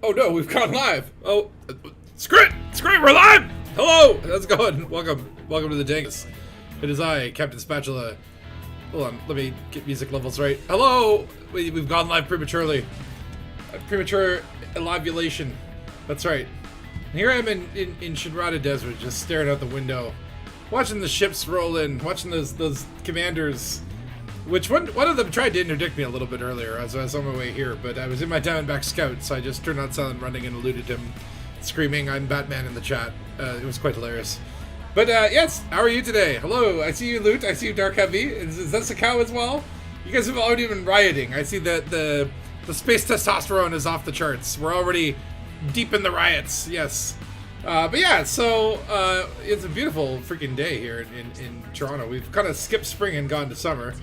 Oh no, we've gone live. Oh, screw it, we're live. Hello, how's it going? Welcome to the Dangus. It is I, Captain Spatula. Hold on, let me get music levels right. Hello, we've gone live prematurely. Premature elivulation. That's right. Here I am in Shinrada Desert, just staring out the window, watching the ships roll in, watching those commanders. Which one of them tried to interdict me a little bit earlier as I was on my way here, but I was in my Diamondback Scout, so I just turned on silent running and eluded him, screaming, "I'm Batman" in the chat. It was quite hilarious. But yes, how are you today? Hello, I see you, Loot. I see you, Dark Heavy. Is that a cow as well? You guys have already been rioting. I see that the space testosterone is off the charts. We're already deep in the riots. Yes. But yeah, so it's a beautiful freaking day here in Toronto. We've kind of skipped spring and gone to summer.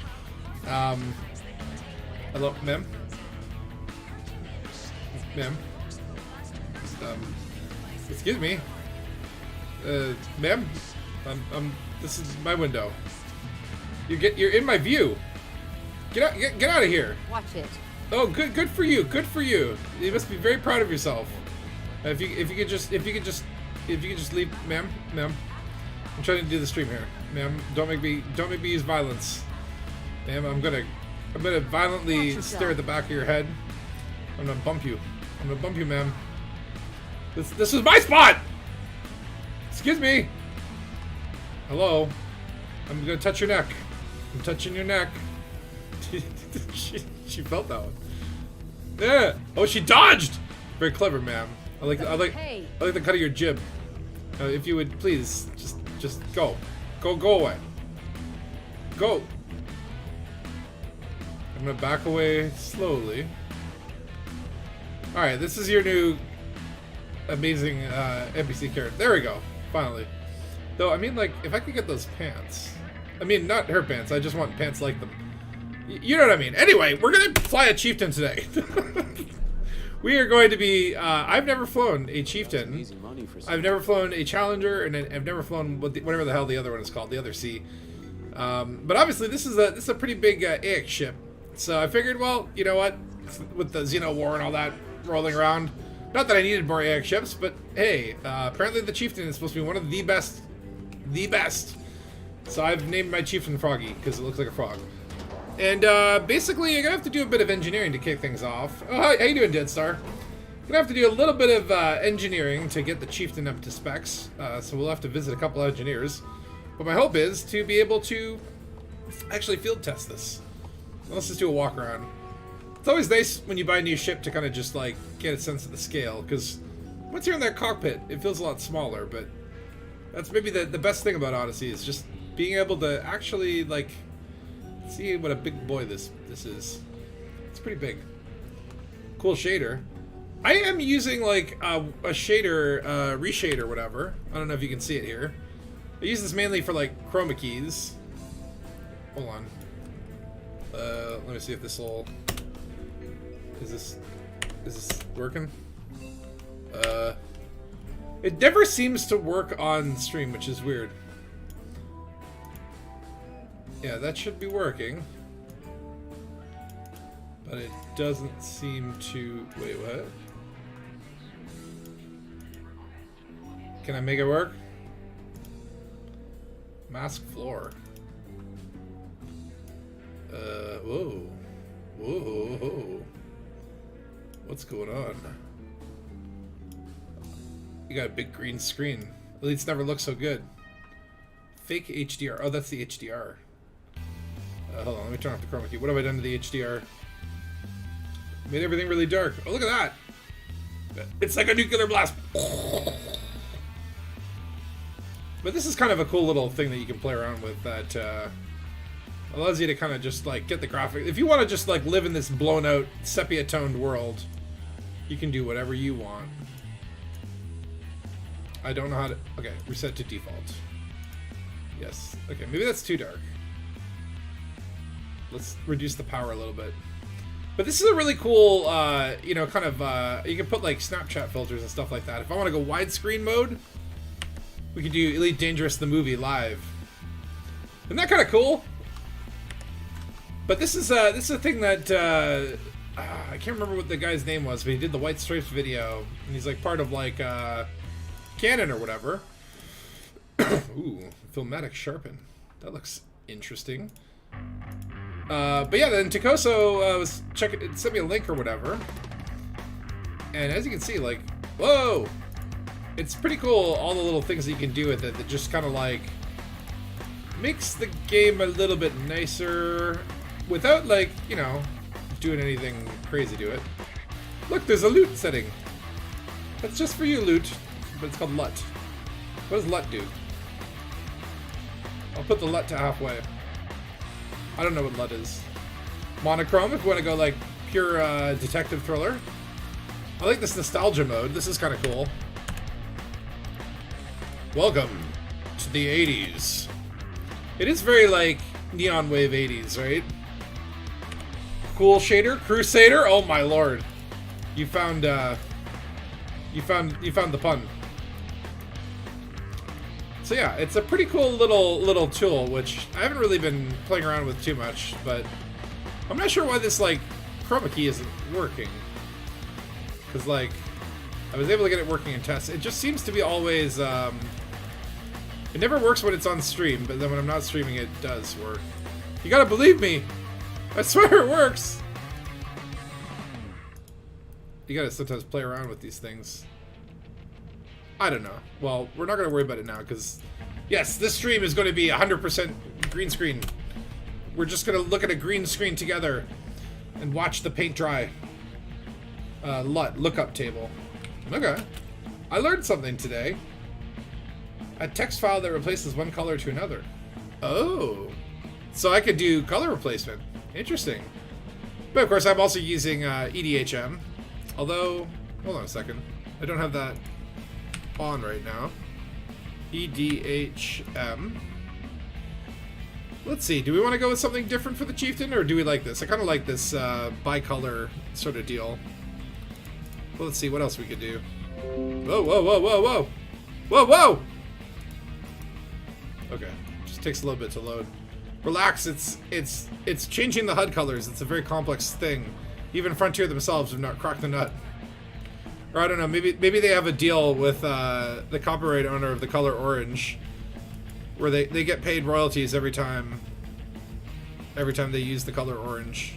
Hello, ma'am? Ma'am? Excuse me? Ma'am? This is my window. You're in my view. Get out of here. Watch it. Oh, good for you. Good for you. You must be very proud of yourself. If you could just leave, ma'am. I'm trying to do the stream here, ma'am. Don't make me use violence, ma'am. I'm gonna violently stare at the back of your head. I'm gonna bump you, ma'am. This is my spot. Excuse me. Hello. I'm gonna touch your neck. I'm touching your neck. she felt that one. Yeah. Oh, she dodged. Very clever, ma'am. I like the cut of your jib. If you would please just go away. Go. I'm gonna back away slowly. All right, this is your new amazing NPC character. There we go. Finally. Though I mean, like, if I could get those pants. I mean, not her pants. I just want pants like them. You know what I mean. Anyway, we're gonna fly a chieftain today. We are going to be, I've never flown a Chieftain, I've never flown a Challenger, and I've never flown whatever the hell the other one is called, the other C. But obviously this is a pretty big AX ship, so I figured, well, you know what, with the Xeno War and all that rolling around, not that I needed more AX ships, but hey, apparently the Chieftain is supposed to be one of the best. So I've named my Chieftain Froggy, because it looks like a frog. And basically, you're gonna have to do a bit of engineering to kick things off. Oh, how you doing, Deadstar? Gonna have to do a little bit of engineering to get the Chieftain up to specs. So we'll have to visit a couple of engineers. But my hope is to be able to actually field test this. Well, let's just do a walk around. It's always nice when you buy a new ship to kind of just like get a sense of the scale, because once you're in that cockpit, it feels a lot smaller. But that's maybe the best thing about Odyssey is just being able to actually like see what a big boy this is. It's pretty big. Cool shader. I am using like a shader, reshader, whatever. I don't know if you can see it here. I use this mainly for like chroma keys. Hold on. Let me see if this will. Is this working? It never seems to work on stream, which is weird. Yeah, that should be working. But it doesn't seem to... Wait, what? Can I make it work? Mask floor. Whoa. Whoa. What's going on? You got a big green screen. At least never looked so good. Fake HDR. Oh, that's the HDR. Hold on, let me turn off the chroma key. What have I done to the HDR? Made everything really dark. Oh, look at that! It's like a nuclear blast! But this is kind of a cool little thing that you can play around with that allows you to kind of just like get the graphic. If you want to just like live in this blown out, sepia toned world, you can do whatever you want. I don't know how to... Okay, reset to default. Yes. Okay, maybe that's too dark. Let's reduce the power a little bit. But this is a really cool, you know, kind of, you can put like Snapchat filters and stuff like that. If I want to go widescreen mode, we could do Elite Dangerous the movie live. Isn't that kind of cool? But this is a thing that I can't remember what the guy's name was, but he did the White Stripes video, and he's like part of like Canon or whatever. Ooh, Filmatic Sharpen. That looks interesting. But yeah, then Takoso was checking, sent me a link or whatever, and as you can see, like, whoa, it's pretty cool. All the little things that you can do with it that just kind of like makes the game a little bit nicer, without like, you know, doing anything crazy to it. Look, there's a loot setting. That's just for you, loot, but it's called LUT. What does LUT do? I'll put the LUT to halfway. I don't know what LUT is. Monochrome, if you want to go like pure detective thriller. I like this nostalgia mode. This is kind of cool. Welcome to the 80s. It is very like neon wave 80s, right? Cool shader, Crusader. Oh my lord, you found the pun. So yeah, it's a pretty cool little tool, which I haven't really been playing around with too much, but I'm not sure why this like chroma key isn't working. Because like I was able to get it working in tests. It just seems to be always it never works when it's on stream, but then when I'm not streaming it does work. You gotta believe me. I swear it works! You gotta sometimes play around with these things. I don't know. Well, we're not gonna worry about it now, because yes, this stream is gonna be 100% green screen. We're just gonna look at a green screen together and watch the paint dry. LUT, lookup table. Okay. I learned something today. A text file that replaces one color to another. Oh. So I could do color replacement. Interesting. But of course, I'm also using EDHM. Although, hold on a second. I don't have that on right now. EDHM. Let's see. Do we want to go with something different for the Chieftain, or do we like this? I kind of like this bicolor sort of deal. Well, let's see what else we could do. Whoa, whoa, whoa, whoa, whoa. Whoa, whoa! Okay. Just takes a little bit to load. Relax, it's changing the HUD colors. It's a very complex thing. Even Frontier themselves have not cracked the nut. Or I don't know, maybe they have a deal with the copyright owner of the color orange, where they get paid royalties every time they use the color orange.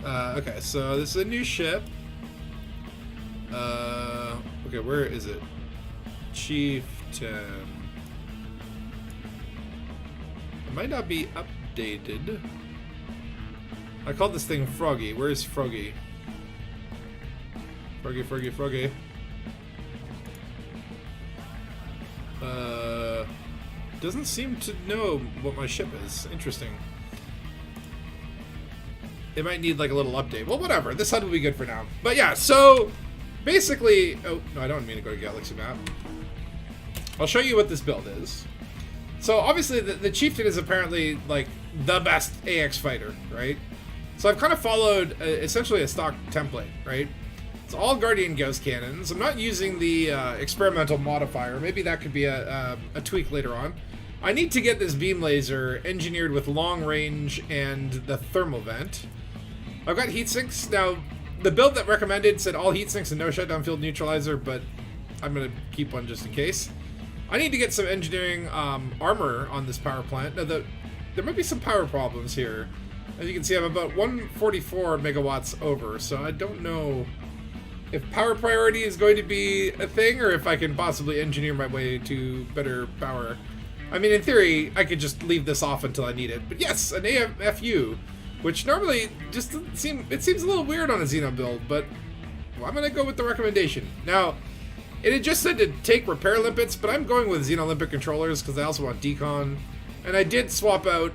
Okay, so this is a new ship. Okay, where is it? Chieftain. It might not be updated. I called this thing Froggy. Where is Froggy? Froggy, Froggy, Froggy. Doesn't seem to know what my ship is. Interesting. It might need like a little update. Well, whatever. This HUD will be good for now. But yeah, so basically... Oh, no, I don't mean to go to Galaxy Map. I'll show you what this build is. So obviously the Chieftain is apparently like the best AX fighter, right? So I've kind of followed essentially a stock template, right? It's all Guardian Ghost cannons. I'm not using the experimental modifier. Maybe that could be a tweak later on. I need to get this beam laser engineered with long range and the thermal vent. I've got heat sinks. Now, the build that recommended said all heat sinks and no shutdown field neutralizer, but I'm going to keep one just in case. I need to get some engineering armor on this power plant. Now, there might be some power problems here. As you can see, I'm about 144 megawatts over, so I don't know if power priority is going to be a thing, or if I can possibly engineer my way to better power. I mean, in theory, I could just leave this off until I need it. But yes, an AFU, which normally just doesn't seem... It seems a little weird on a Xeno build, but well, I'm going to go with the recommendation. Now, it had just said to take repair limpets, but I'm going with Xeno Limpet controllers because I also want decon. And I did swap out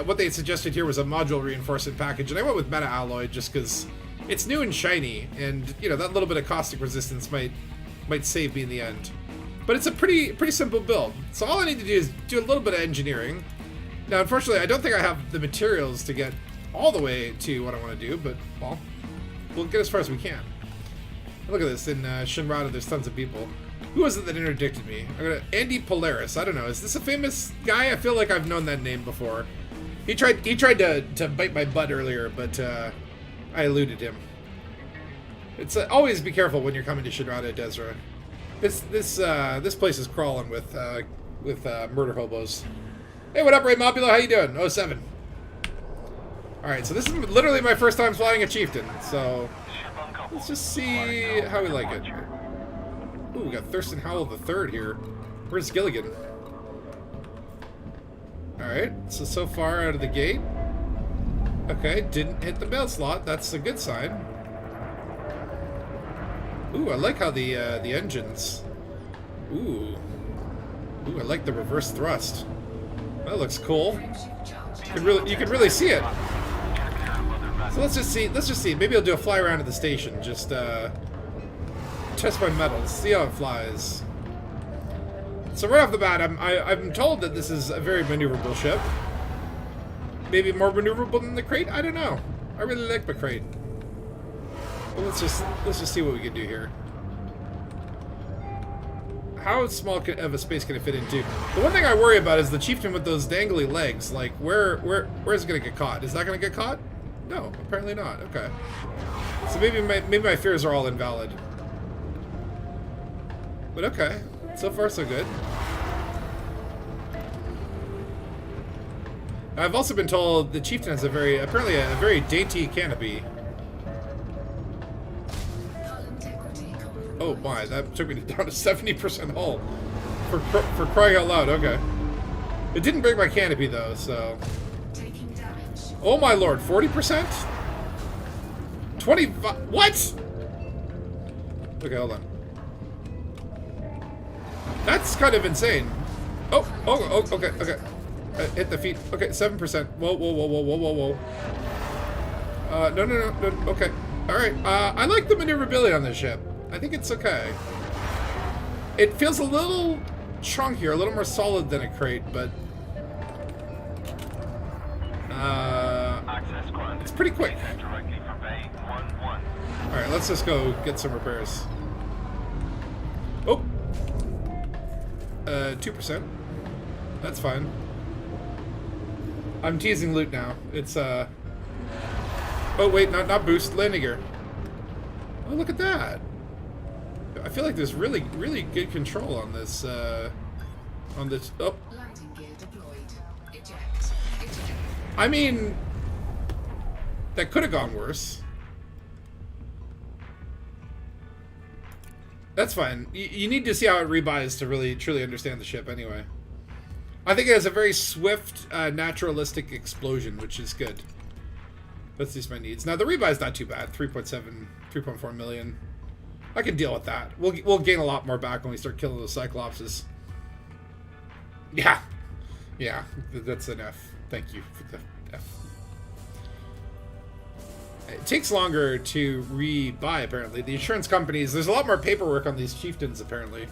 what they suggested here was a module reinforcement package, and I went with Meta Alloy just because it's new and shiny, and you know that little bit of caustic resistance might save me in the end. But it's a pretty simple build. So all I need to do is do a little bit of engineering. Now, unfortunately, I don't think I have the materials to get all the way to what I want to do, but well, we'll get as far as we can. Look at this, in Shinrada there's tons of people. Who was it that interdicted me? I got Andy Polaris. I don't know. Is this a famous guy? I feel like I've known that name before. He tried to bite my butt earlier, but I eluded him. It's always be careful when you're coming to Shinrada Desra. This place is crawling with murder hobos. Hey, what up, Ray Mopula? How you doing? 07. All right, so this is literally my first time flying a chieftain. So let's just see how we like it. Ooh, we got Thurston Howell III here. Where's Gilligan? All right, so far out of the gate. Okay, didn't hit the mail slot. That's a good sign. Ooh, I like how the engines. Ooh, I like the reverse thrust. That looks cool. You can really see it. So let's just see. Maybe I'll do a fly around to the station. Just test my metals. See how it flies. So right off the bat, I'm told that this is a very maneuverable ship. Maybe more maneuverable than the crate. I don't know. I really like my crate. Well, let's just see what we can do here. How small of a space can it fit into? The one thing I worry about is the chieftain with those dangly legs. Like, where is it gonna get caught? Is that gonna get caught? No, apparently not. Okay. So maybe my fears are all invalid. But okay, so far so good. I've also been told the chieftain has apparently a very dainty canopy. Oh my, that took me down to 70% hull. For crying out loud, okay. It didn't break my canopy though, so. Oh my lord, 40%? 25, what? Okay, hold on. That's kind of insane. Oh, okay. Hit the feet. Okay, 7%. Whoa. No, okay. Alright, I like the maneuverability on this ship. I think it's okay. It feels a little chunkier, a little more solid than a crate, but it's pretty quick. Alright, let's just go get some repairs. Oh! 2%. That's fine. I'm teasing loot now. It's, oh wait, not boost, landing gear. Oh, look at that. I feel like there's really good control on this, oh. Landing gear deployed. Eject. I mean, that could have gone worse. That's fine. You need to see how it rebuys to really, truly understand the ship anyway. I think it has a very swift, naturalistic explosion, which is good. That's just my needs. Now, the rebuy's not too bad. 3.7, 3.4 million. I can deal with that. We'll gain a lot more back when we start killing those Cyclopses. Yeah. Yeah, that's an F. Thank you for the F. It takes longer to rebuy, apparently. The insurance companies, there's a lot more paperwork on these chieftains, apparently.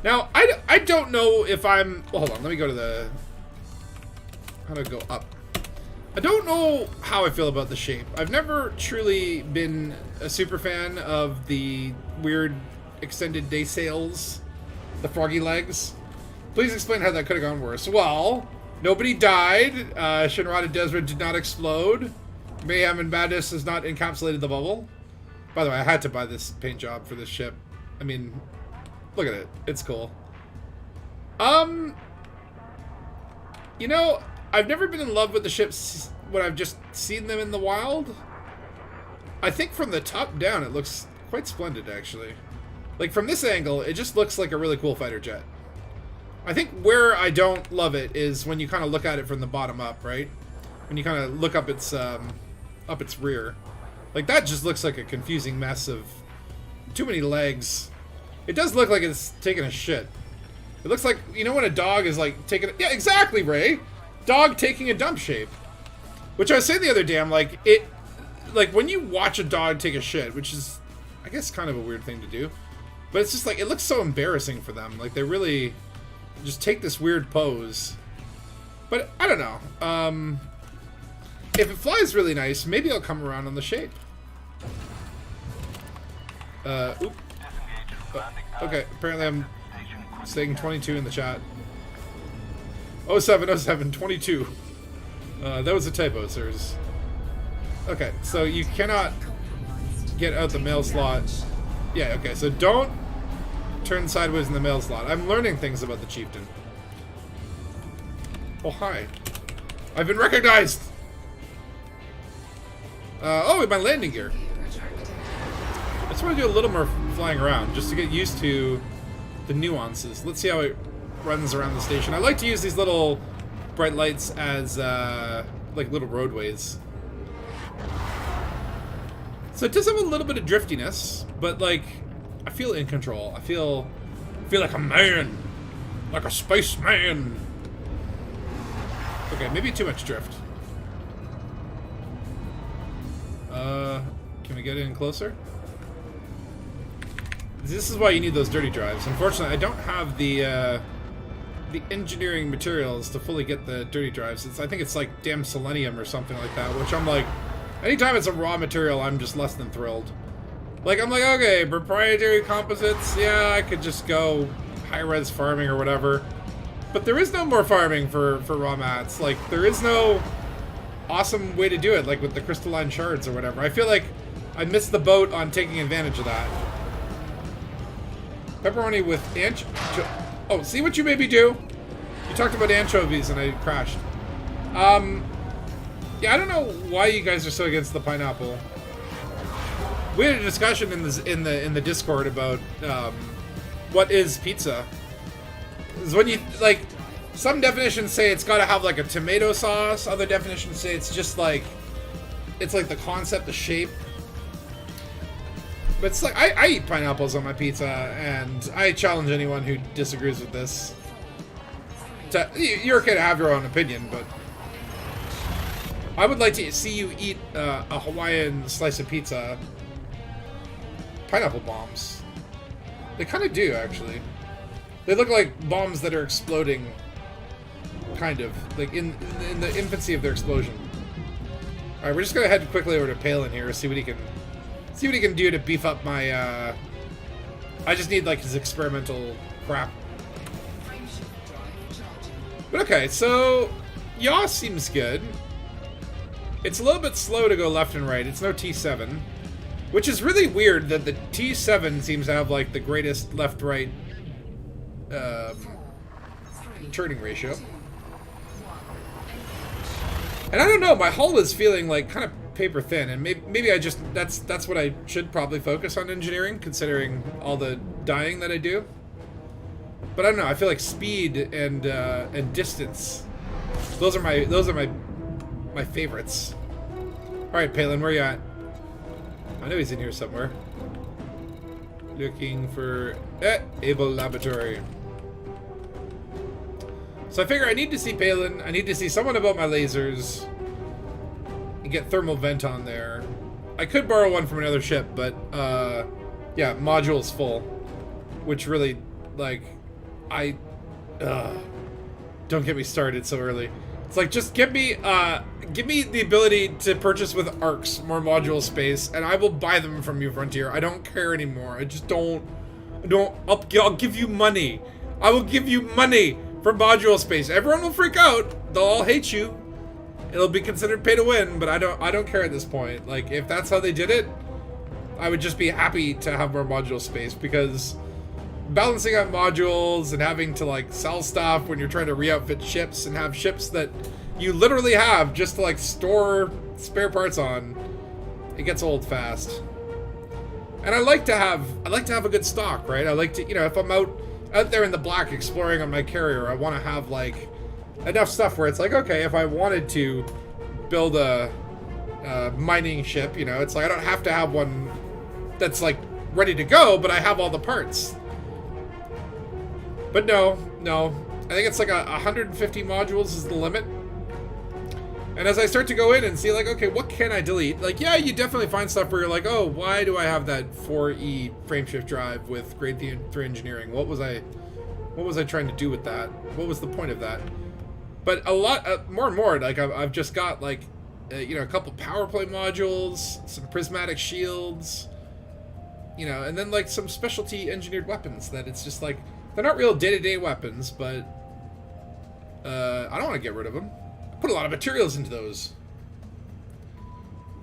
Now, I don't know if I'm... Well, hold on, let me go to the... How do I go up? I don't know how I feel about the shape. I've never truly been a super fan of the weird extended day sails, the froggy legs. Please explain how that could have gone worse. Well, nobody died. Shinrada Desra did not explode. Mayhem and Madness has not encapsulated the bubble. By the way, I had to buy this paint job for this ship. I mean, look at it. It's cool. You know, I've never been in love with the ships when I've just seen them in the wild. I think from the top down, it looks quite splendid, actually. Like, from this angle, it just looks like a really cool fighter jet. I think where I don't love it is when you kind of look at it from the bottom up, right? When you kind of look up its rear. Like, that just looks like a confusing mess of too many legs. It does look like it's taking a shit. It looks like, you know when a dog is like taking a... Yeah, exactly, Ray! Dog taking a dump shape. Which I was saying the other day, I'm like, when you watch a dog take a shit, which is, I guess, kind of a weird thing to do. But it's just like, it looks so embarrassing for them. Like, they really just take this weird pose. But, I don't know. If it flies really nice, maybe I'll come around on the shape. Oop. Okay, apparently I'm saying 22 in the chat. 07, 22. That was a typo, sirs. Okay, so you cannot get out the mail slot. Yeah, okay, so don't turn sideways in the mail slot. I'm learning things about the chieftain. Oh, hi. I've been recognized! Oh, my landing gear. I just want to do a little more flying around, just to get used to the nuances. Let's see how it runs around the station. I like to use these little bright lights as, like little roadways. So it does have a little bit of driftiness, but, like, I feel in control. I feel like a man. Like a spaceman. Okay, maybe too much drift. Can we get in closer? This is why you need those dirty drives. Unfortunately, I don't have the engineering materials to fully get the dirty drives. I think it's like damn selenium or something like that, which I'm like, anytime it's a raw material, I'm just less than thrilled. Like, I'm like, okay, proprietary composites, yeah, I could just go high-res farming or whatever. But there is no more farming for raw mats. Like, there is no awesome way to do it, like with the crystalline shards or whatever. I feel like I missed the boat on taking advantage of that. Pepperoni with oh, see what you made me do? You talked about anchovies and I crashed. Yeah, I don't know why you guys are so against the pineapple. We had a discussion in the Discord about what is pizza. Is when you like, some definitions say it's got to have like a tomato sauce. Other definitions say it's just like, it's like the concept, the shape. But it's like, I eat pineapples on my pizza, and I challenge anyone who disagrees with this. You're okay to have your own opinion, but I would like to see you eat a Hawaiian slice of pizza. Pineapple bombs. They kind of do, actually. They look like bombs that are exploding, kind of. Like in the infancy of their explosion. Alright, we're just gonna head quickly over to Palin here, see what he can do to beef up my, I just need, like, his experimental crap. But okay, so Yaw seems good. It's a little bit slow to go left and right. It's no T7. Which is really weird that the T7 seems to have, like, the greatest left-right turning ratio. And I don't know, my hull is feeling, like, kind of paper thin, and maybe I just, that's what I should probably focus on engineering, considering all the dying that I do. But I don't know, I feel like speed and distance, those are my favorites. Alright, Palin, where you at? I know he's in here somewhere. Looking for Able Laboratory. So I figure I need to see Palin, I need to see someone about my lasers, and get thermal vent on there. I could borrow one from another ship, but yeah, module's full. Which really, like, don't get me started so early. It's like, just give me the ability to purchase with ARCs more module space, and I will buy them from you, Frontier. I don't care anymore. I just don't. I'll give you money. I will give you money for module space. Everyone will freak out. They'll all hate you. It'll be considered pay to win, but I don't care at this point. Like, if that's how they did it, I would just be happy to have more module space, because balancing out modules and having to, like, sell stuff when you're trying to re-outfit ships and have ships that you literally have just to, like, store spare parts on, it gets old fast. And I like to have a good stock, right? I like to, you know, if I'm out there in the black exploring on my carrier, I want to have, like, enough stuff where it's like, okay, if I wanted to build a mining ship, you know, it's like I don't have to have one that's, like, ready to go, but I have all the parts. But no. I think it's like 150 modules is the limit. And as I start to go in and see, like, okay, what can I delete? Like, yeah, you definitely find stuff where you're like, oh, why do I have that 4E frameshift drive with grade 3 engineering? What was I trying to do with that? What was the point of that? But a lot, more and more, like, I've just got, like, you know, a couple power play modules, some prismatic shields, you know, and then, like, some specialty engineered weapons that it's just, like, they're not real day-to-day weapons, but I don't want to get rid of them. Put a lot of materials into those.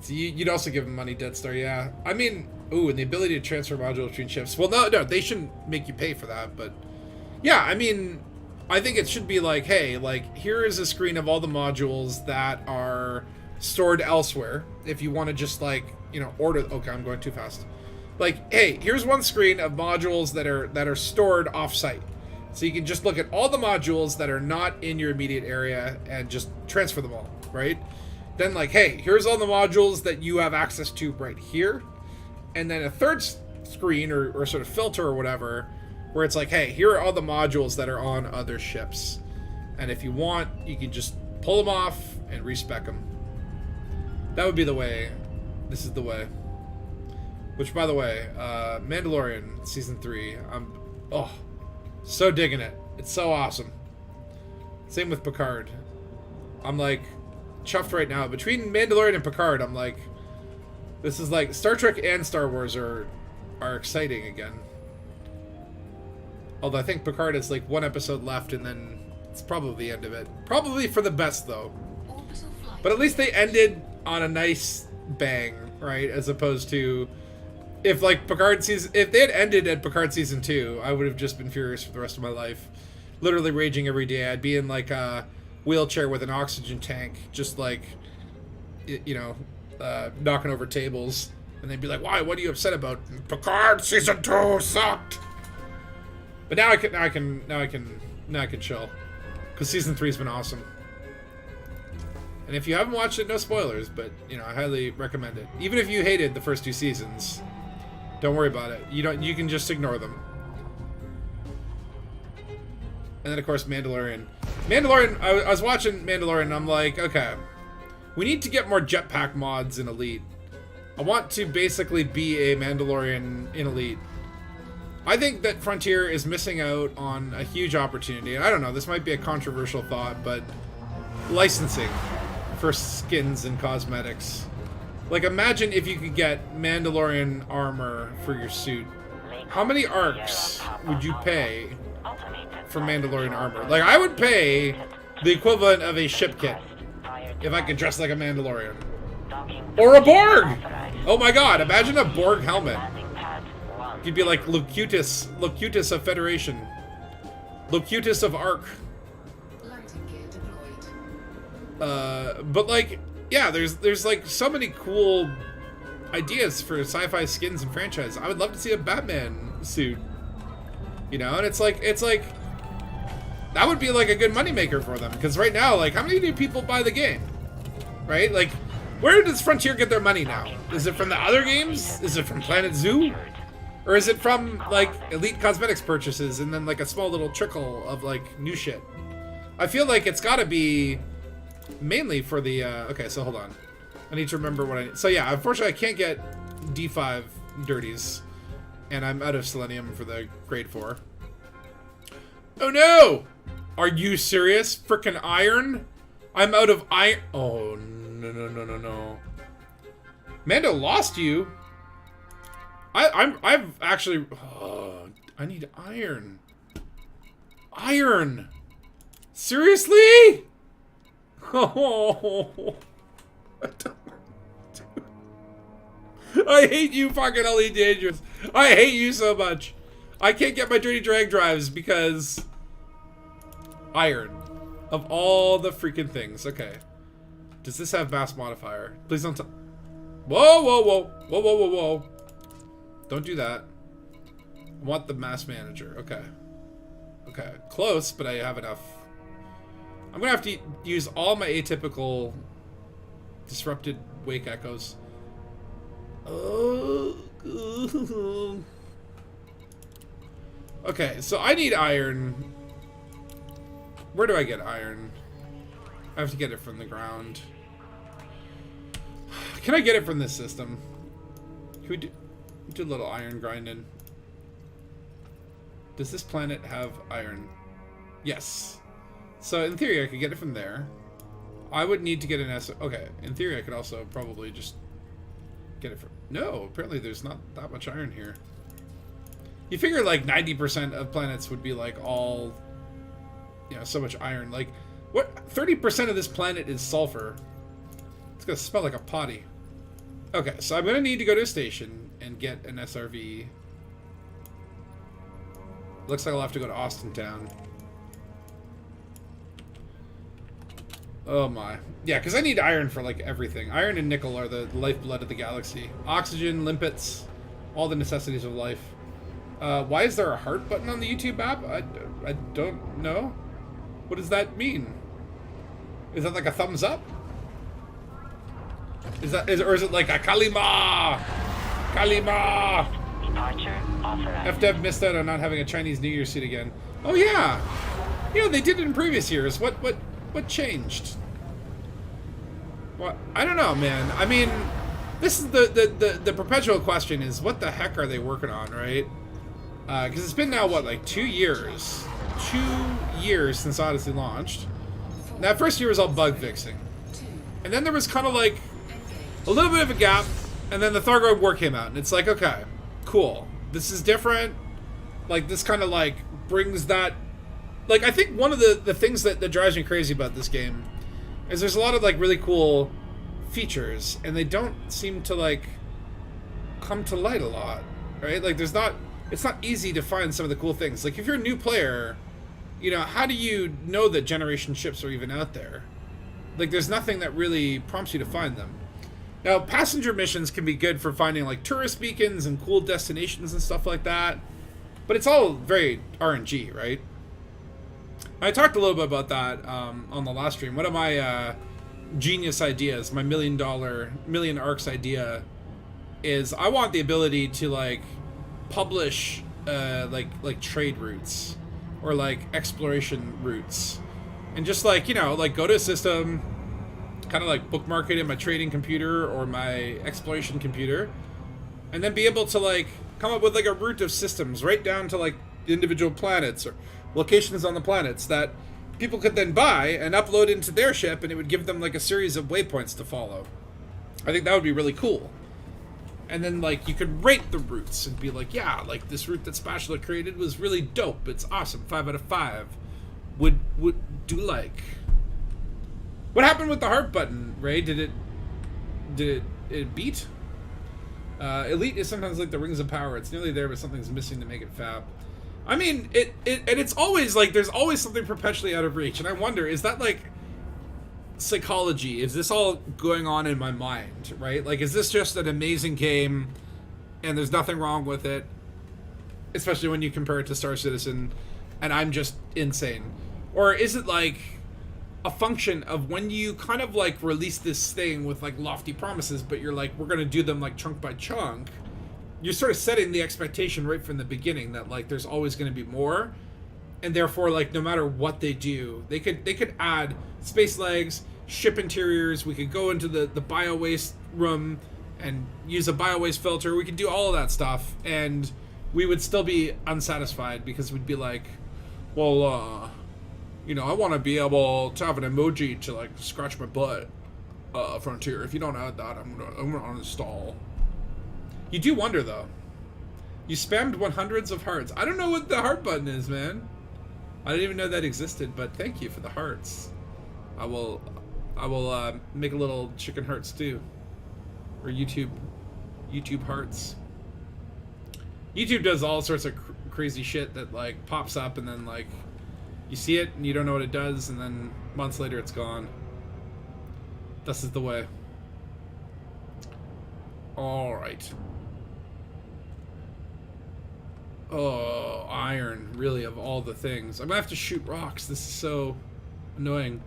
So you'd also give them money, Dead Star, yeah. I mean, ooh, and the ability to transfer modules between ships. Well, no, they shouldn't make you pay for that, but... Yeah, I mean, I think it should be like, hey, like, here is a screen of all the modules that are stored elsewhere. If you want to just, like, you know, order... Okay, I'm going too fast. Like, hey, here's one screen of modules that are stored off-site. So you can just look at all the modules that are not in your immediate area and just transfer them all, right? Then, like, hey, here's all the modules that you have access to right here. And then a third screen or sort of filter or whatever, where it's like, hey, here are all the modules that are on other ships. And if you want, you can just pull them off and respec them. That would be the way. This is the way. Which, by the way, Mandalorian Season 3, I'm, oh, so digging it. It's so awesome. Same with Picard. I'm like... chuffed right now. Between Mandalorian and Picard, I'm like, this is like Star Trek and Star Wars are exciting again. Although I think Picard has like one episode left, and then it's probably the end of it. Probably for the best though. But at least they ended on a nice bang, right? As opposed to if like if they had ended at Picard season 2, I would have just been furious for the rest of my life. Literally raging every day. I'd be in like a wheelchair with an oxygen tank, just like, you know, knocking over tables, and they'd be like, "Why? What are you upset about? Picard season 2 sucked." But now I can chill, because season 3's been awesome. And if you haven't watched it, no spoilers, but you know, I highly recommend it. Even if you hated the first 2 seasons, don't worry about it. You can just ignore them. And then, of course, Mandalorian. I was watching Mandalorian, and I'm like, okay, we need to get more jetpack mods in Elite. I want to basically be a Mandalorian in Elite. I think that Frontier is missing out on a huge opportunity. And I don't know, this might be a controversial thought, but licensing for skins and cosmetics. Like, imagine if you could get Mandalorian armor for your suit. How many arcs would you pay for Mandalorian armor? Like, I would pay the equivalent of a ship kit if I could dress like a Mandalorian. Or a Borg! Oh my god, imagine a Borg helmet. You'd be like Locutus of Federation. Locutus of Arc. But like, yeah, there's like so many cool ideas for sci-fi skins and franchise. I would love to see a Batman suit. You know, and it's like that would be like a good moneymaker for them, because right now, like, how many new people buy the game? Right? Like, where does Frontier get their money now? Is it from the other games? Is it from Planet Zoo? Or is it from, like, Elite Cosmetics purchases and then, like, a small little trickle of, like, new shit? I feel like it's gotta be mainly for the, okay, so hold on. I need to remember what I need. So, yeah, unfortunately, I can't get D5 dirties, and I'm out of selenium for the grade 4. Oh, no! Are you serious? Frickin' iron? I'm out of iron. Oh, no. Mando lost you? I've actually... Oh, I need iron. Iron! Seriously? Oh. I hate you, fucking Elite Dangerous. I hate you so much. I can't get my dirty drag drives because... Iron. Of all the freaking things. Okay. Does this have mass modifier? Please don't Whoa. Don't do that. I want the mass manager. Okay. Okay. Close, but I have enough. I'm gonna have to use all my atypical disrupted wake echoes. Oh. Okay, so I need iron. Where do I get iron? I have to get it from the ground. Can I get it from this system? Can we do a little iron grinding? Does this planet have iron? Yes. So in theory I could get it from there. I would need to get an S. Okay, in theory I could also probably just get it from... No, apparently there's not that much iron here. You figure like 90% of planets would be like all... You know, so much iron. Like, What? 30% of this planet is sulfur. It's gonna smell like a potty. Okay, so I'm gonna need to go to a station and get an SRV. Looks like I'll have to go to Austin Town. Oh my. Yeah, because I need iron for like everything. Iron and nickel are the lifeblood of the galaxy. Oxygen, limpets, all the necessities of life. Why is there a heart button on the YouTube app? I don't know. What does that mean? Is that like a thumbs up? Or is it like a Kalima? Kalima! Departure authorized. FDev missed out on not having a Chinese New Year suit again. Oh yeah! Yeah, they did it in previous years. What changed? Well, I don't know, man. I mean, this is the perpetual question is what the heck are they working on, right? Because it's been now, what, like 2 years? 2 years since Odyssey launched. That first year was all bug fixing. And then there was kind of like a little bit of a gap, and then the Thargoid War came out, and it's like, okay, cool. This is different. Like, this kind of like brings that... Like, I think one of the things that drives me crazy about this game is there's a lot of like really cool features, and they don't seem to like come to light a lot, right? Like, it's not easy to find some of the cool things. Like, if you're a new player, you know, how do you know that generation ships are even out there? Like, there's nothing that really prompts you to find them. Now, passenger missions can be good for finding like tourist beacons and cool destinations and stuff like that, but it's all very RNG, right? I talked a little bit about that on the last stream. One of my genius ideas, my million arcs idea, is I want the ability to like publish like trade routes or like exploration routes, and just like, you know, like go to a system, kind of like bookmark it in my trading computer or my exploration computer, and then be able to like come up with like a route of systems right down to like individual planets or locations on the planets that people could then buy and upload into their ship, and it would give them like a series of waypoints to follow. I think that would be really cool. And then like you could rate the routes and be like, yeah, like this route that Spatula created was really dope. It's awesome. 5 out of 5. Would do like. What happened with the heart button, Ray? Did it beat? Elite is sometimes like the rings of power. It's nearly there, but something's missing to make it fab. I mean, and it's always like there's always something perpetually out of reach, and I wonder, is that like psychology? Is this all going on in my mind, right? Like, is this just an amazing game and there's nothing wrong with it, especially when you compare it to Star Citizen, and I'm just insane? Or is it like a function of when you kind of like release this thing with like lofty promises, but you're like, we're gonna do them like chunk by chunk, you're sort of setting the expectation right from the beginning that like there's always going to be more, and therefore like no matter what they do, they could add space legs, ship interiors, we could go into the bio waste room and use a bio waste filter, we could do all of that stuff, and we would still be unsatisfied because we'd be like, well, you know, I want to be able to have an emoji to like scratch my butt, Frontier. If you don't add that, I'm gonna uninstall. You do wonder, though. You spammed 100s of hearts. I don't know what the heart button is, man. I didn't even know that existed, but thank you for the hearts. I will make a little chicken heart stew. Or YouTube hearts. YouTube does all sorts of crazy shit that, like, pops up and then, like, you see it and you don't know what it does, and then months later it's gone. This is the way. Alright. Oh, iron, really, of all the things. I'm gonna have to shoot rocks. This is so annoying.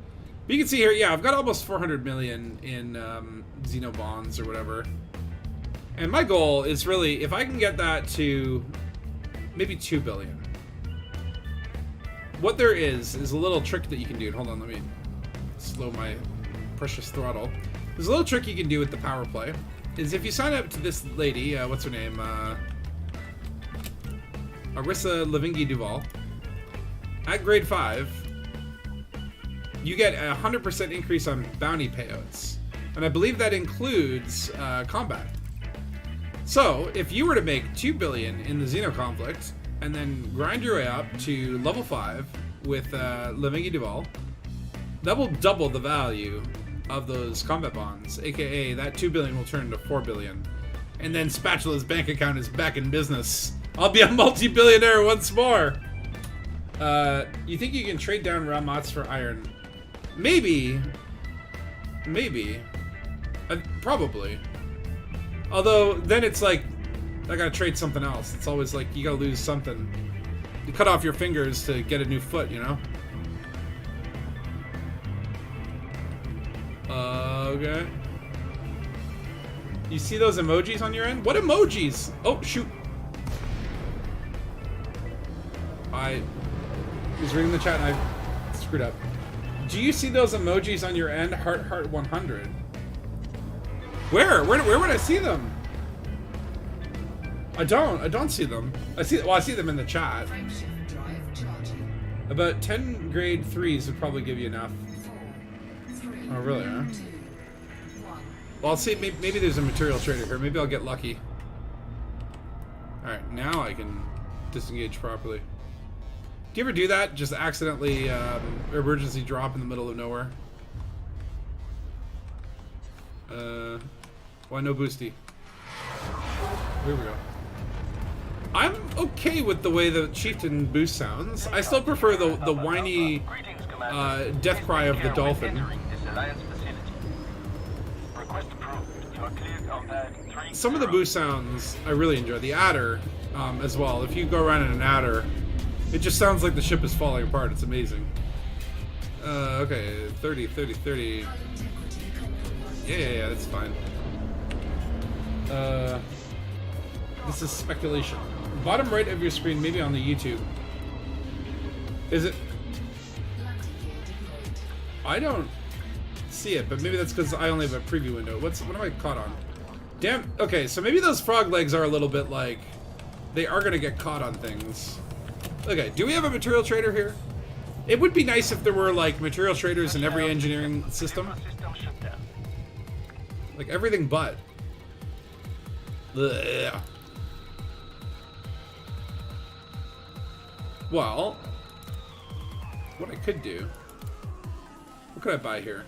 But you can see here, yeah, I've got almost 400 million in Xenobonds or whatever. And my goal is really, if I can get that to maybe 2 billion. What there is a little trick that you can do. Hold on, let me slow my precious throttle. There's a little trick you can do with the power play. Is if you sign up to this lady, what's her name? Arissa Lavingi Duval, at grade 5, you get a 100% increase on bounty payouts. And I believe that includes combat. So, if you were to make 2 billion in the Xeno conflict, and then grind your way up to level 5 with Lavingi Duval, that will double the value of those combat bonds, aka that 2 billion will turn into 4 billion. And then Spatula's bank account is back in business. I'll be a multi-billionaire once more. You think you can trade down Ramats for iron? Maybe. Maybe. Probably. Although, then it's like, I gotta trade something else. It's always like, you gotta lose something. You cut off your fingers to get a new foot, you know? Okay. You see those emojis on your end? What emojis? Oh, shoot. I was reading the chat and I screwed up. Do you see those emojis on your end? Heart 100. Where would I see them? I don't see them. I see them in the chat. About 10 grade 3s would probably give you enough. Oh, really, huh? Well, I'll see. Maybe there's a material trader here. Maybe I'll get lucky. Alright, now I can disengage properly. Do you ever do that? Just accidentally emergency drop in the middle of nowhere? Why no boosty? Here we go. I'm okay with the way the Chieftain boost sounds. I still prefer the whiny death cry of the dolphin. Some of the boost sounds I really enjoy. The adder as well. If you go around in an adder, it just sounds like the ship is falling apart. It's amazing. Okay, 30. Yeah, that's fine. This is speculation. Bottom right of your screen, maybe on the YouTube. Is it? I don't see it, but maybe that's because I only have a preview window. What am I caught on? Damn. Okay, so maybe those frog legs are a little bit like they are gonna get caught on things. Okay, do we have a material trader here? It would be nice if there were like material traders in every engineering system. Like everything but. Ugh. Well, what I could do. What could I buy here?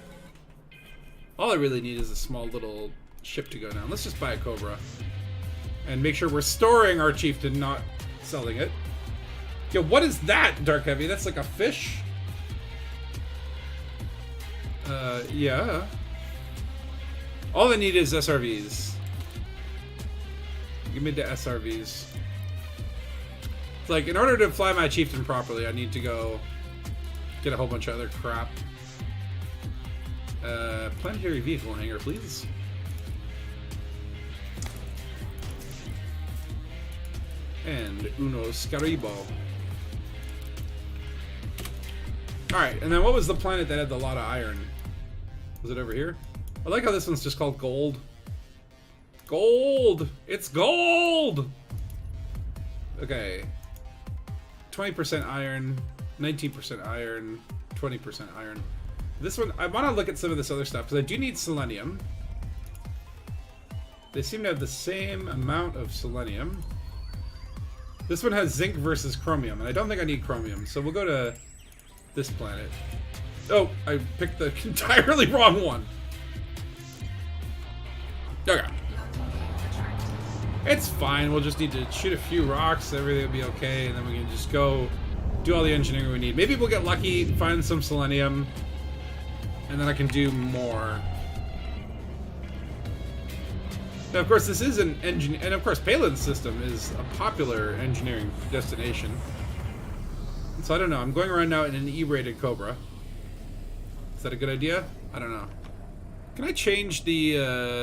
All I really need is a small little ship to go down. Let's just buy a Cobra. And make sure we're storing our Chieftain, not selling it. Yo, what is that, Dark Heavy? That's like a fish? Yeah. All I need is SRVs. Give me the SRVs. It's like, in order to fly my Chieftain properly, I need to go get a whole bunch of other crap. Planetary vehicle hangar, please. And uno scaribo. Alright, and then what was the planet that had a lot of iron? Was it over here? I like how this one's just called gold. Gold! It's gold! Okay. 20% iron, 19% iron, 20% iron. This one, I want to look at some of this other stuff, because I do need selenium. They seem to have the same amount of selenium. This one has zinc versus chromium, and I don't think I need chromium, so we'll go to this planet. Oh, I picked the entirely wrong one. Okay. It's fine, we'll just need to shoot a few rocks, everything will be okay, and then we can just go do all the engineering we need. Maybe we'll get lucky, find some selenium, and then I can do more. Now, of course, this is an engine, and of course, Palin's system is a popular engineering destination. So I don't know, I'm going around now in an E-rated Cobra. Is that a good idea? I don't know. Can I change the,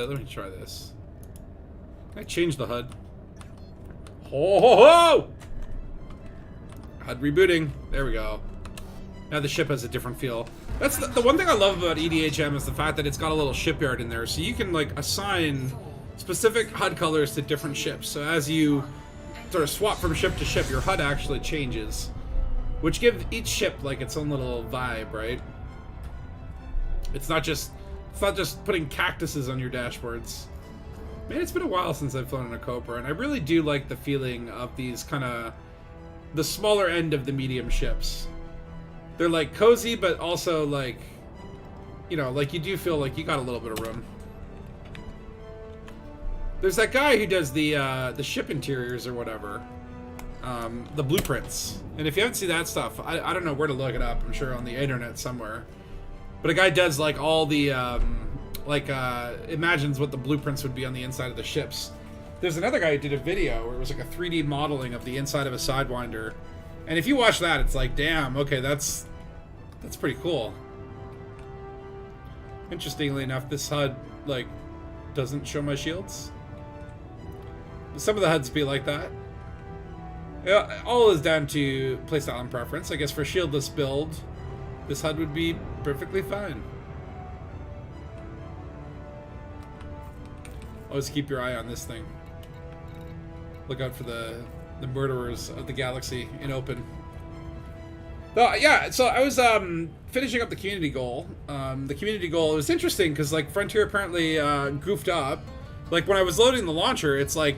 let me try this. Can I change the HUD? Ho ho ho! HUD rebooting. There we go. Now the ship has a different feel. That's the one thing I love about EDHM is the fact that it's got a little shipyard in there, so you can like assign specific HUD colors to different ships. So as you sort of swap from ship to ship, your HUD actually changes, which gives each ship like its own little vibe, right? It's not just putting cactuses on your dashboards. Man, it's been a while since I've flown in a Cobra, and I really do like the feeling of these kind of the smaller end of the medium ships. They're like cozy, but also like you know, like, you do feel like you got a little bit of room. There's that guy who does the ship interiors or whatever. The blueprints. And if you haven't seen that stuff, I don't know where to look it up. I'm sure on the internet somewhere. But a guy does, like, all the, imagines what the blueprints would be on the inside of the ships. There's another guy who did a video where it was like a 3D modeling of the inside of a Sidewinder. And if you watch that, it's like, damn, okay, that's pretty cool. Interestingly enough, this HUD, like, doesn't show my shields. Some of the HUDs be like that. Yeah, all is down to playstyle and preference. I guess for shieldless build, this HUD would be perfectly fine. Always keep your eye on this thing. Look out for the murderers of the galaxy in open. Yeah, so I was finishing up the community goal. The community goal, it was interesting because, like, Frontier apparently goofed up. Like, when I was loading the launcher, it's like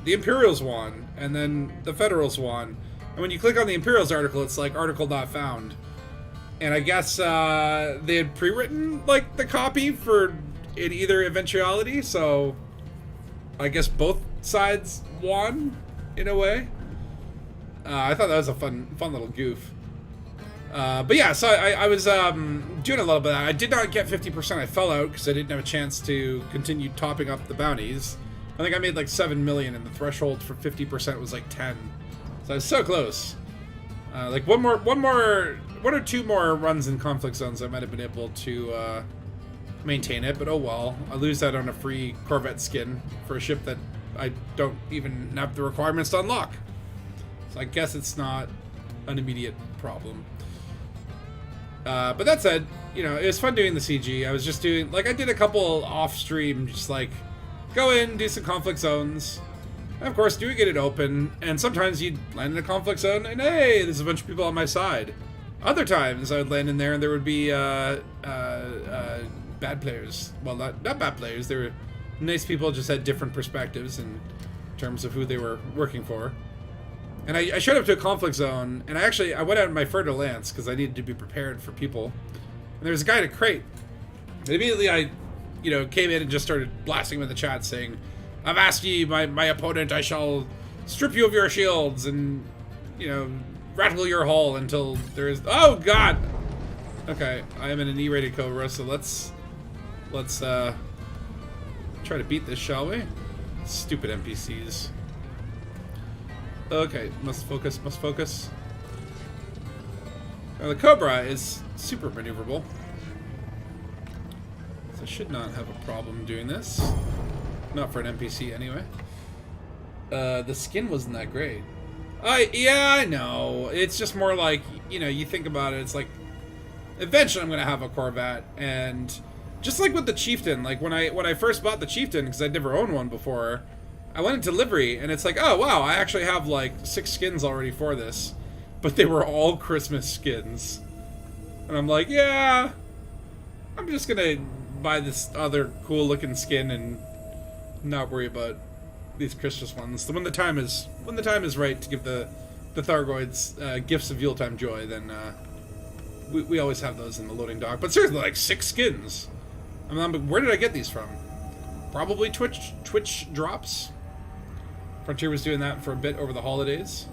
the Imperials won, and then the Federals won. And when you click on the Imperials article, it's like article not found. And I guess they had pre-written, like, the copy for in either eventuality, so I guess both sides won in a way. I thought that was a fun little goof. But yeah, so I was doing a little bit of that. I did not get 50%. I fell out because I didn't have a chance to continue topping up the bounties. I think I made like 7 million, and the threshold for 50% was like 10. So I was so close. Like one or two more runs in conflict zones, I might have been able to maintain it. But oh well, I lose that on a free Corvette skin for a ship that I don't even have the requirements to unlock. So I guess it's not an immediate problem. But that said, you know, it was fun doing the CG. I was just doing, like, I did a couple off stream, just like go in, do some conflict zones. And of course, doing it open, and sometimes you'd land in a conflict zone, and hey, there's a bunch of people on my side. Other times, I would land in there, and there would be bad players. Well, not bad players. They were nice people, just had different perspectives in terms of who they were working for. And I showed up to a conflict zone, and I went out in my Fertile Lance because I needed to be prepared for people. And there was a guy in a crate. And immediately I, you know, came in and just started blasting him in the chat saying, "I've asked ye, my opponent, I shall strip you of your shields and, you know, rattle your hull until there is..." Oh, God! Okay, I am in an E-rated Cobra, so let's try to beat this, shall we? Stupid NPCs. Okay, must focus. Now the Cobra is super maneuverable, so I should not have a problem doing this. Not for an NPC anyway. The skin wasn't that great. Yeah, I know. It's just more like, you know, you think about it, it's like, eventually I'm gonna have a Corvette, and just like with the Chieftain, like when I first bought the Chieftain, because I'd never owned one before, I went into livery, and it's like, oh wow, I actually have like 6 skins already for this, but they were all Christmas skins, and I'm like, yeah, I'm just gonna buy this other cool looking skin and not worry about these Christmas ones. So when the time is right to give the Thargoids gifts of Yuletime joy, then we always have those in the loading dock. But seriously, like 6 skins. I mean, where did I get these from? Probably Twitch drops. Frontier was doing that for a bit over the holidays.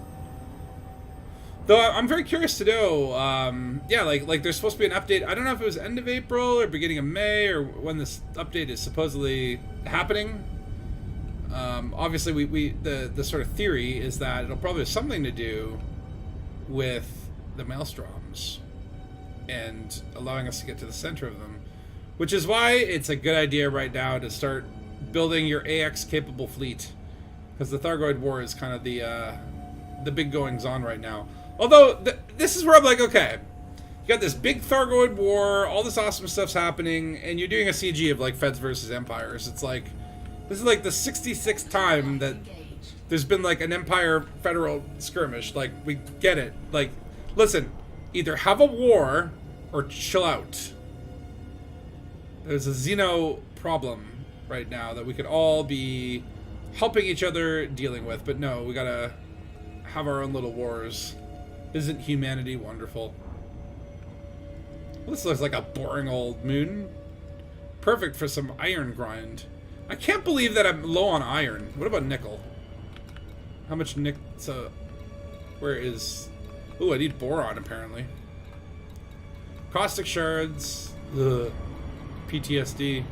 Though I'm very curious to know, yeah, like there's supposed to be an update. I don't know if it was end of April or beginning of May or when this update is supposedly happening. Obviously, the sort of theory is that it'll probably have something to do with the maelstroms and allowing us to get to the center of them, which is why it's a good idea right now to start building your AX capable fleet, because the Thargoid War is kind of the big goings on right now. Although this is where I'm like, okay, you got this big Thargoid War, all this awesome stuff's happening, and you're doing a CG of like Feds versus Empires. It's like, this is like the 66th time that there's been like an Empire Federal skirmish. Like, we get it. Like, listen, either have a war or chill out. There's a Xeno problem right now that we could all be helping each other dealing with, but no, we gotta have our own little wars. Isn't humanity wonderful? This looks like a boring old moon. Perfect for some iron grind. I can't believe that I'm low on iron. What about nickel? How much nickel? So, where is... Ooh, I need boron, apparently. Caustic shards. Ugh. PTSD.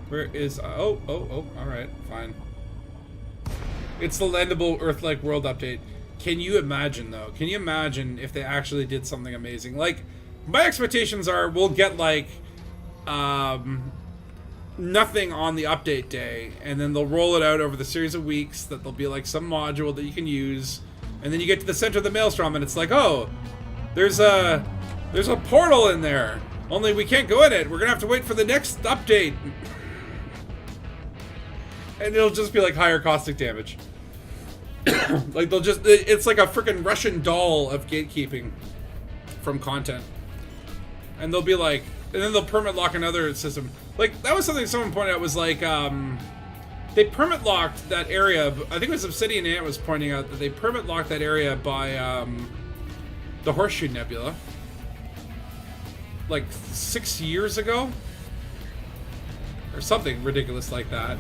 Where is... Oh, alright, fine. It's the landable Earth-like world update. Can you imagine, though? Can you imagine if they actually did something amazing? Like, my expectations are we'll get, like, nothing on the update day, and then they'll roll it out over the series of weeks, that there'll be, like, some module that you can use, and then you get to the center of the maelstrom, and it's like, oh, there's a portal in there. Only we can't go in it. We're gonna have to wait for the next update. And it'll just be, like, higher caustic damage. Like, they'll just... It's like a freaking Russian doll of gatekeeping from content. And they'll be like... And then they'll permit lock another system. Like, that was something someone pointed out, was like, they permit locked that area. I think it was Obsidian Ant was pointing out that they permit locked that area by, the Horseshoe Nebula. Like, 6 years ago? Or something ridiculous like that.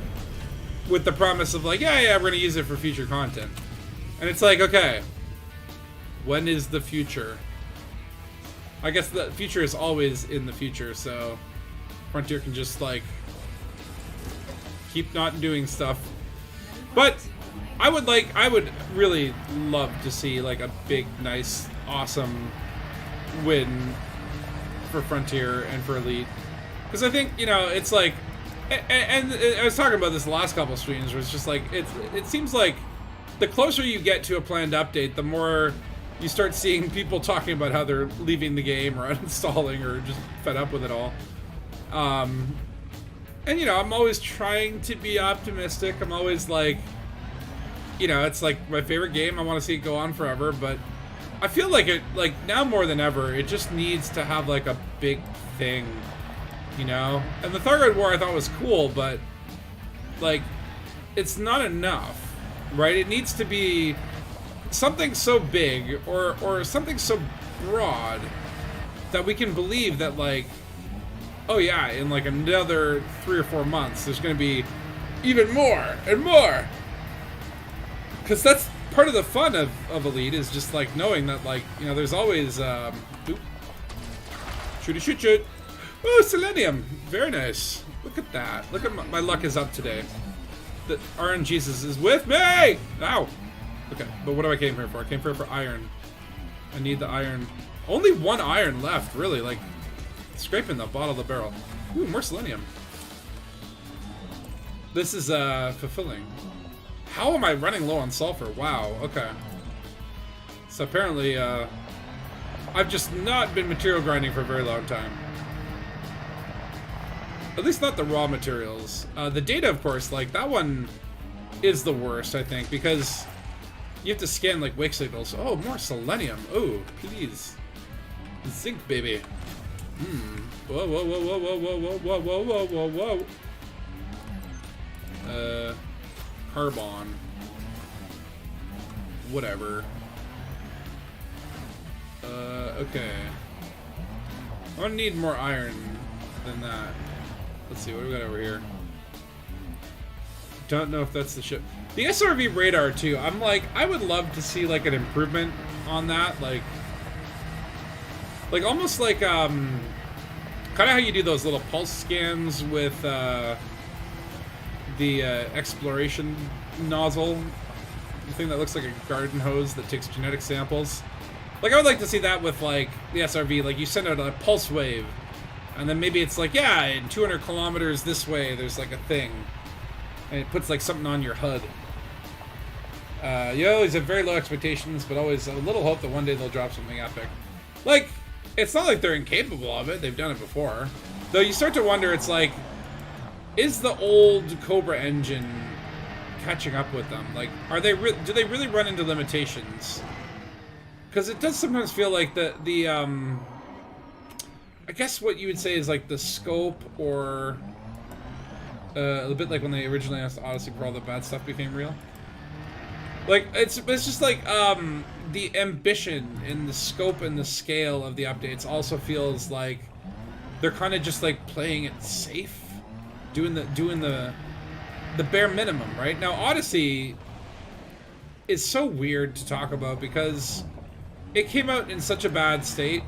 With the promise of, like, yeah, we're gonna use it for future content. And it's like, okay, when is the future? I guess the future is always in the future, so Frontier can just, like, keep not doing stuff. But I would really love to see, like, a big, nice, awesome win for Frontier and for Elite. Because I think, you know, it's like, and I was talking about this the last couple of streams, where it's just like, it seems like the closer you get to a planned update, the more you start seeing people talking about how they're leaving the game or uninstalling or just fed up with it all. And, you know, I'm always trying to be optimistic. I'm always like, you know, it's like my favorite game. I want to see it go on forever, but I feel like it, like, now more than ever, it just needs to have, like, a big thing, you know? And the Thargoid War I thought was cool, but, like, it's not enough, right? It needs to be something so big or something so broad that we can believe that, like, oh yeah, in like another 3 or 4 months, there's going to be even more and more. Because that's part of the fun of Elite, is just like knowing that, like, you know, there's always, shoot. Oh, selenium. Very nice. Look at that. Look at my luck is up today. The RNGesus is with me! Ow! Okay, but what do I came here for? I came here for iron. I need the iron. Only 1 iron left, really. Like, scraping the bottom of the barrel. Ooh, more selenium. This is, fulfilling. How am I running low on sulfur? Wow, okay. So apparently, I've just not been material grinding for a very long time. At least not the raw materials. The data, of course, like, that one is the worst, I think, because you have to scan, like, wake signals. Oh, more selenium. Oh, please. Zinc, baby. Whoa, whoa, whoa, whoa, whoa, whoa, whoa, whoa, whoa, whoa, whoa. Carbon. Whatever. Okay. I'm gonna need more iron than that. Let's see, what do we got over here? Don't know if that's the ship. The SRV radar, too. I'm like, I would love to see, like, an improvement on that. Like almost like, kind of how you do those little pulse scans with, the, exploration nozzle. The thing that looks like a garden hose that takes genetic samples. Like, I would like to see that with, like, the SRV. Like, you send out a pulse wave, and then maybe it's like, yeah, in 200 kilometers this way, there's, like, a thing. And it puts, like, something on your HUD. You always have very low expectations, but always a little hope that one day they'll drop something epic. Like, it's not like they're incapable of it. They've done it before. Though you start to wonder, it's like, is the old Cobra engine catching up with them? Like, are they do they really run into limitations? Because it does sometimes feel like the I guess what you would say is like the scope, or a bit like when they originally asked Odyssey before all the bad stuff became real. Like, it's just like the ambition and the scope and the scale of the updates also feels like they're kind of just like playing it safe, doing the bare minimum, right? Now Odyssey is so weird to talk about because it came out in such a bad state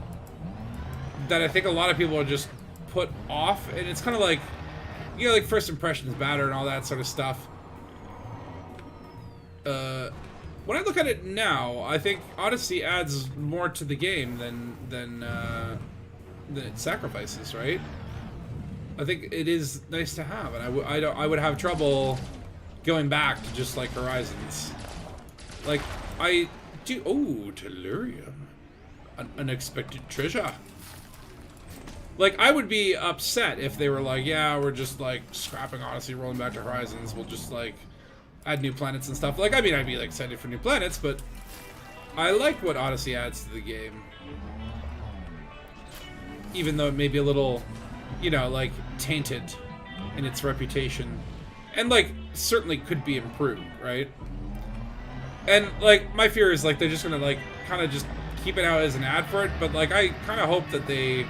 that I think a lot of people are just put off, and it's kind of like, you know, like first impressions matter and all that sort of stuff. When I look at it now, I think Odyssey adds more to the game than it sacrifices, right? I think it is nice to have, and I would have trouble going back to just like Horizons. Like I do. Oh, Tellurium, an unexpected treasure. Like, I would be upset if they were like, yeah, we're just like scrapping Odyssey, rolling back to Horizons. We'll just like add new planets and stuff. Like, I mean, I'd be like excited for new planets, but I like what Odyssey adds to the game. Even though it may be a little, you know, like tainted in its reputation. And like, certainly could be improved, right? And like, my fear is like, they're just gonna like, kind of just keep it out as an ad for it. But like, I kind of hope that they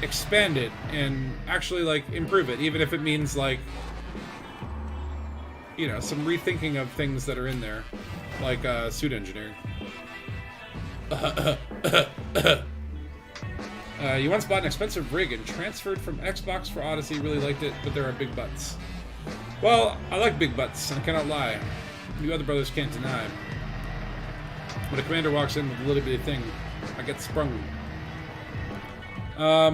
expand it and actually like improve it, even if it means like, you know, some rethinking of things that are in there, like suit engineering. You once bought an expensive rig and transferred from Xbox for Odyssey. Really liked it, but there are big butts. Well, I like big butts, and I cannot lie. You other brothers can't deny. When a commander walks in with a little bitty thing, I get sprung. I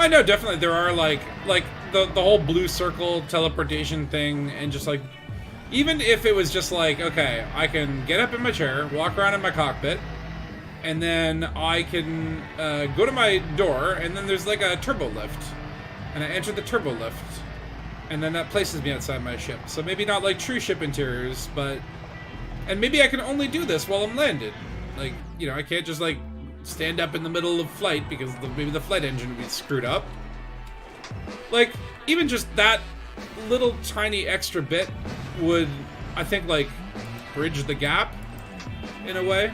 know definitely there are like the whole blue circle teleportation thing, and just like, even if it was just like, okay, I can get up in my chair, walk around in my cockpit, and then I can go to my door, and then there's like a turbo lift, and I enter the turbo lift, and then that places me outside my ship. So maybe not like true ship interiors, but, and maybe I can only do this while I'm landed. Like, you know, I can't just like stand up in the middle of flight because maybe the flight engine would be screwed up. Like, even just that little tiny extra bit would, I think, like, bridge the gap in a way.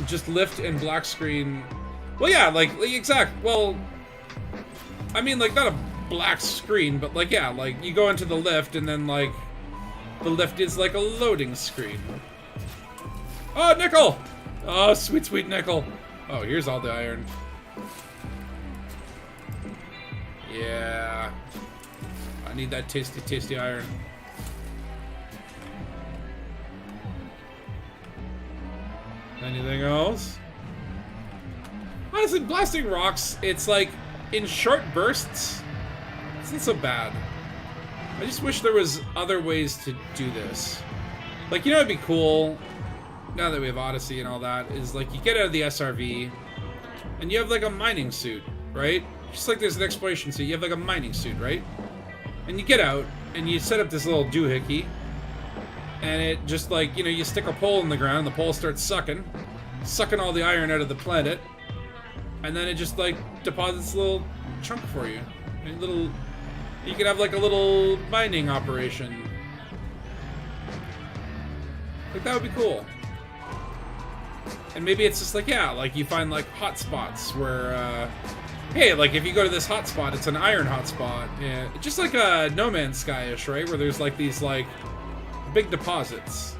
Just lift and black screen. Well, yeah, like exact. Well, I mean, like, not a black screen, but like, yeah, like you go into the lift and then like the lift is like a loading screen. Oh, nickel! Oh, sweet, sweet nickel. Oh, here's all the iron. Yeah. I need that tasty, tasty iron. Anything else? Honestly, blasting rocks, it's like, in short bursts, it's not so bad. I just wish there was other ways to do this. Like, you know, it'd be cool, now that we have Odyssey and all that, is like you get out of the SRV and you have like a mining suit, right? Just like there's an exploration suit, you have like a mining suit, right? And you get out and you set up this little doohickey, and it just like, you know, you stick a pole in the ground and the pole starts sucking all the iron out of the planet, and then it just like deposits a little chunk for you. You could have like a little mining operation. Like, that would be cool. And maybe it's just like, yeah, like you find like hot spots where, hey, like if you go to this hot spot, it's an iron hot spot. Yeah, just like a No Man's Sky-ish, right? Where there's like these like big deposits.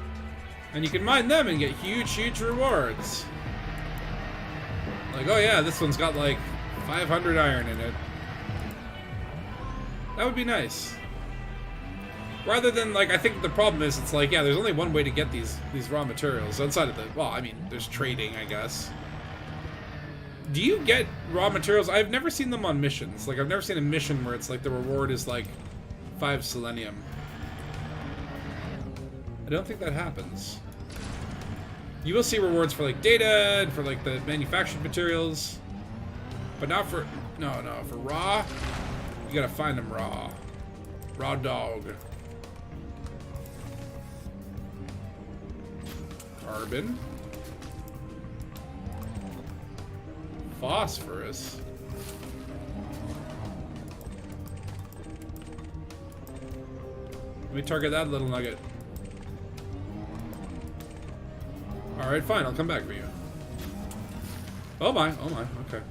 And you can mine them and get huge, huge rewards. Like, oh yeah, this one's got like 500 iron in it. That would be nice. Rather than, like, I think the problem is, it's like, yeah, there's only one way to get these raw materials outside of the, well, I mean, there's trading, I guess. Do you get raw materials? I've never seen them on missions. Like, I've never seen a mission where it's like the reward is like 5 selenium. I don't think that happens. You will see rewards for like data and for like the manufactured materials, but not for, no, for raw. You gotta find them raw. Raw dog. Carbon. Phosphorus. Let me target that little nugget. Alright, fine, I'll come back for you. Oh my, okay.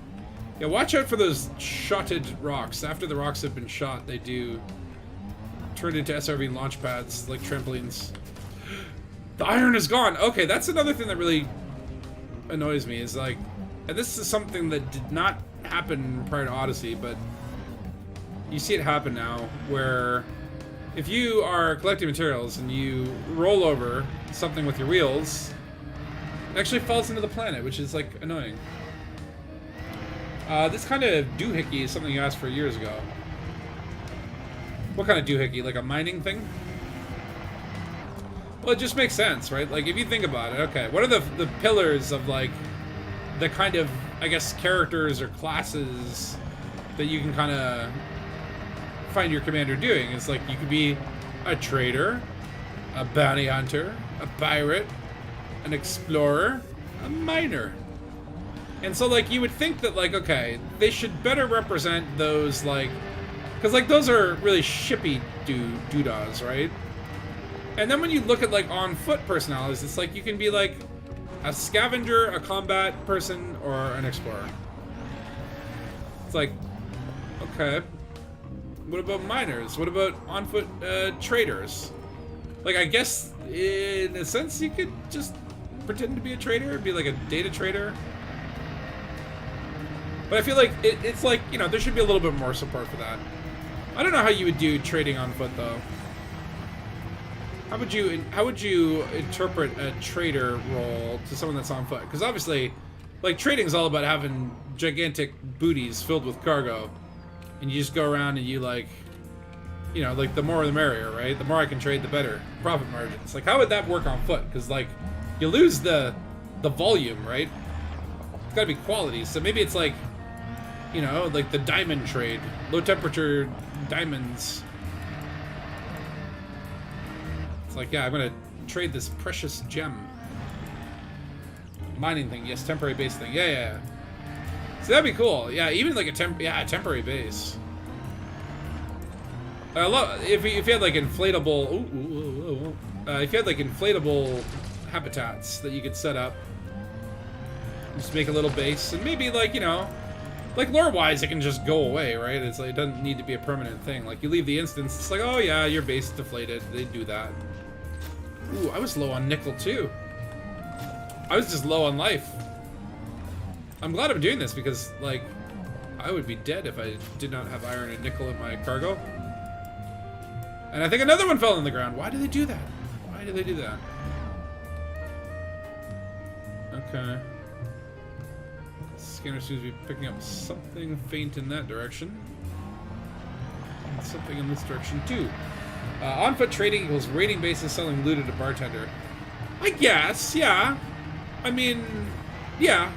Yeah, watch out for those shotted rocks. After the rocks have been shot, they do turn into SRV launch pads, like trampolines. The iron is gone! Okay, that's another thing that really annoys me, is like... And this is something that did not happen prior to Odyssey, but... You see it happen now, where... If you are collecting materials and you roll over something with your wheels, it actually falls into the planet, which is, like, annoying. This kind of doohickey is something you asked for years ago. What kind of doohickey? Like a mining thing? Well, it just makes sense, right? Like, if you think about it, okay, what are the pillars of, like, the kind of, I guess, characters or classes that you can kind of find your commander doing? It's like, you could be a trader, a bounty hunter, a pirate, an explorer, a miner. And so, like, you would think that, like, okay, they should better represent those, like... Because, like, those are really shippy doodahs, right? And then when you look at, like, on-foot personalities, it's like you can be, like, a scavenger, a combat person, or an explorer. It's like, okay. What about miners? What about on-foot traders? Like, I guess, in a sense, you could just pretend to be a trader, be, like, a data trader. But I feel like it's like, you know, there should be a little bit more support for that. I don't know how you would do trading on foot, though. How would you interpret a trader role to someone that's on foot? Because obviously, like, trading is all about having gigantic booties filled with cargo, and you just go around and you, like, you know, like, the more the merrier, right? The more I can trade, the better profit margins. Like, how would that work on foot? Because, like, you lose the volume, right? It's got to be quality. So maybe it's like, you know, like the diamond trade, low temperature diamonds. It's like, yeah, I'm gonna trade this precious gem. Mining thing, yes, temporary base thing, yeah. So that'd be cool. Yeah, even like a temporary base. I love if you had like inflatable. If you had like inflatable habitats that you could set up, just make a little base, and maybe like, you know, like lore-wise, it can just go away, right? It's like, it doesn't need to be a permanent thing. Like, you leave the instance, it's like, oh yeah, your base is deflated. They do that. Ooh, I was low on nickel too. I was just low on life. I'm glad I'm doing this because, like, I would be dead if I did not have iron and nickel in my cargo. And I think another one fell on the ground. Why do they do that? Why do they do that? Okay. Scanner seems to be picking up something faint in that direction. And something in this direction too. On-foot trading equals raiding bases selling looted to bartender. I guess, yeah. I mean, yeah.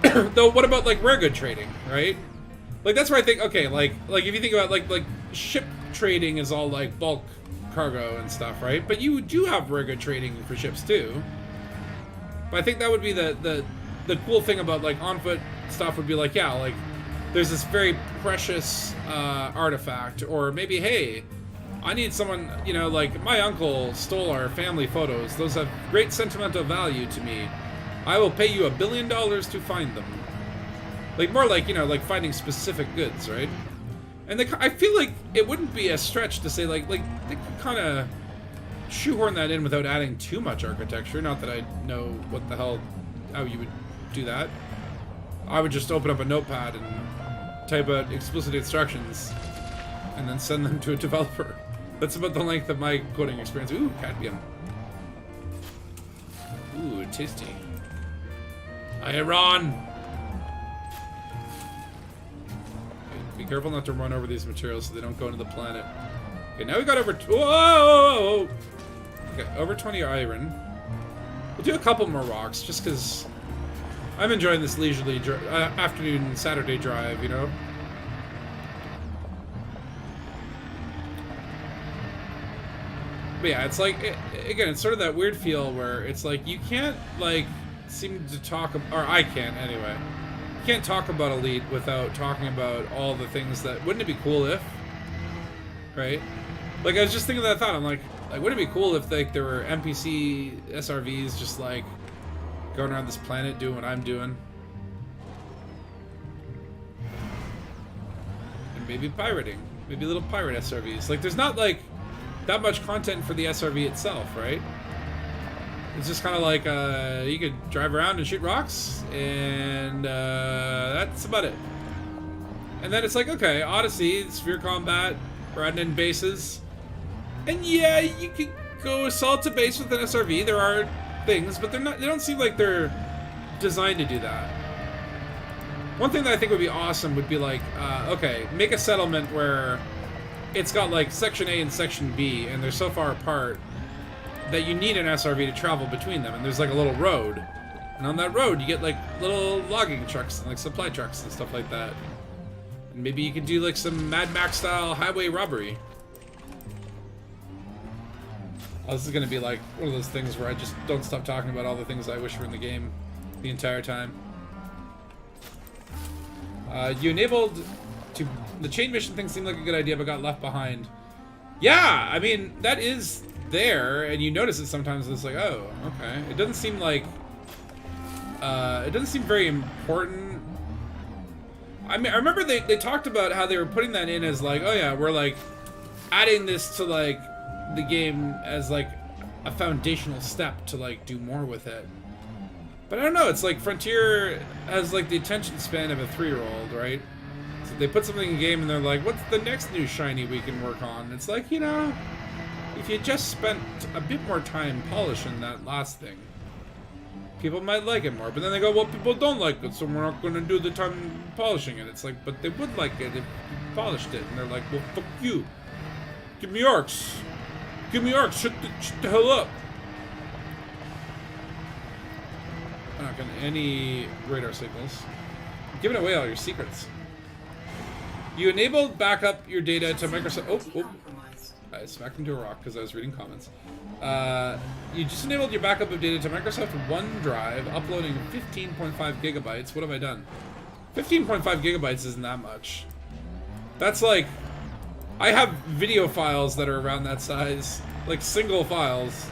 Though, what about like rare good trading, right? Like, that's where I think, okay, like if you think about like ship trading is all like bulk cargo and stuff, right? But you do have rare good trading for ships too. But I think that would be the cool thing about like on-foot stuff would be like, yeah, like there's this very precious artifact, or maybe, hey, I need someone, you know, like my uncle stole our family photos. Those have great sentimental value to me. I will pay you $1 billion to find them. Like, more like, you know, like finding specific goods, right? And I feel like it wouldn't be a stretch to say like they could kind of shoehorn that in without adding too much architecture. Not that I know what the hell, how you would do that. I would just open up a notepad and type out explicit instructions and then send them to a developer. That's about the length of my coding experience. Ooh, cadmium. Ooh, tasty. Iron! Be careful not to run over these materials so they don't go into the planet. Okay, now we got over... Whoa! Okay, over 20 iron. We'll do a couple more rocks, just because I'm enjoying this leisurely afternoon Saturday drive, you know? But yeah, it's like, again, it's sort of that weird feel where it's like, you can't, like, seem to talk, or I can't anyway. You can't talk about Elite without talking about all the things that, wouldn't it be cool if, right? Like, I was just thinking that thought, I'm like, Like, wouldn't it be cool if like there were NPC SRVs just like going around this planet doing what I'm doing? And maybe pirating. Maybe little pirate SRVs. Like, there's not like that much content for the SRV itself, right? It's just kind of like you could drive around and shoot rocks, and that's about it. And then it's like, okay, Odyssey, sphere combat, riding in bases. And yeah, you could go assault a base with an SRV. There are things, but they're not. They don't seem like they're designed to do that. One thing that I think would be awesome would be like, okay, make a settlement where it's got like Section A and Section B, and they're so far apart that you need an SRV to travel between them. And there's like a little road, and on that road you get like little logging trucks and like supply trucks and stuff like that. And maybe you could do like some Mad Max style highway robbery. Oh, this is gonna be like one of those things where I just don't stop talking about all the things I wish were in the game the entire time. You enabled to the chain mission thing seemed like a good idea, but got left behind. Yeah, I mean that is there, and you notice it sometimes. And it's like, oh, okay. It doesn't seem like it doesn't seem very important. I mean, I remember they talked about how they were putting that in as like, oh yeah, we're like adding this to like the game as like a foundational step to like do more with it. But I don't know, it's like Frontier has like the attention span of a 3-year-old, right? So they put something in the game and they're like, what's the next new shiny we can work on? It's like, you know, if you just spent a bit more time polishing that last thing, people might like it more. But then they go, well, people don't like it, so we're not going to do the time polishing it. It's like, but they would like it if you polished it. And they're like, well, fuck you. Give me arcs. Give me arcs. Shut the hell up. I'm not getting any radar signals. I'm giving away all your secrets. You enabled backup your data to Microsoft. Oh. I smacked into a rock because I was reading comments. You just enabled your backup of data to Microsoft OneDrive, uploading 15.5 gigabytes. What have I done? 15.5 gigabytes isn't that much. That's like, I have video files that are around that size, like single files.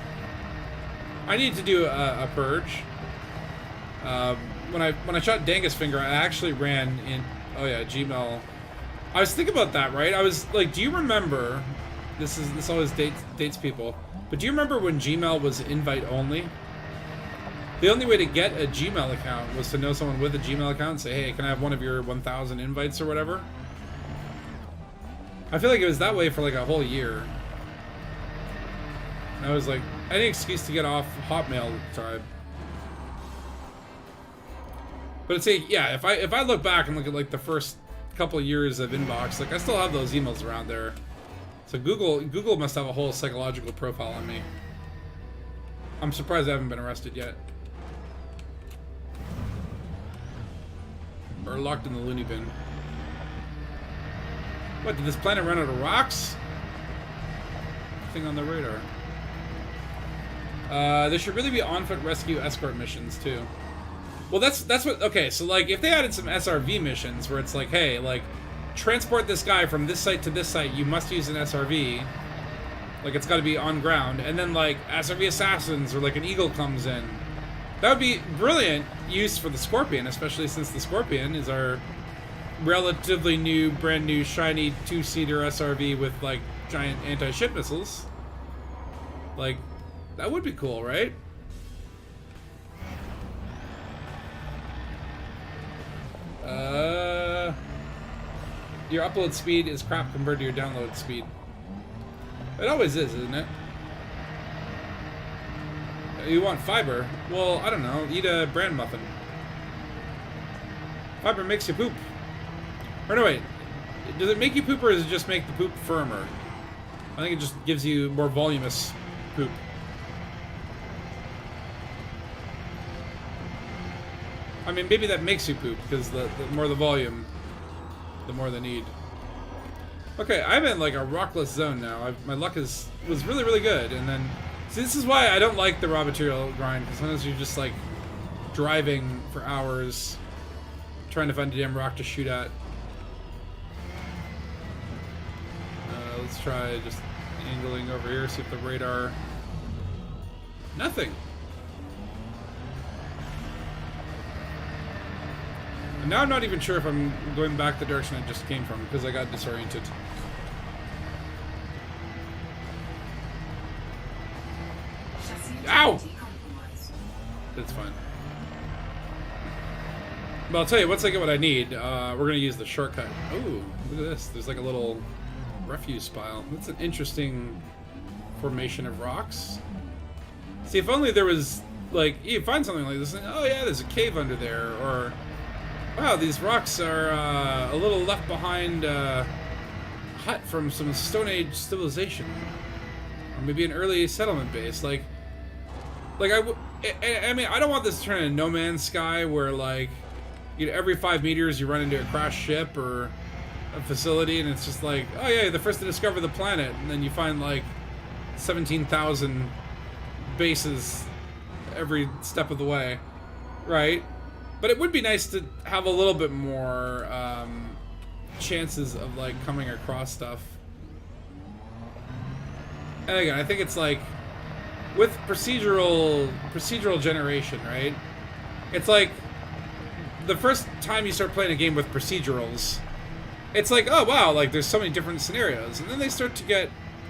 I need to do a purge. When I shot Dangus Finger, I actually ran in. Oh yeah, Gmail. I was thinking about that, right? I was like, do you remember? This always dates people. But do you remember when Gmail was invite only? The only way to get a Gmail account was to know someone with a Gmail account and say, hey, can I have one of your 1,000 invites or whatever? I feel like it was that way for like a whole year. And I was like, any excuse to get off Hotmail at the time. But it's like, yeah, if I look back and look at like the first couple of years of inbox, like I still have those emails around there. So Google must have a whole psychological profile on me. I'm surprised I haven't been arrested yet. Or locked in the loony bin. What, did this planet run out of rocks? Thing on the radar. There should really be on-foot rescue escort missions too. Well, that's what. Okay, so like if they added some SRV missions where it's like, hey, like transport this guy from this site to this site, you must use an SRV. Like it's got to be on ground, and then like SRV assassins or like an eagle comes in. That would be brilliant use for the Scorpion, especially since the Scorpion is our relatively new, brand new, shiny 2-seater SRV with like giant anti-ship missiles. Like that would be cool, right? Your upload speed is crap compared to your download speed. It always is, isn't it? You want fiber? Well, I don't know. Eat a bran muffin. Fiber makes you poop. Or no, wait. Does it make you poop or does it just make the poop firmer? I think it just gives you more voluminous poop. I mean, maybe that makes you poop, because the more the volume, the more the need. Okay, I'm in like a rockless zone now. My luck was really, really good, and then... See, this is why I don't like the raw material grind, because sometimes you're just like driving for hours, trying to find a damn rock to shoot at. Let's try just angling over here, see if the radar... Nothing. And now I'm not even sure if I'm going back the direction I just came from, because I got disoriented. Ow! That's fine. But I'll tell you, once I get what I need, we're going to use the shortcut. Ooh, look at this. There's like a little refuse pile. That's an interesting formation of rocks. See, if only there was, like, you find something like this, and, oh yeah, there's a cave under there, or, wow, these rocks are a little left behind hut from some Stone Age civilization. Or maybe an early settlement base. Like I mean, I don't want this to turn into No Man's Sky where, like, you know, every 5 meters you run into a crashed ship or a facility, and it's just like, oh yeah, you're the first to discover the planet, and then you find like 17,000 bases every step of the way, right? But it would be nice to have a little bit more chances of like coming across stuff. And again, I think it's like with procedural generation, right? It's like the first time you start playing a game with procedurals, it's like, oh wow, like there's so many different scenarios, and then they start to get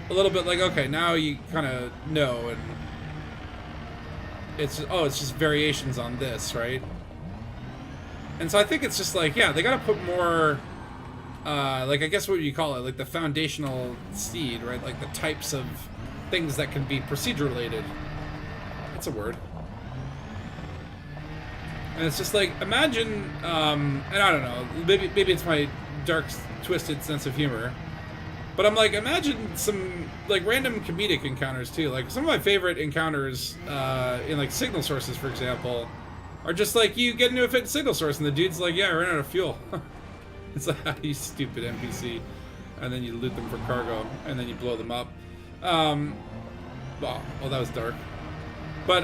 a little bit like, okay, now you kind of know, and it's just variations on this, right? And so I think it's just like, yeah, they gotta put more, like, I guess what you call it, like the foundational seed, right? Like the types of things that can be procedure-related. That's a word. And it's just like, imagine, and I don't know, maybe it's my dark, twisted sense of humor, but I'm like, imagine some, like, random comedic encounters, too. Like, some of my favorite encounters, in, like, signal sources, for example, are just like, you get into a fit signal source, and the dude's like, yeah, I ran out of fuel. It's like, you stupid NPC. And then you loot them for cargo, and then you blow them up. Well, that was dark. But,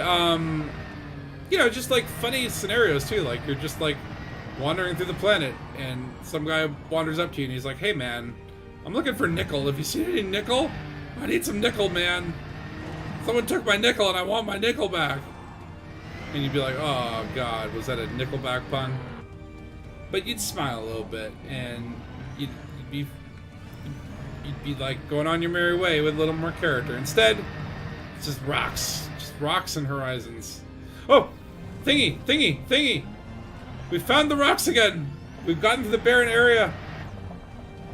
you know, just, like, funny scenarios, too. Like, you're just, like, wandering through the planet, and some guy wanders up to you, and he's like, hey, man, I'm looking for nickel. Have you seen any nickel? I need some nickel, man. Someone took my nickel, and I want my nickel back. And you'd be like, oh, God, was that a Nickelback pun? But you'd smile a little bit, and you'd be like going on your merry way with a little more character. Instead, it's just rocks and horizons. Oh, thingy! We found the rocks again. We've gotten to the barren area.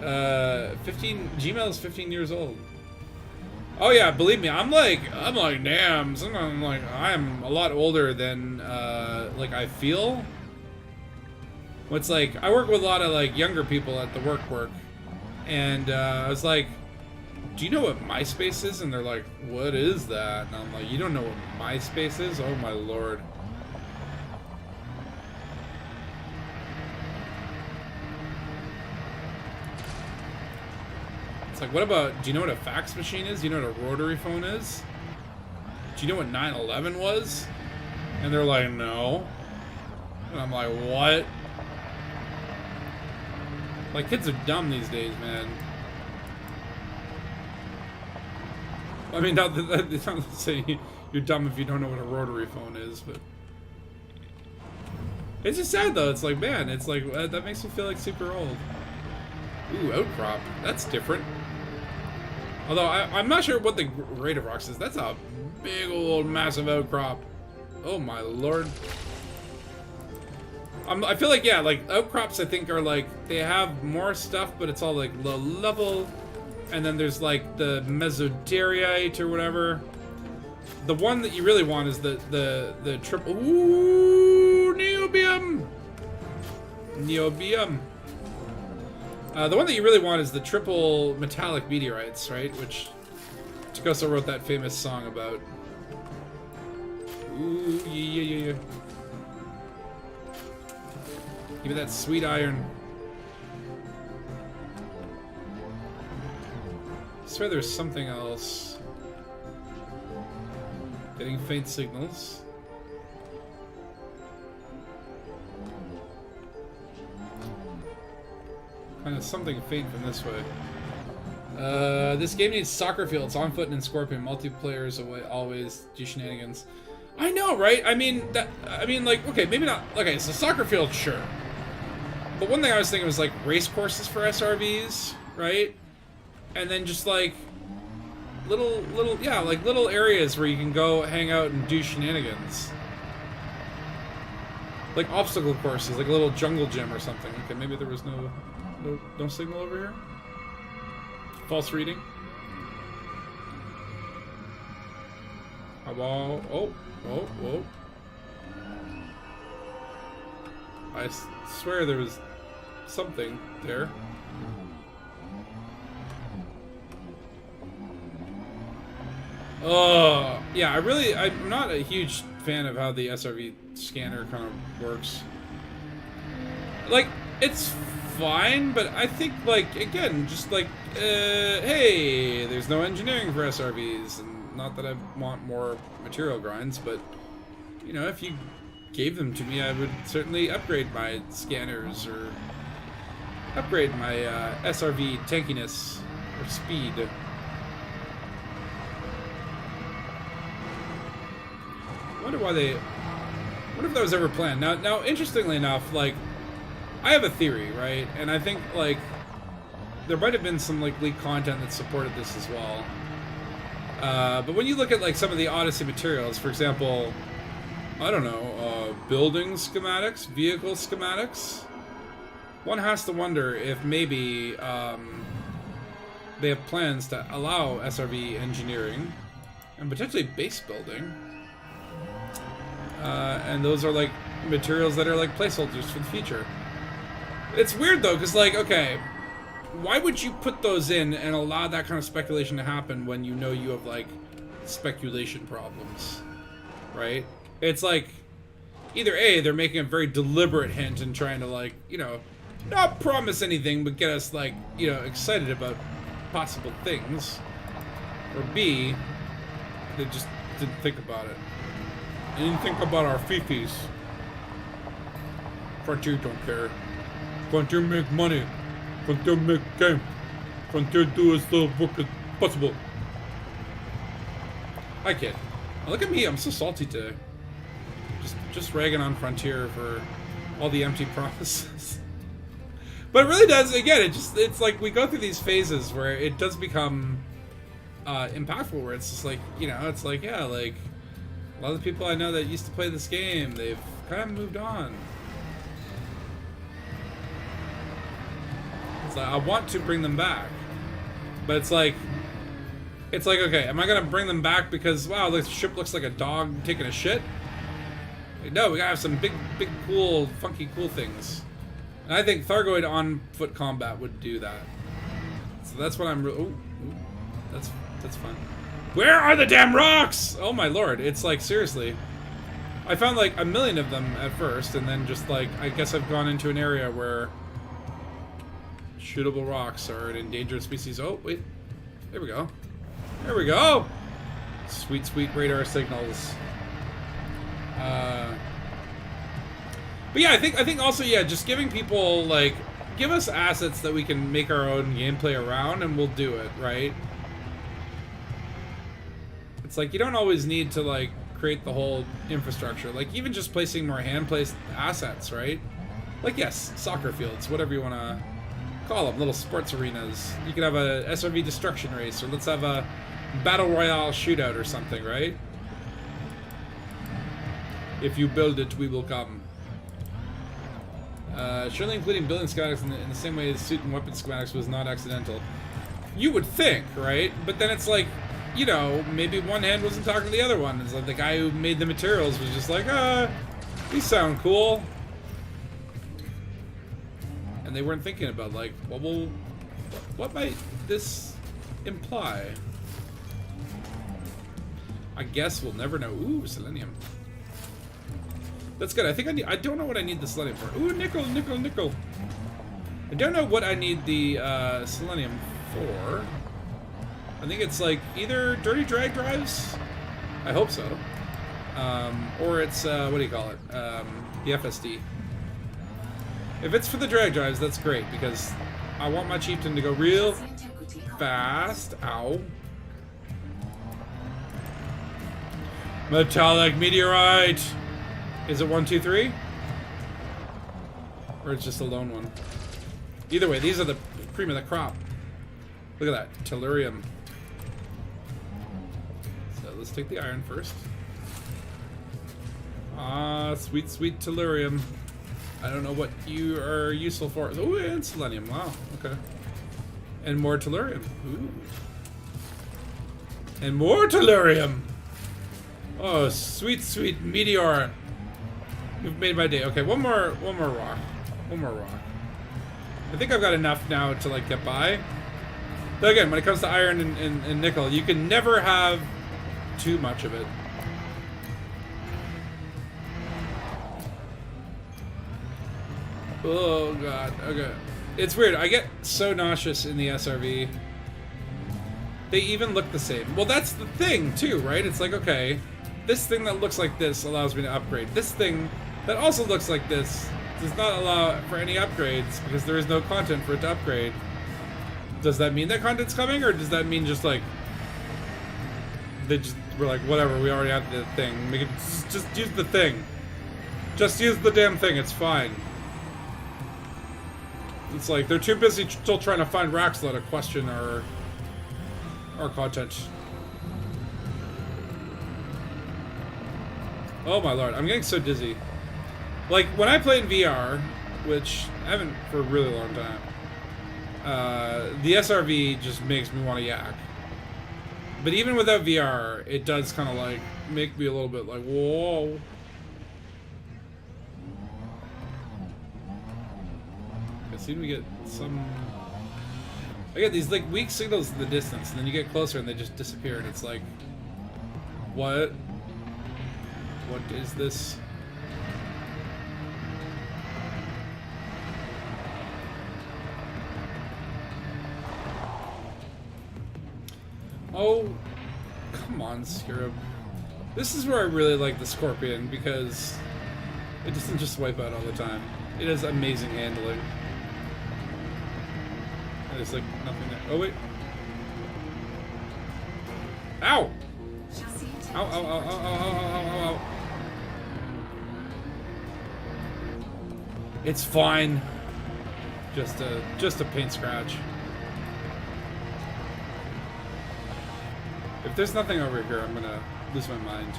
Gmail is 15 years old. Oh yeah, believe me, I'm like, damn, sometimes I'm like, I'm a lot older than, like, I feel. It's like, I work with a lot of, like, younger people at the work, and, I was like, do you know what MySpace is? And they're like, what is that? And I'm like, you don't know what MySpace is? Oh my lord. Like, what about, do you know what a fax machine is? Do you know what a rotary phone is? Do you know what 9/11 was? And they're like, no. And I'm like, what? Like, kids are dumb these days, man. I mean, not to say you're dumb if you don't know what a rotary phone is, but... It's just sad, though. It's like, man, it's like, that makes me feel like super old. Ooh, outcrop. That's different. Although, I'm not sure what the rate of rocks is. That's a big old massive outcrop. Oh my lord. I feel like, yeah, like, outcrops I think are like, they have more stuff, but it's all like low level. And then there's like the Mesodariite or whatever. The one that you really want is the triple... Ooh, Neobium! Neobium. The one that you really want is the triple metallic meteorites, right? Which Takoso wrote that famous song about. Ooh, yeah. Give me that sweet iron. I swear there's something else. Getting faint signals. Kind of something faint from this way. This game needs soccer fields, on foot and scorpion. Multiplayers away, always do shenanigans. I know, right? I mean, like, okay, maybe not. Okay, so soccer field, sure. But one thing I was thinking was like race courses for SRVs, right? And then just like little areas where you can go hang out and do shenanigans. Like obstacle courses, like a little jungle gym or something. Okay, maybe there was no signal over here. False reading. Oh. I swear there was something there. Oh, yeah, I'm not a huge fan of how the SRV scanner kind of works. Like, it's fine, but I think, like, again, just like, hey, there's no engineering for SRVs, and not that I want more material grinds, but, you know, if you gave them to me, I would certainly upgrade my scanners, or upgrade my SRV tankiness, or speed. I wonder why they... I wonder if that was ever planned. Now, interestingly enough, like, I have a theory, right? And I think, like, there might have been some, like, leaked content that supported this as well. But when you look at, like, some of the Odyssey materials, for example, I don't know, building schematics, vehicle schematics, one has to wonder if maybe they have plans to allow SRV engineering and potentially base building. And those are, like, materials that are, like, placeholders for the future. It's weird, though, because, like, okay, why would you put those in and allow that kind of speculation to happen when you know you have, like, speculation problems, right? It's like, either A, they're making a very deliberate hint and trying to, like, you know, not promise anything, but get us, like, you know, excited about possible things. Or B, they just didn't think about it. They didn't think about our fifis. Frontier don't care. Frontier make money. Frontier make game. Frontier do as little work as possible. Hi, kid. Oh, look at me, I'm so salty today. Just ragging on Frontier for all the empty promises. But it really does, again, it's like we go through these phases where it does become impactful, where it's just like, you know, it's like, yeah, like, a lot of the people I know that used to play this game, they've kind of moved on. It's like, I want to bring them back. But it's like, okay, am I going to bring them back because, wow, the ship looks like a dog taking a shit? Like, no, we got to have some big, cool, funky, cool things. And I think Thargoid on-foot combat would do that. So that's what I'm... Ooh, that's fun. Where are the damn rocks? Oh my lord, it's like, seriously. I found like a million of them at first, and then just like, I guess I've gone into an area where shootable rocks are an endangered species. Oh, wait. There we go. There we go! Sweet, sweet radar signals. But yeah, I think also, yeah, just giving people, like, give us assets that we can make our own gameplay around, and we'll do it, right? It's like, you don't always need to, like, create the whole infrastructure. Like, even just placing more hand-placed assets, right? Like, yes, soccer fields, whatever you want to call them, little sports arenas. You could have a SRV destruction race, or let's have a battle royale shootout or something, right? If you build it, we will come. Surely including building schematics in the same way as suit and weapon schematics was not accidental. You would think, right? But then it's like, you know, maybe one hand wasn't talking to the other one. It's like the guy who made the materials was just like, these sound cool. And they weren't thinking about, like, well, what might this imply? I guess we'll never know. Ooh, selenium. That's good. I think I don't know what I need the selenium for. Ooh, nickel. I don't know what I need the selenium for. I think it's like either dirty drag drives. I hope so. Or it's, what do you call it? The FSD. If it's for the drag drives, that's great, because I want my chieftain to go real fast. Ow. Metallic meteorite. Is it 1, 2, 3? Or it's just a lone one? Either way, these are the cream of the crop. Look at that. Tellurium. So let's take the iron first. Ah, sweet, sweet tellurium. I don't know what you are useful for. Oh, and selenium. Wow. Okay. And more tellurium. Ooh. And more tellurium. Oh, sweet, sweet meteor. You've made my day. Okay, one more rock. One more rock. I think I've got enough now to like get by. But again, when it comes to iron and nickel, you can never have too much of it. Oh god, okay. It's weird, I get so nauseous in the SRV. They even look the same. Well, that's the thing too, right? It's like, okay, this thing that looks like this allows me to upgrade. This thing that also looks like this does not allow for any upgrades because there is no content for it to upgrade. Does that mean that content's coming, or does that mean just like they just were like, whatever, we already have the thing. We can just use the thing. Just use the damn thing, it's fine. It's like they're too busy still trying to find Raxla to question our content. Oh my lord, I'm getting so dizzy. Like when I play in VR, which I haven't for a really long time, the SRV just makes me want to yak. But even without VR, it does kind of like make me a little bit like, whoa. I seem to get some... I get these like weak signals in the distance, and then you get closer and they just disappear, and it's like, what? What is this? Oh, come on, Scarab. This is where I really like the Scorpion, because it doesn't just wipe out all the time. It has amazing handling. There's like nothing there. Oh, wait. Ow! Ow, ow, ow, ow, ow, ow, ow, ow. It's fine. Just a paint scratch. If there's nothing over here, I'm gonna lose my mind.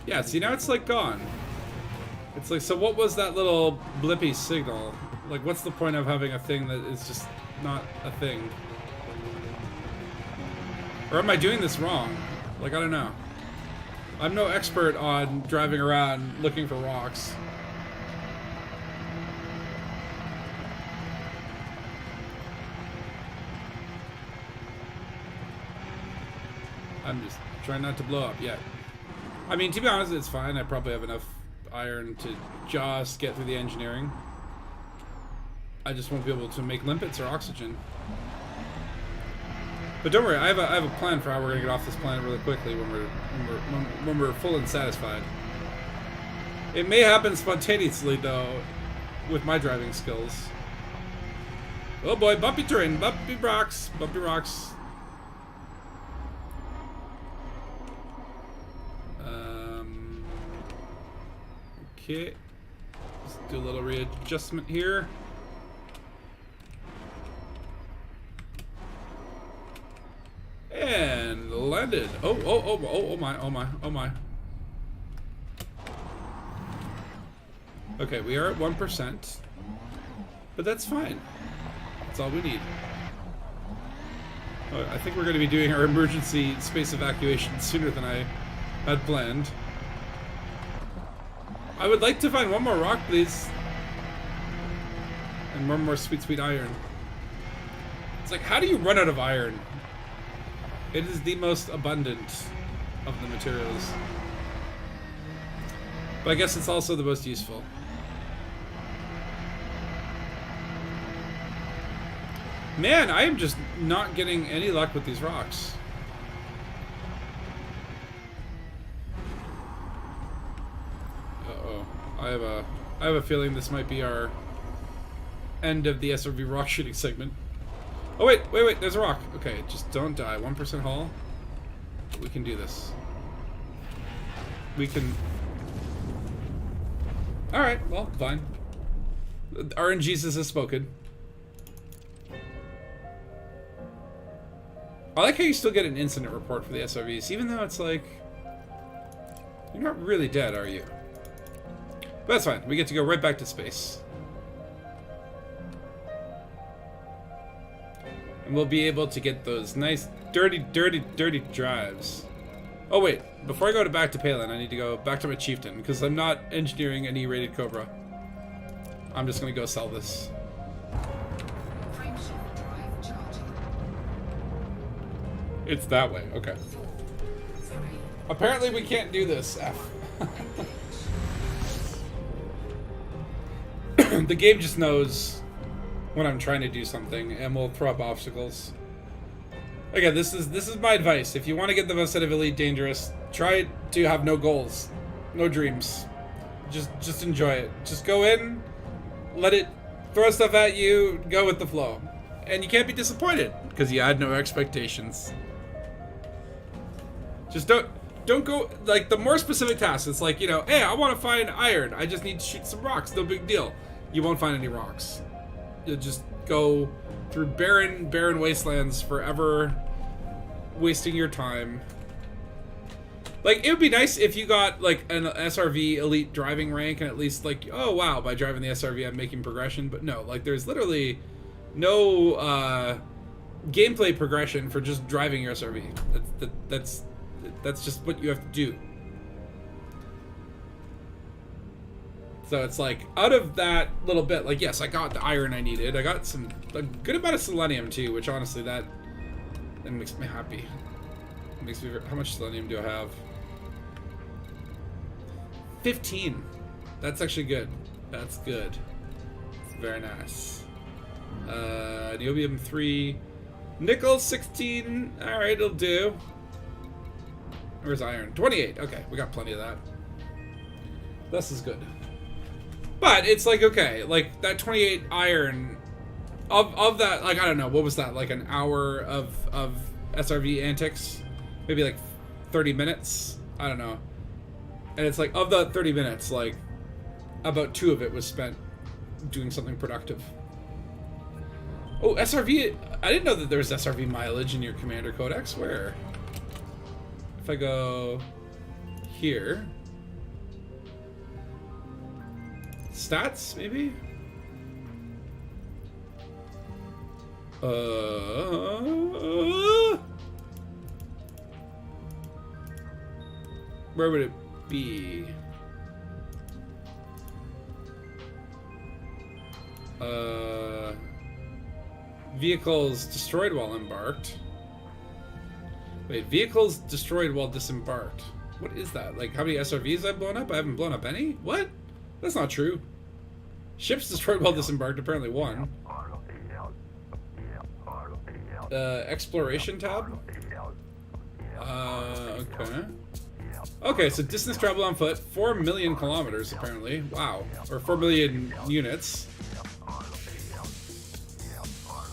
Yeah, see, now it's like gone. It's like, so what was that little blippy signal? Like, what's the point of having a thing that is just not a thing? Or am I doing this wrong? Like, I don't know. I'm no expert on driving around looking for rocks. I'm just trying not to blow up yet. I mean, to be honest, it's fine. I probably have enough iron to just get through the engineering. I just won't be able to make limpets or oxygen. But don't worry, I have a plan for how we're gonna get off this planet really quickly when we're full and satisfied. It may happen spontaneously though, with my driving skills. Oh boy, bumpy terrain, bumpy rocks, bumpy rocks. Okay, let's do a little readjustment here. And landed. Oh my. Okay, we are at 1%. But that's fine. That's all we need. I think we're going to be doing our emergency space evacuation sooner than I had planned. I would like to find one more rock, please. And one more sweet, sweet iron. It's like, how do you run out of iron? It is the most abundant of the materials. But I guess it's also the most useful. Man, I am just not getting any luck with these rocks. Uh-oh. I have a feeling this might be our end of the SRV rock shooting segment. Oh wait, there's a rock. Okay, just don't die. 1% hull. We can do this. We can... Alright, well, fine. RNGesus has spoken. I like how you still get an incident report for the SRVs, even though it's like... You're not really dead, are you? But that's fine. We get to go right back to space. And we'll be able to get those nice, dirty drives. Oh wait, before I go back to Palin, I need to go back to my Chieftain, because I'm not engineering an E-rated Cobra. I'm just going to go sell this. Frameshift drive charging. It's that way, okay. 3. Apparently we can't do this, F. The game just knows when I'm trying to do something and will throw up obstacles. Again, this is my advice. If you want to get the most out of Elite Dangerous, try to have no goals, no dreams. Just enjoy it. Just go in, let it throw stuff at you, go with the flow. And you can't be disappointed because you had no expectations. Just don't go, like, the more specific tasks. It's like, you know, hey, I want to find iron. I just need to shoot some rocks. No big deal. You won't find any rocks. You'll just go through barren wastelands forever, wasting your time. Like, it would be nice if you got, like, an SRV elite driving rank and at least, like, oh, wow, by driving the SRV I'm making progression. But no, like, there's literally no gameplay progression for just driving your SRV. That's just what you have to do. So it's like, out of that little bit, like, yes, I got the iron I needed. I got a good amount of selenium too, which honestly, that makes me happy. It makes me, how much selenium do I have? 15. That's actually good. That's good. It's very nice. Niobium 3. Nickel 16. Alright, it'll do. Where's iron? 28. Okay, we got plenty of that. This is good. But it's like, okay, like that 28 iron of that, like, I don't know, what was that, like an hour of SRV antics? Maybe like 30 minutes? I don't know. And it's like, of the 30 minutes, like about 2 of it was spent doing something productive. Oh, SRV, I didn't know that there was SRV mileage in your commander codex. Where? If I go here. Stats, maybe? Where would it be? Vehicles destroyed while embarked. Wait, vehicles destroyed while disembarked. What is that? Like, how many SRVs I've blown up? I haven't blown up any? What? That's not true. Ships destroyed while disembarked, apparently 1. Exploration tab? Okay. Okay, so distance travel on foot, 4 million kilometers, apparently. Wow. Or 4 million units.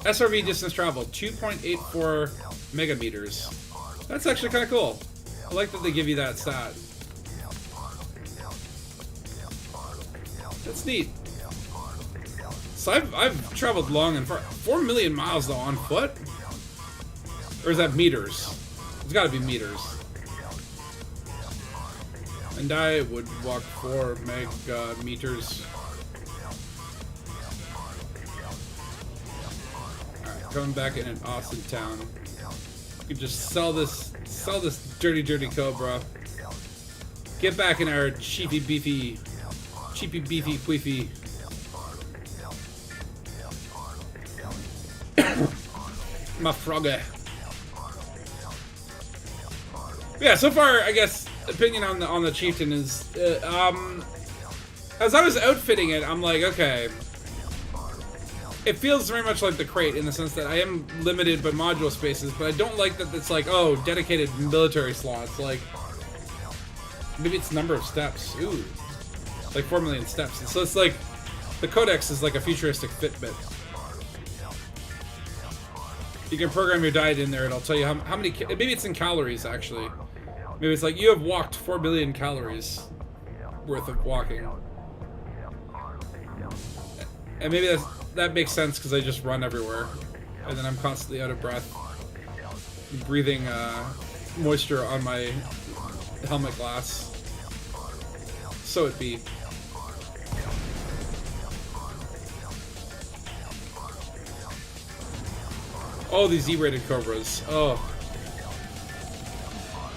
SRV distance travel, 2.84 megameters. That's actually kind of cool. I like that they give you that stat. That's neat. So I've traveled long and far. 4 million miles, though, on foot? Or is that meters? It's gotta be meters. And I would walk 4 meters. Alright, coming back in an Austin town. We can just sell this dirty Cobra. Get back in our cheapy beefy queefy. My FROGGE. Yeah, so far, I guess, opinion on the Chieftain is, as I was outfitting it, I'm like, okay, it feels very much like the crate in the sense that I am limited by module spaces, but I don't like that it's like, oh, dedicated military slots. Like, maybe it's number of steps. Ooh. Like 4 million steps. And so it's like, the codex is like a futuristic Fitbit. You can program your diet in there, and it'll tell you how many, maybe it's in calories, actually. Maybe it's like, you have walked 4 billion calories worth of walking. And maybe that makes sense because I just run everywhere. And then I'm constantly out of breath. Breathing moisture on my helmet glass. So it be. Oh, these E-rated Cobras. Oh.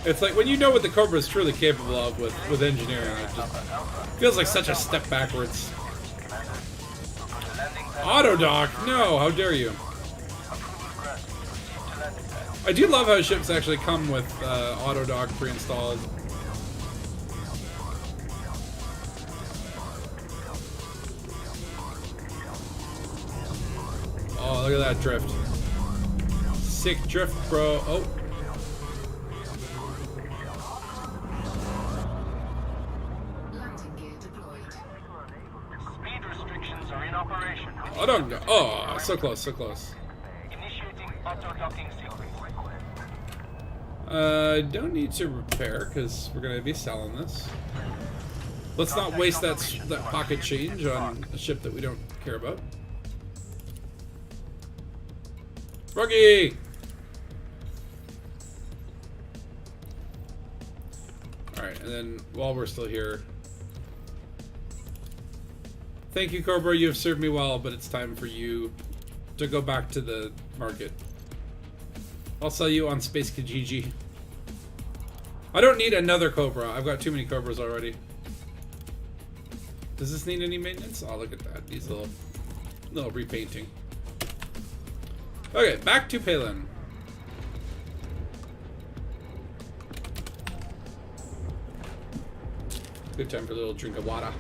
It's like when you know what the Cobra is truly capable of with engineering, it just feels like such a step backwards. Auto dock? No, how dare you. I do love how ships actually come with auto dock pre-installed. Oh, look at that drift. Sick drift, bro. Oh. Landing gear deployed. Speed restrictions are in operation. I don't know. Oh, so close, so close. Initiating auto-docking sequence. Don't need to repair because we're gonna be selling this. Let's not waste that pocket change on a ship that we don't care about. FROGGE! Alright, and then while we're still here, thank you, Cobra. You have served me well, but it's time for you to go back to the market. I'll sell you on Space Kijiji. I don't need another Cobra. I've got too many Cobras already. Does this need any maintenance? Oh, look at that. Needs a little repainting. Okay, back to Palin. Good time for a little drink of water.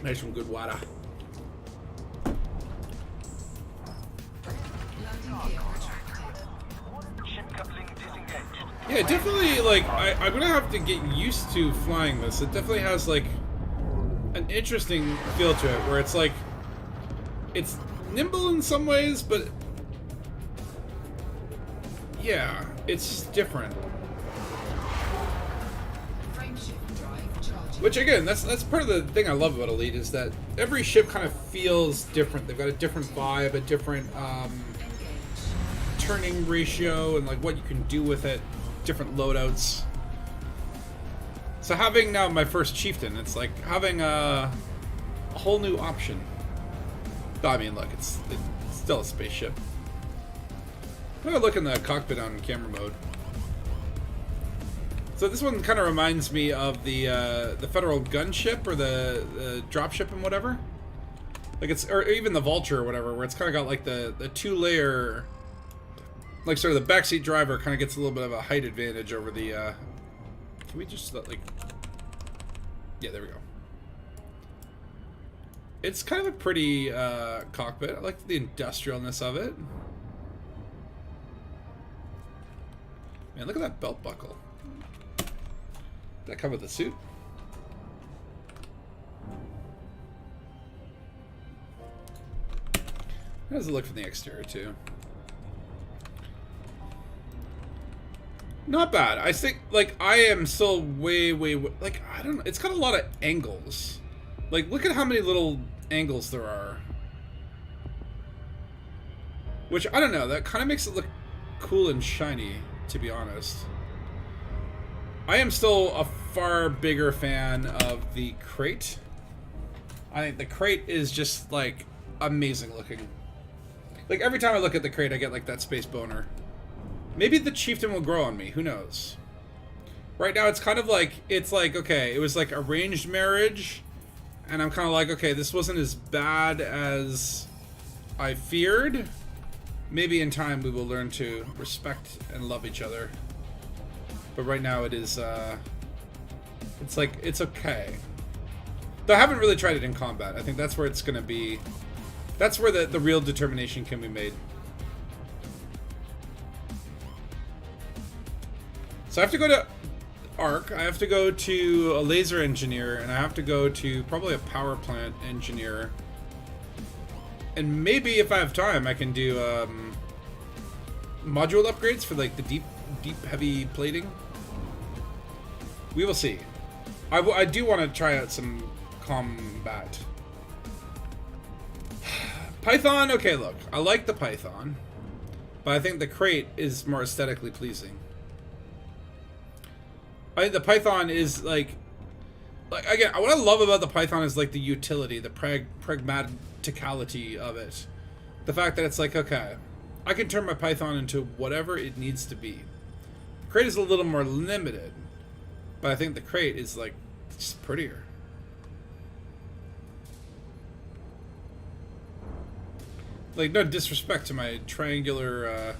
Nice some good water. Landing gear retracted. Ship coupling disengaged. Yeah, definitely, like, I'm gonna have to get used to flying this. It definitely has, like, an interesting feel to it, where it's like, it's nimble in some ways, but yeah, it's just different. Frameshift drive charging. Which again, that's part of the thing I love about Elite is that every ship kind of feels different. They've got a different vibe, a different Engage. turning ratio, and like what you can do with it, different loadouts. So having now my first Chieftain, it's like having a whole new option. I mean, look, it's still a spaceship. I'm gonna look in the cockpit on camera mode. So this one kind of reminds me of the Federal gunship or the dropship and whatever. Like or even the Vulture or whatever, where it's kind of got like the 2-layer, like sort of the backseat driver kind of gets a little bit of a height advantage over the. Can we just like? Yeah, there we go. It's kind of a pretty cockpit. I like the industrialness of it. Man, look at that belt buckle. Did that come with the suit? How does it look from the exterior, too? Not bad. I think, like, I am still way, like, I don't know. It's got a lot of angles. Like, look at how many little angles there are. Which, I don't know, that kind of makes it look cool and shiny, to be honest. I am still a far bigger fan of the crate. I think the crate is just, like, amazing looking. Like, every time I look at the crate, I get, like, that space boner. Maybe the Chieftain will grow on me, who knows? Right now, it's kind of like, it's like, okay, it was like arranged marriage, and I'm kind of like, okay, this wasn't as bad as I feared. Maybe in time we will learn to respect and love each other. But right now it is, it's like, it's okay. Though I haven't really tried it in combat. I think that's where it's going to be... That's where the real determination can be made. So I have to go to Arc, I have to go to a laser engineer, and I have to go to probably a power plant engineer. And maybe if I have time, I can do module upgrades for like the deep heavy plating. We will see. I do want to try out some combat. Python, okay, look, I like the Python, but I think the crate is more aesthetically pleasing. The Python is like again, what I love about the Python is like the utility, the pragmaticality of it. The fact that it's like, okay, I can turn my Python into whatever it needs to be. Crate is a little more limited, but I think the crate is like just prettier. Like, no disrespect to my triangular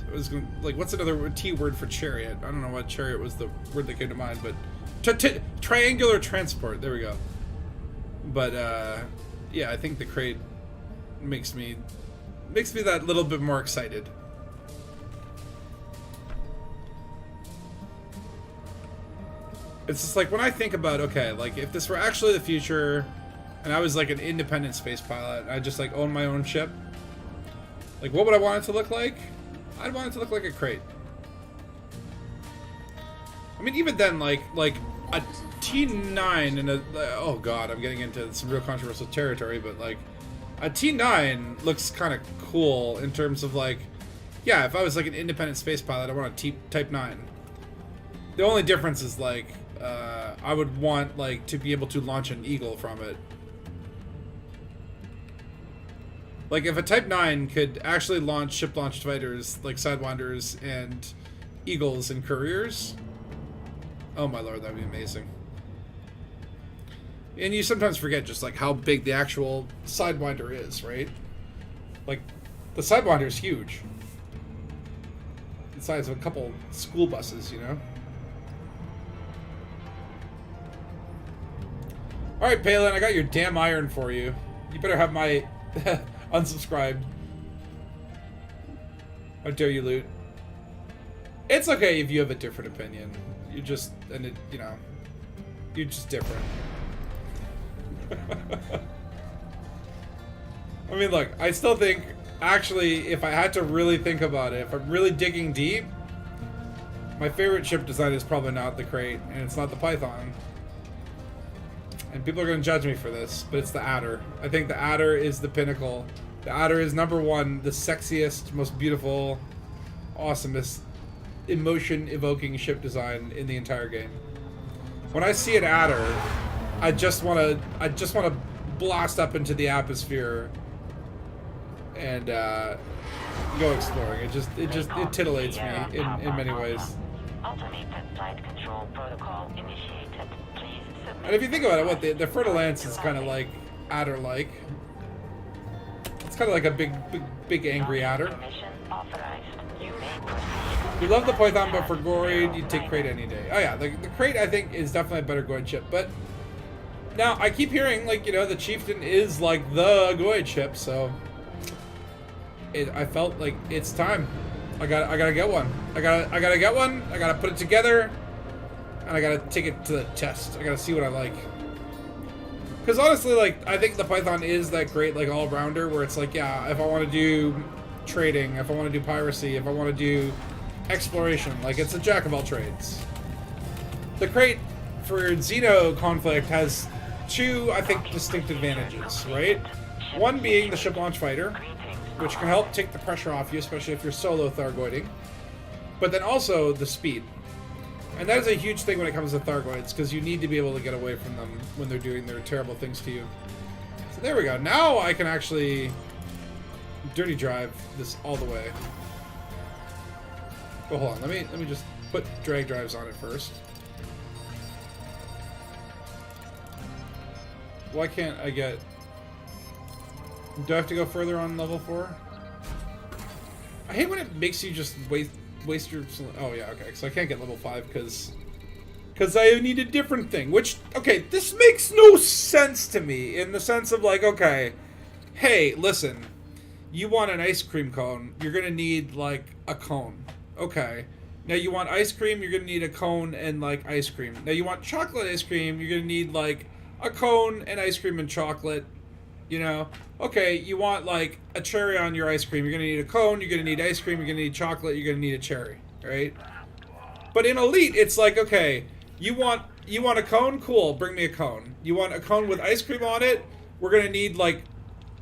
I was going like, what's another T word for chariot? I don't know what chariot was the word that came to mind, but triangular transport. There we go. But yeah, I think the crate makes me that little bit more excited. It's just like when I think about, okay, like if this were actually the future, and I was like an independent space pilot, I just like own my own ship. Like, what would I want it to look like? I'd want it to look like a crate. I mean, even then, like a T9 and a... Oh god, I'm getting into some real controversial territory, but like a T9 looks kind of cool in terms of like, yeah, if I was like an independent space pilot, I want a Type 9. The only difference is like, I would want like to be able to launch an Eagle from it. Like, if a Type 9 could actually launch ship-launched fighters, like Sidewinders and Eagles and Couriers, oh my lord, that would be amazing. And you sometimes forget just, like, how big the actual Sidewinder is, right? Like, the Sidewinder is huge. The size of a couple school buses, you know? Alright, Palin, I got your damn iron for you. You better have my... unsubscribed. How dare you loot? It's okay if you have a different opinion. You just, and it, you know, you're just different. I mean, look, I still think, actually, if I had to really think about it, if I'm really digging deep, my favorite ship design is probably not the crate, and it's not the Python. And people are going to judge me for this, but it's the Adder. I think the Adder is the pinnacle. The Adder is #1, the sexiest, most beautiful, awesomest, emotion-evoking ship design in the entire game. When I see an Adder, I just want to blast up into the atmosphere and go exploring. It titillates me in many ways. Automated flight control protocol initiated. Please submit. And if you think about it, what the Fertile Lance is kind of like Adder-like. It's kind of like a big angry Adder. We love the Python, but for Goid, you'd take Crate any day. Oh yeah, the Crate I think is definitely a better Goid ship. But now I keep hearing, like, you know, the Chieftain is like the Goid ship, so I felt like it's time. I gotta get one. I gotta get one. I gotta put it together, and I gotta take it to the test. I gotta see what I like. Because honestly, like, I think the Python is that great, like, all-rounder where it's like, yeah, if I want to do trading, if I want to do piracy, if I want to do exploration, like, it's a jack of all trades. The Crate for Xeno conflict has two, I think, distinct advantages, right? One being the ship launch fighter, which can help take the pressure off you, especially if you're solo Thargoiding. But then also the speed. And that is a huge thing when it comes to Thargoids, because you need to be able to get away from them when they're doing their terrible things to you. So there we go. Now I can actually dirty drive this all the way. Oh, hold on. Let me just put drag drives on it first. Why can't I get... Do I have to go further on level 4? I hate when it makes you just waste your... Oh yeah, okay. So I can't get level 5 because Because I need a different thing. Which, okay, this makes no sense to me. In the sense of like, okay, hey, listen. You want an ice cream cone. You're going to need, like, a cone. Okay. Now you want ice cream. You're going to need a cone and, like, ice cream. Now you want chocolate ice cream. You're going to need, like, a cone and ice cream and chocolate. You know? Okay, you want, like, a cherry on your ice cream. You're going to need a cone. You're going to need ice cream. You're going to need chocolate. You're going to need a cherry. Right? But in Elite, it's like, okay, you want a cone? Cool, bring me a cone. You want a cone with ice cream on it? We're going to need, like,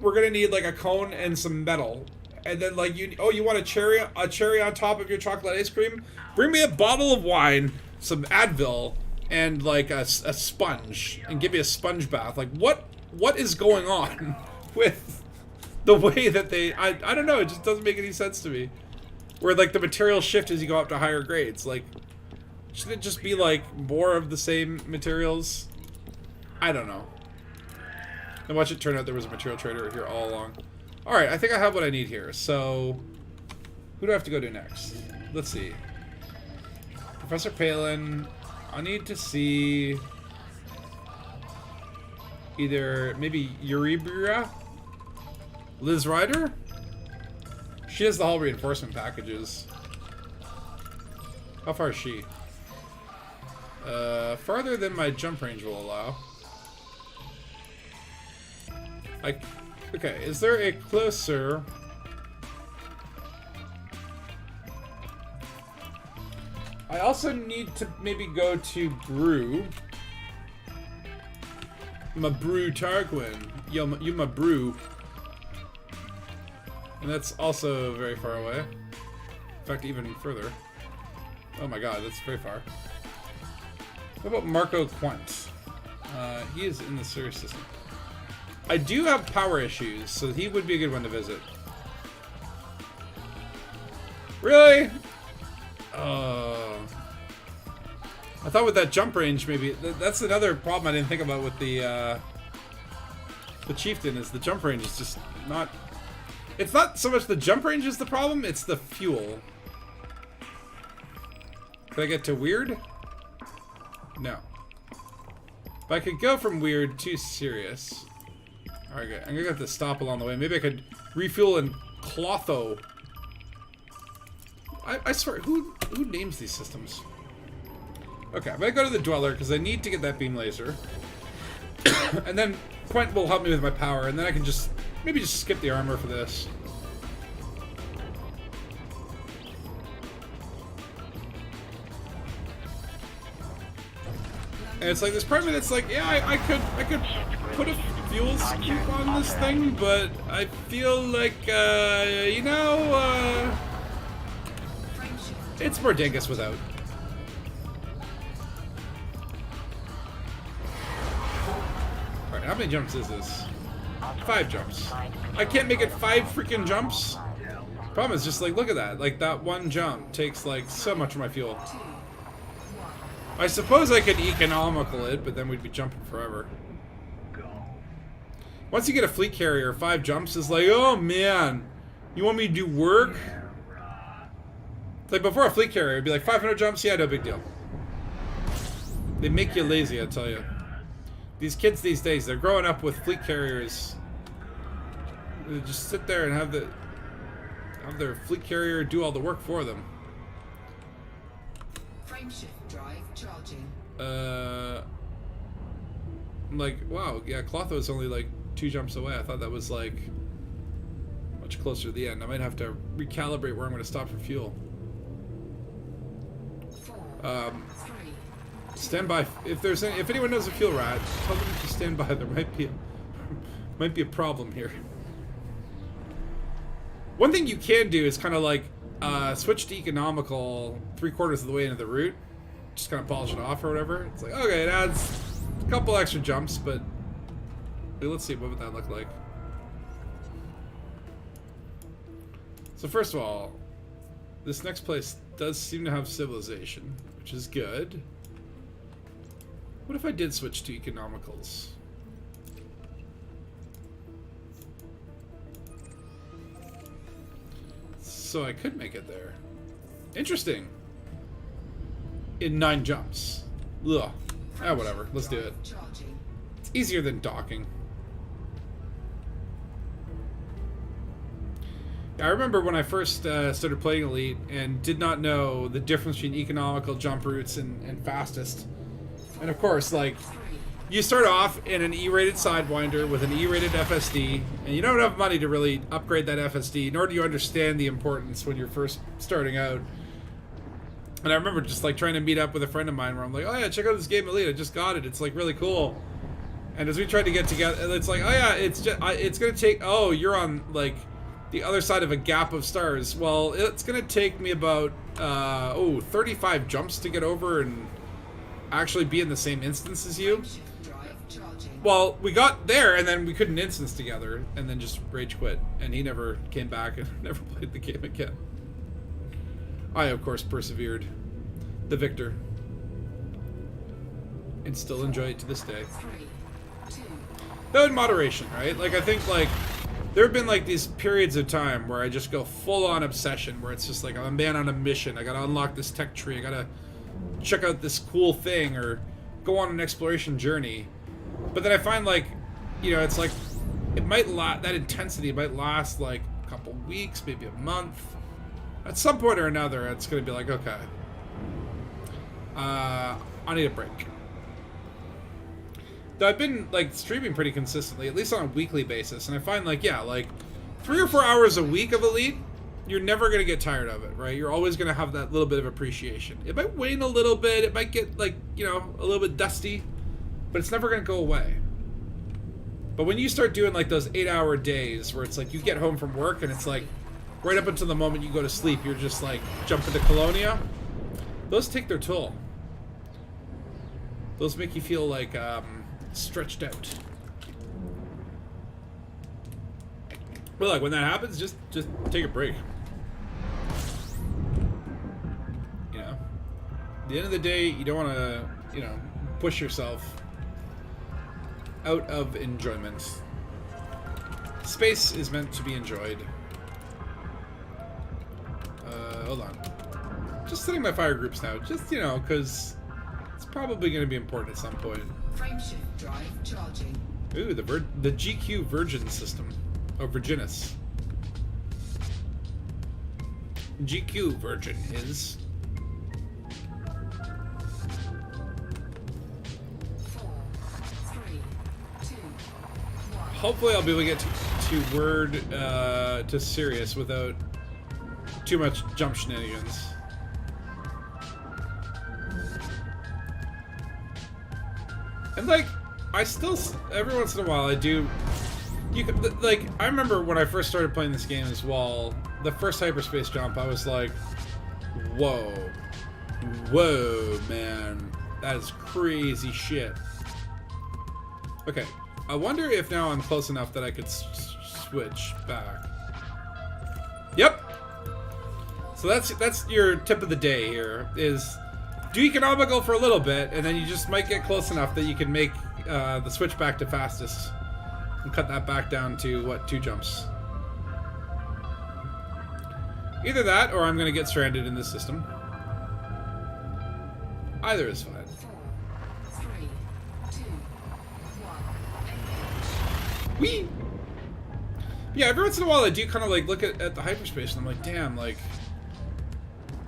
a cone and some metal. And then, like, you want a cherry on top of your chocolate ice cream? Bring me a bottle of wine, some Advil, and, like, a sponge. And give me a sponge bath. Like, what is going on with the way that they... I don't know, it just doesn't make any sense to me. Where, like, the materials shift as you go up to higher grades. Like, should it just be, like, more of the same materials? I don't know. And watch it turn out there was a material trader here all along. Alright, I think I have what I need here. So, who do I have to go to next? Let's see. Professor Palin. I need to see... either, maybe Euribria? Liz Ryder? She has the hull reinforcement packages. How far is she? Farther than my jump range will allow. Okay, is there a closer... I also need to maybe go to Brew. My Brew Tarquin. You my Brew. And that's also very far away. In fact, even further. Oh my god, that's very far. What about Marco Quant? He is in the Sirius system. I do have power issues, so he would be a good one to visit. Really? I thought with that jump range, maybe... That's another problem I didn't think about with the Chieftain, is the jump range is just not... It's not so much the jump range is the problem, it's the fuel. Can I get to weird? No. But I could go from weird to serious. Alright, good. I'm gonna have to stop along the way. Maybe I could refuel in Clotho. I swear, who names these systems? Okay, I'm gonna go to the Dweller because I need to get that beam laser. And then Quent will help me with my power, and then I can just maybe just skip the armor for this. And it's like this part of me that's like, yeah, I could put a fuel scoop on this thing, but I feel like you know, it's more Dangus without. Alright, how many jumps is this? 5 jumps. I can't make it 5 freaking jumps. Problem is just like, look at that. Like, that one jump takes like so much of my fuel. I suppose I could economical it, but then we'd be jumping forever. Once you get a fleet carrier, 5 jumps is like, oh man, you want me to do work? It's like before a fleet carrier, it'd be like 500 jumps, yeah, no big deal. They make you lazy, I tell you. These kids these days, they're growing up with fleet carriers. They just sit there and have their fleet carrier do all the work for them. Frameshift drive charging. I'm like, wow, yeah, Clotho is only like 2 jumps away. I thought that was like much closer to the end. I might have to recalibrate where I'm going to stop for fuel. 4, 3. Stand by. If anyone knows a fuel rat, tell them to stand by. There might be a problem here. One thing you can do is kind of like switch to economical 3/4 of the way into the route. Just kind of polish it off or whatever. It's like, okay, it adds a couple extra jumps, but let's see, what would that look like? So first of all, this next place does seem to have civilization, which is good. What if I did switch to economicals? So I could make it there. Interesting. In 9 jumps. Ugh. Ah, whatever. Let's do it. Charging. It's easier than docking. I remember when I first started playing Elite and did not know the difference between economical jump routes and fastest. And of course, like, you start off in an E-rated Sidewinder with an E-rated FSD, and you don't have money to really upgrade that FSD, nor do you understand the importance when you're first starting out. And I remember just like trying to meet up with a friend of mine where I'm like, oh yeah, check out this game Elite, I just got it, it's like really cool. And as we tried to get together, it's like, oh yeah, it's just, it's gonna take, oh, you're on like the other side of a gap of stars. Well, it's gonna take me about 35 jumps to get over and actually be in the same instance as you. Drive charging. Well, we got there and then we couldn't instance together and then just rage quit, and he never came back and never played the game again. I of course persevered, the victor, and still enjoy it to this day. 3, 2, Though in moderation, right? Like, I think, like, there have been, like, these periods of time where I just go full-on obsession, where it's just like, I'm a man on a mission, I gotta unlock this tech tree, I gotta check out this cool thing, or go on an exploration journey. But then I find, like, you know, it's like, it might that intensity might last, like, a couple weeks, maybe a month. At some point or another, it's gonna be like, okay, I need a break. Though I've been, like, streaming pretty consistently, at least on a weekly basis, and I find, like, yeah, like, 3 or 4 hours a week of Elite, you're never going to get tired of it, right? You're always going to have that little bit of appreciation. It might wane a little bit, it might get, like, you know, a little bit dusty, but it's never going to go away. But when you start doing, like, those 8-hour days, where it's like, you get home from work, and it's like, right up until the moment you go to sleep, you're just, like, jumping to Colonia, those take their toll. Those make you feel, like, stretched out. But like, when that happens, just take a break. You know, at the end of the day, you don't want to, you know, push yourself out of enjoyment. Space is meant to be enjoyed. Hold on. Just setting my fire groups now, just, you know, because it's probably going to be important at some point. frameshift drive charging. Ooh, the GQ Virgin system. Oh, Virginis. GQ Virgin is... 4, 3, 2, 1. Hopefully I'll be able to get to Word to Sirius without too much jump shenanigans. And like, I still, every once in a while I do, you could, like, I remember when I first started playing this game as well, the first hyperspace jump, I was like, whoa, man, that is crazy shit. Okay, I wonder if now I'm close enough that I could switch back. Yep. So that's your tip of the day here, is do economical for a little bit, and then you just might get close enough that you can make the switch back to fastest and cut that back down to, what, 2 jumps. Either that, or I'm going to get stranded in this system. Either is fine. 4, 3, 2, 1. Whee! Yeah, every once in a while I do kind of like look at the hyperspace and I'm like, damn, like,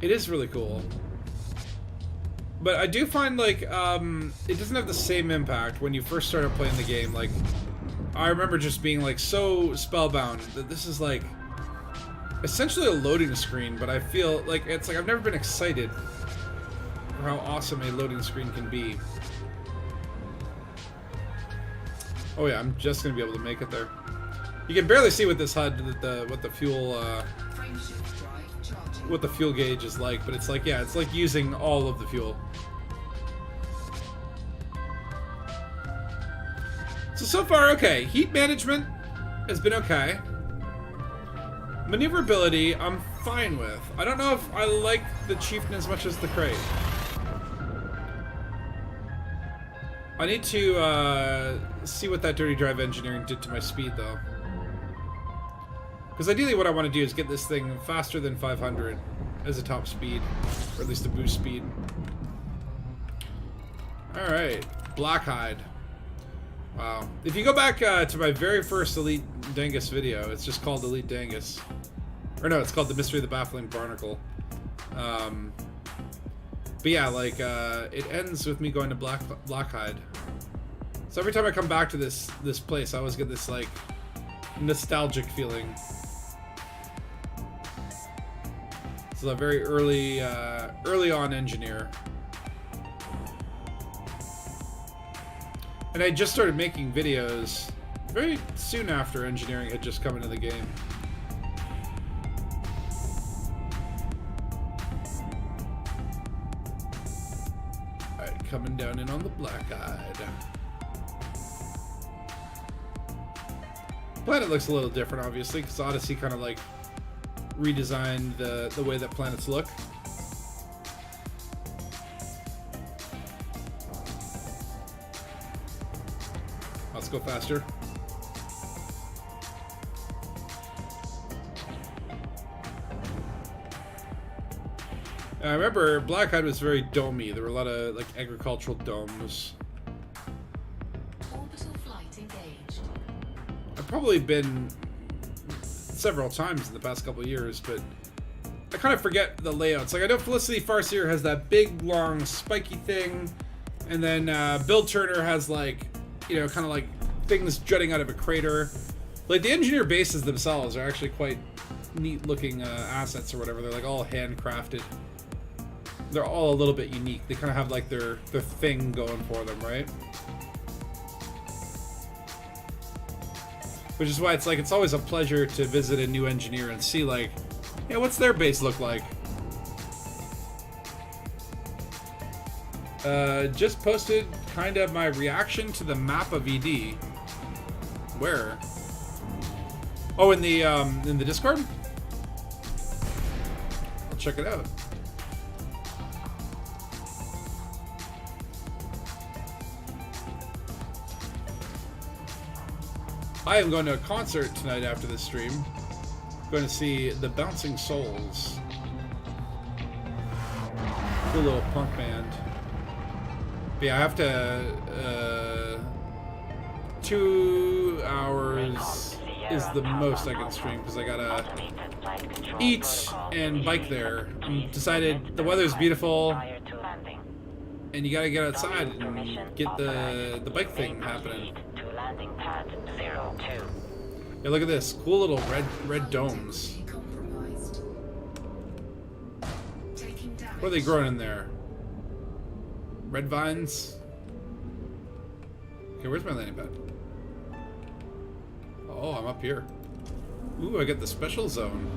it is really cool. But I do find, like, it doesn't have the same impact when you first started playing the game. Like, I remember just being, like, so spellbound that this is, like, essentially a loading screen, but I feel like it's like I've never been excited for how awesome a loading screen can be. Oh yeah, I'm just gonna be able to make it there. You can barely see with this HUD what the fuel Frameshift drive charging. what the fuel gauge is like, but it's like, yeah, it's like using all of the fuel. So far, okay. Heat management has been okay. Maneuverability, I'm fine with. I don't know if I like the Chieftain as much as the Crate. I need to see what that dirty drive engineering did to my speed, though. Because ideally what I want to do is get this thing faster than 500 as a top speed, or at least a boost speed. Alright, Blackhide. Wow. If you go back to my very first Elite Dangus video, it's just called Elite Dangus. Or no, it's called The Mystery of the Baffling Barnacle. But yeah, like, it ends with me going to Blackhide. So every time I come back to this place, I always get this, like, nostalgic feeling. This is a very early on engineer. And I just started making videos very soon after engineering had just come into the game. Alright, coming down in on the Black-Eyed. Planet looks a little different, obviously, because Odyssey kind of like redesigned the way that planets look. Let's go faster. I remember Black-Eyed was very domey. There were a lot of like agricultural domes. Orbital flight engaged. I've probably been several times in the past couple of years, but I kind of forget the layouts. Like I know Felicity Farseer has that big, long, spiky thing, and then Bill Turner has like, you know, kind of like things jutting out of a crater. Like the engineer bases themselves are actually quite neat-looking assets or whatever. They're like all handcrafted. They're all a little bit unique. They kind of have like their thing going for them, right? Which is why it's like it's always a pleasure to visit a new engineer and see like, yeah, what's their base look like? Just posted kind of my reaction to the map of ED. Where? Oh, in the Discord? I'll check it out. I am going to a concert tonight after this stream. I'm going to see the Bouncing Souls. Cool little punk band. But yeah, I have to 2 hours is the most I can stream because I gotta eat and bike there. And decided the weather's beautiful and you gotta get outside and get the bike thing happening. Yeah, look at this. Cool little red domes. Compromised. Taking damage. What are they growing in there? Red vines? Okay, where's my landing pad? Oh, I'm up here. Ooh, I get the special zone.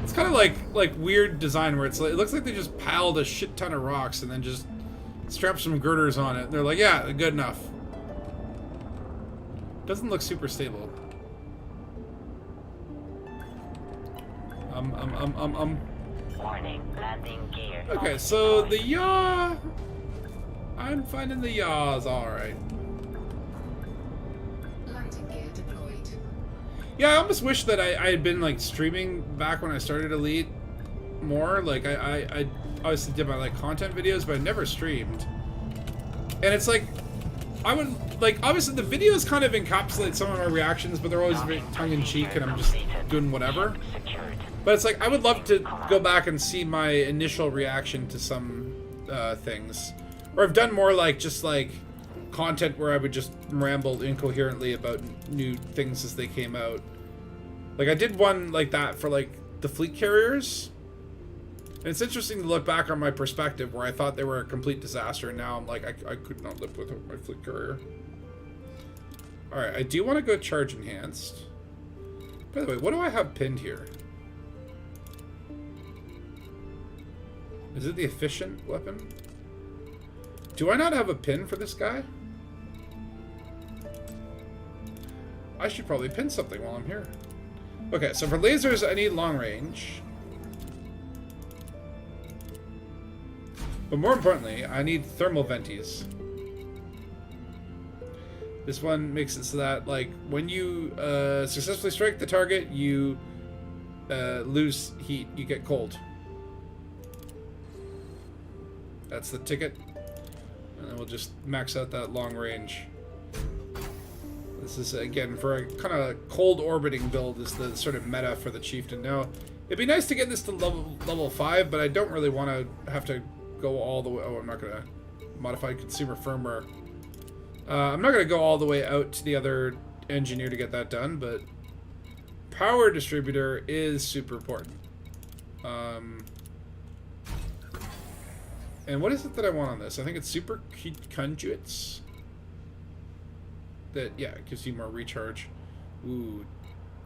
It's kind of like weird design where it's like, it looks like they just piled a shit ton of rocks and then just strapped some girders on it. They're like, yeah, good enough. Doesn't look super stable. Warning, landing gear. Okay, so the yaw. I'm finding the yaws alright. Landing gear deployed. Yeah, I almost wish that I had been like streaming back when I started Elite more. Like I obviously did my like content videos, but I never streamed. And it's like I would like obviously the videos kind of encapsulate some of my reactions, but they're always very tongue-in-cheek and I'm just doing whatever. But it's like I would love to go back and see my initial reaction to some things. Or I've done more like just like content where I would just ramble incoherently about new things as they came out. Like I did one like that for like the fleet carriers. And it's interesting to look back on my perspective where I thought they were a complete disaster and now I'm like I could not live without my fleet carrier. Alright, I do want to go charge enhanced. By the way, what do I have pinned here? Is it the efficient weapon? Do I not have a pin for this guy? I should probably pin something while I'm here. Okay, so for lasers, I need long range. But more importantly, I need thermal venties. This one makes it so that, like, when you successfully strike the target, you lose heat, you get cold. That's the ticket. we'll just max out that long range. This is, again, for a kind of cold orbiting build is the sort of meta for the Chieftain. Now, it'd be nice to get this to level 5, but I don't really want to have to go all the way... Oh, I'm not going to... Modified consumer firmware. I'm not going to go all the way out to the other engineer to get that done, but power distributor is super important. And what is it that I want on this? I think it's super conduits. That, yeah, it gives you more recharge. Ooh,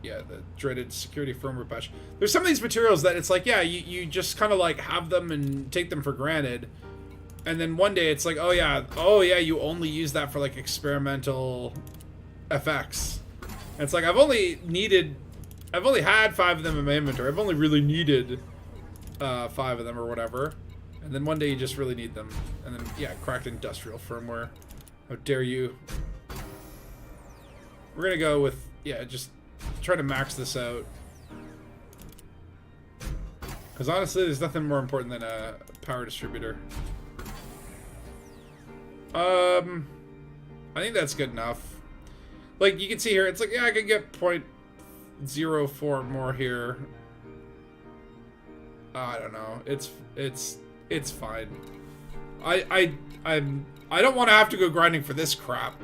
yeah, the dreaded security firmware patch. There's some of these materials that it's like, yeah, you just kind of like have them and take them for granted. And then one day it's like, oh yeah, you only use that for like experimental effects. And it's like, I've only had 5 of them in my inventory. I've only really needed 5 of them or whatever. And then one day you just really need them. And then, yeah, cracked industrial firmware. How dare you. We're gonna go with, yeah, just try to max this out. Because honestly, there's nothing more important than a power distributor. I think that's good enough. Like, you can see here, it's like, yeah, I can get 0.04 more here. I don't know. It's fine. I don't want to have to go grinding for this crap.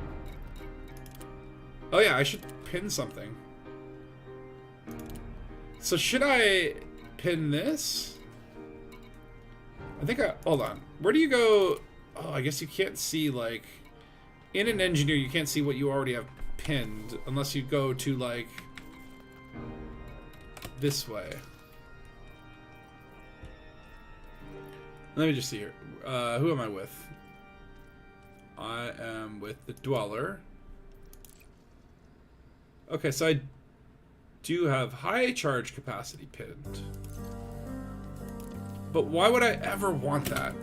Oh yeah, I should pin something. So should I pin this? I think hold on. Where do you go? Oh, I guess you can't see, like, in an engineer, you can't see what you already have pinned unless you go to, like, this way. Let me just see here. Who am I with? I am with the Dweller. Okay, so I do have high charge capacity pinned. But why would I ever want that?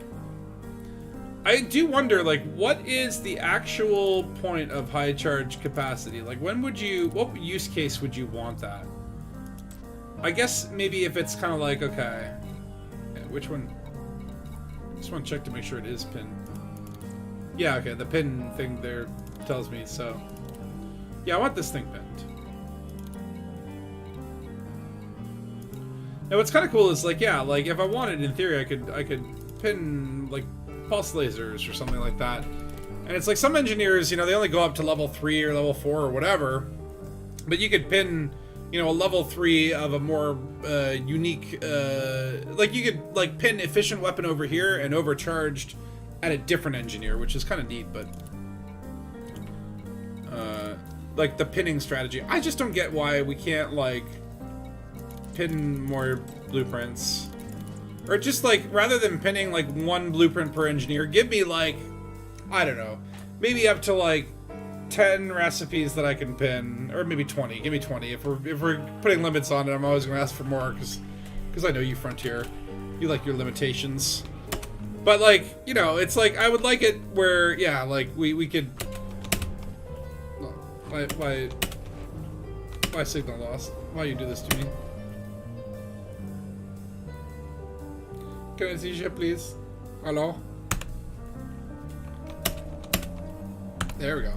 I do wonder, like, what is the actual point of high charge capacity? Like, when would you... What use case would you want that? I guess maybe if it's kind of like, okay... Yeah, which one... Just want to check to make sure it is pinned. Yeah, okay, the pin thing there tells me, so... Yeah, I want this thing pinned. Now what's kind of cool is, like, yeah, like, if I wanted, in theory, I could pin, like, pulse lasers or something like that. And it's like some engineers, you know, they only go up to level 3 or level 4 or whatever. But you could pin, you know, a level 3 of a more unique, like you could like pin efficient weapon over here and overcharged at a different engineer, which is kind of neat, but like the pinning strategy. I just don't get why we can't like pin more blueprints. Or just, like, rather than pinning, like, 1 blueprint per engineer, give me, like, I don't know, maybe up to, like, 10 recipes that I can pin, or maybe 20. Give me 20. If we're putting limits on it, I'm always going to ask for more, because I know you, Frontier. You like your limitations. But, like, you know, it's like, I would like it where, yeah, like, we could... Why signal loss? Why you do this to me? Can I see you, please? Hello? There we go.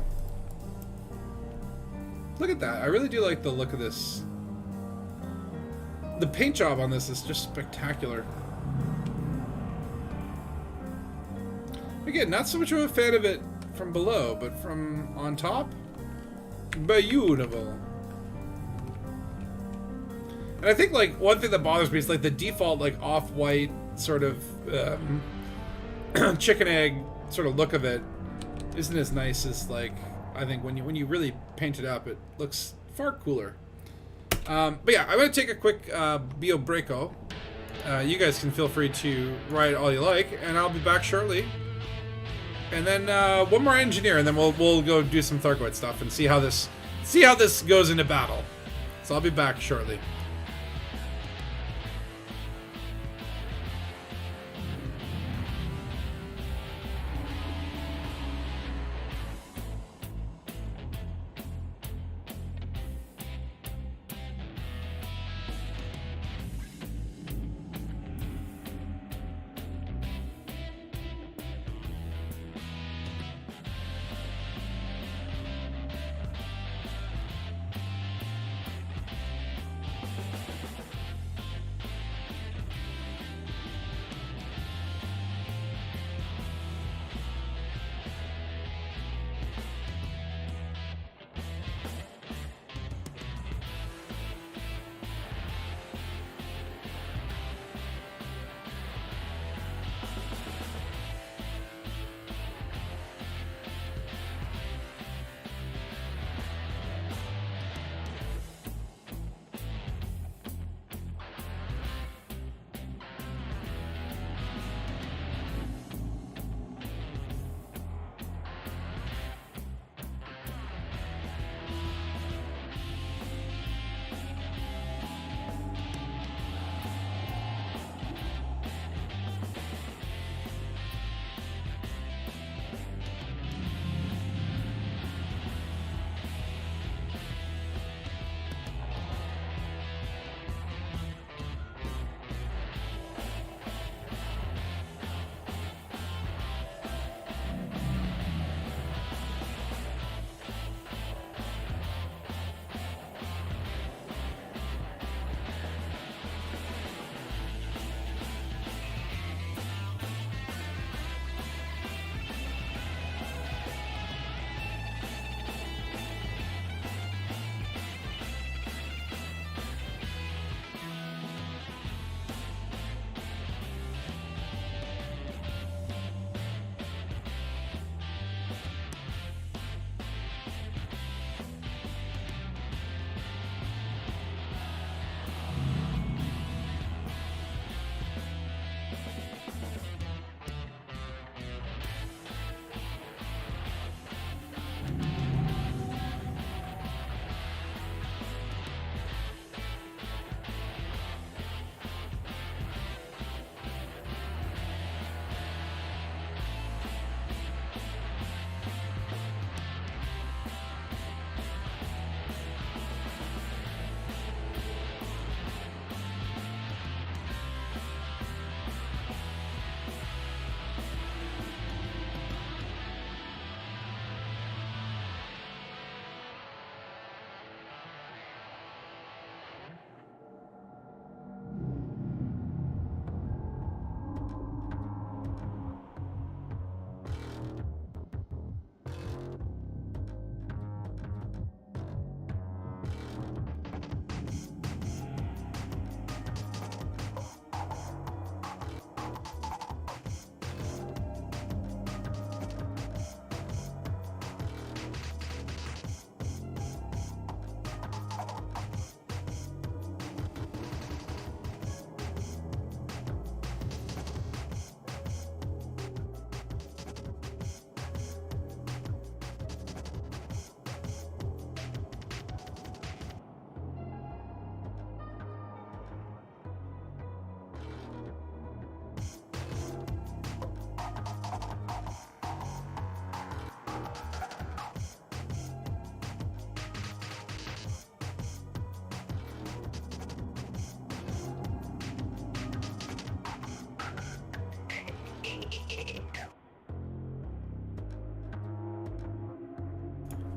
Look at that. I really do like the look of this. The paint job on this is just spectacular. Again, not so much of a fan of it from below, but from on top, beautiful. And I think, like, one thing that bothers me is, like, the default, like, off-white sort of chicken egg sort of look of it isn't as nice as, like, I think when you really paint it up, it looks far cooler. But yeah, I'm going to take a quick bio breako. You guys can feel free to write all you like, and I'll be back shortly. And then one more engineer, and then we'll go do some Thargoid stuff and see how this goes into battle. So I'll be back shortly.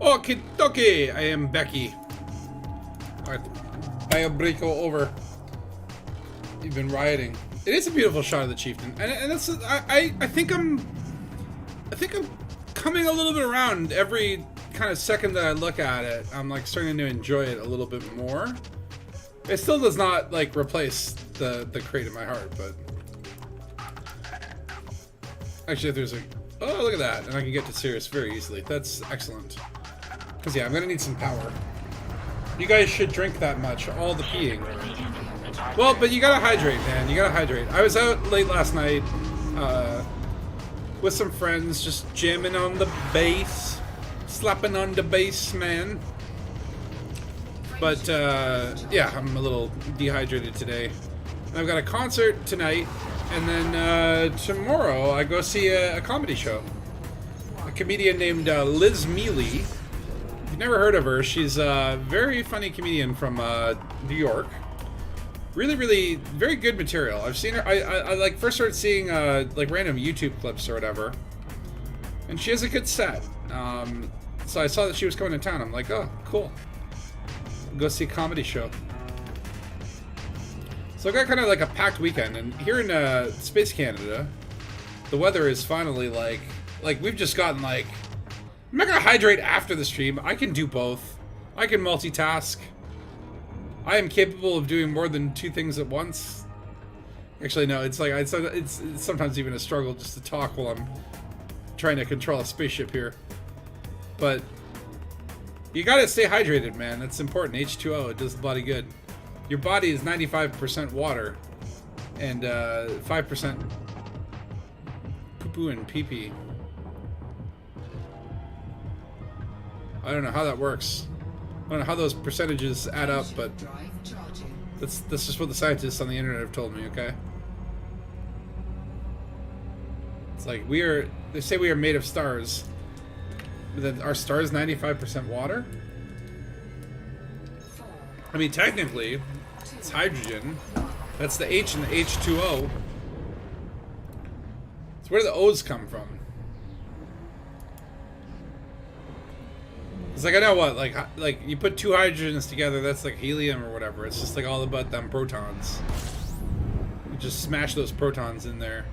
Okie dokie, I am Becky. Alright, Biobrico over. You've been rioting. It is a beautiful shot of the Chieftain, and that's I think I'm coming a little bit around every kind of second that I look at it. I'm like starting to enjoy it a little bit more. It still does not like replace the crate in my heart, but actually if there's a oh look at that, and I can get to Sirius very easily. That's excellent. Cause yeah, I'm gonna need some power. You guys should drink that much, all the peeing. Well, but you gotta hydrate, man. You gotta hydrate. I was out late last night with some friends, just jamming on the bass, slapping on the bass, man. But yeah, I'm a little dehydrated today. And I've got a concert tonight, and then tomorrow I go see a comedy show. A comedian named Liz Mealy. If you've never heard of her, she's a very funny comedian from New York. Really, very good material. I've seen her. I like first started seeing like random YouTube clips or whatever, and she has a good set. So I saw that she was coming to town. I'm like, oh, cool. Go see a comedy show. So I got kind of like a packed weekend, and here in Space Canada, the weather is finally like we've just gotten like. I'm not gonna hydrate after the stream. I can do both. I can multitask. I am capable of doing more than 2 things at once. Actually, no. It's like it's sometimes even a struggle just to talk while I'm trying to control a spaceship here. But you gotta stay hydrated, man. That's important. H2O. It does the body good. Your body is 95% water and 5% poo-poo and pee-pee. I don't know how that works. I don't know how those percentages add up, but that's just what the scientists on the internet have told me, okay? It's like they say we are made of stars. That our star is 95% water? I mean, technically, it's hydrogen. That's the H in the H2O. It's where the O's come from. It's like, I know what, like you put 2 hydrogens together, that's like helium or whatever. It's just like all about them protons. You just smash those protons in there.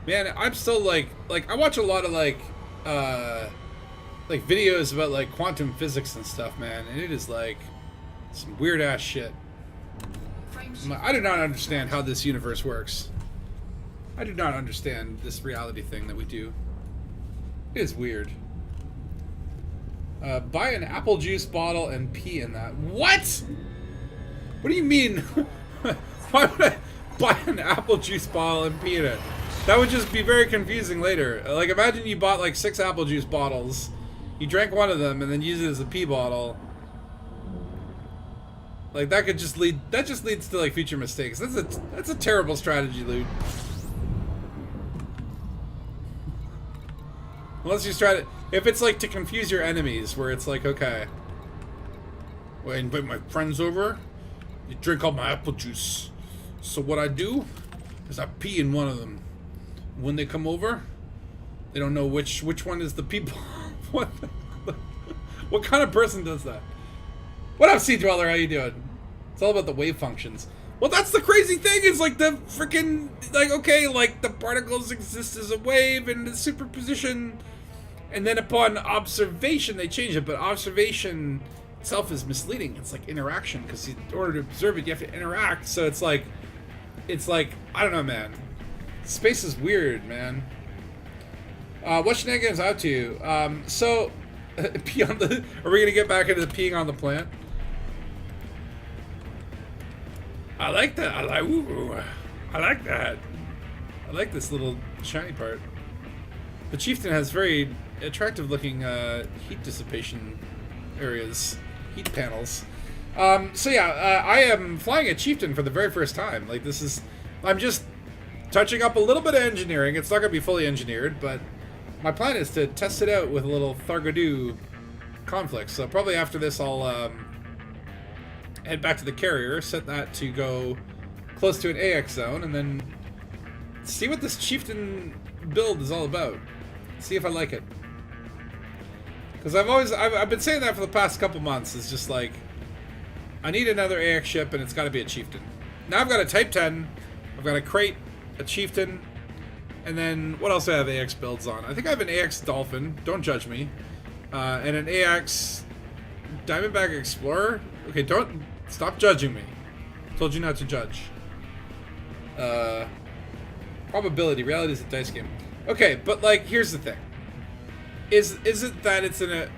Man, I'm still like I watch a lot of like videos about like quantum physics and stuff, man, and it is like some weird ass shit. I do not understand how this universe works. I do not understand this reality thing that we do. It is weird. Buy an apple juice bottle and pee in that. What? What do you mean? Why would I buy an apple juice bottle and pee in it? That would just be very confusing later. Like, imagine you bought like 6 apple juice bottles, you drank one of them, and then used it as a pee bottle. Like, that could just lead. That just leads to like future mistakes. That's a terrible strategy, dude. Unless you try to, if it's like to confuse your enemies, where it's like, okay, well, I invite my friends over, you drink all my apple juice. So what I do is I pee in one of them. When they come over, they don't know which one is the people. What kind of person does that? What up, Sea Dweller? How you doing? It's all about the wave functions. Well, that's the crazy thing, is like the freaking, like, okay, like the particles exist as a wave and the superposition, and then upon observation they change it, but observation itself is misleading. It's like interaction, because in order to observe it you have to interact, so it's like I don't know, man. Space is weird, man. What shenanigans out to? So pee on the, are we gonna get back into the peeing on the plant? I like that. I like that. I like this little shiny part. The Chieftain has very attractive looking heat dissipation areas, heat panels. So yeah, I am flying a Chieftain for the very first time. Like, this is, I'm just touching up a little bit of engineering. It's not going to be fully engineered, but my plan is to test it out with a little Thargoidou conflict. So probably after this I'll head back to the carrier, set that to go close to an AX zone, and then see what this Chieftain build is all about. See if I like it. Because I've been saying that for the past couple months. It's just like, I need another AX ship, and it's got to be a Chieftain. Now I've got a Type 10, I've got a Crate, a Chieftain, and then what else do I have AX builds on? I think I have an AX Dolphin, don't judge me, and an AX Diamondback Explorer. Okay, don't stop judging me. Told you not to judge. Probability, reality is a dice game. Okay, but like, here's the thing. Is it that it's in a...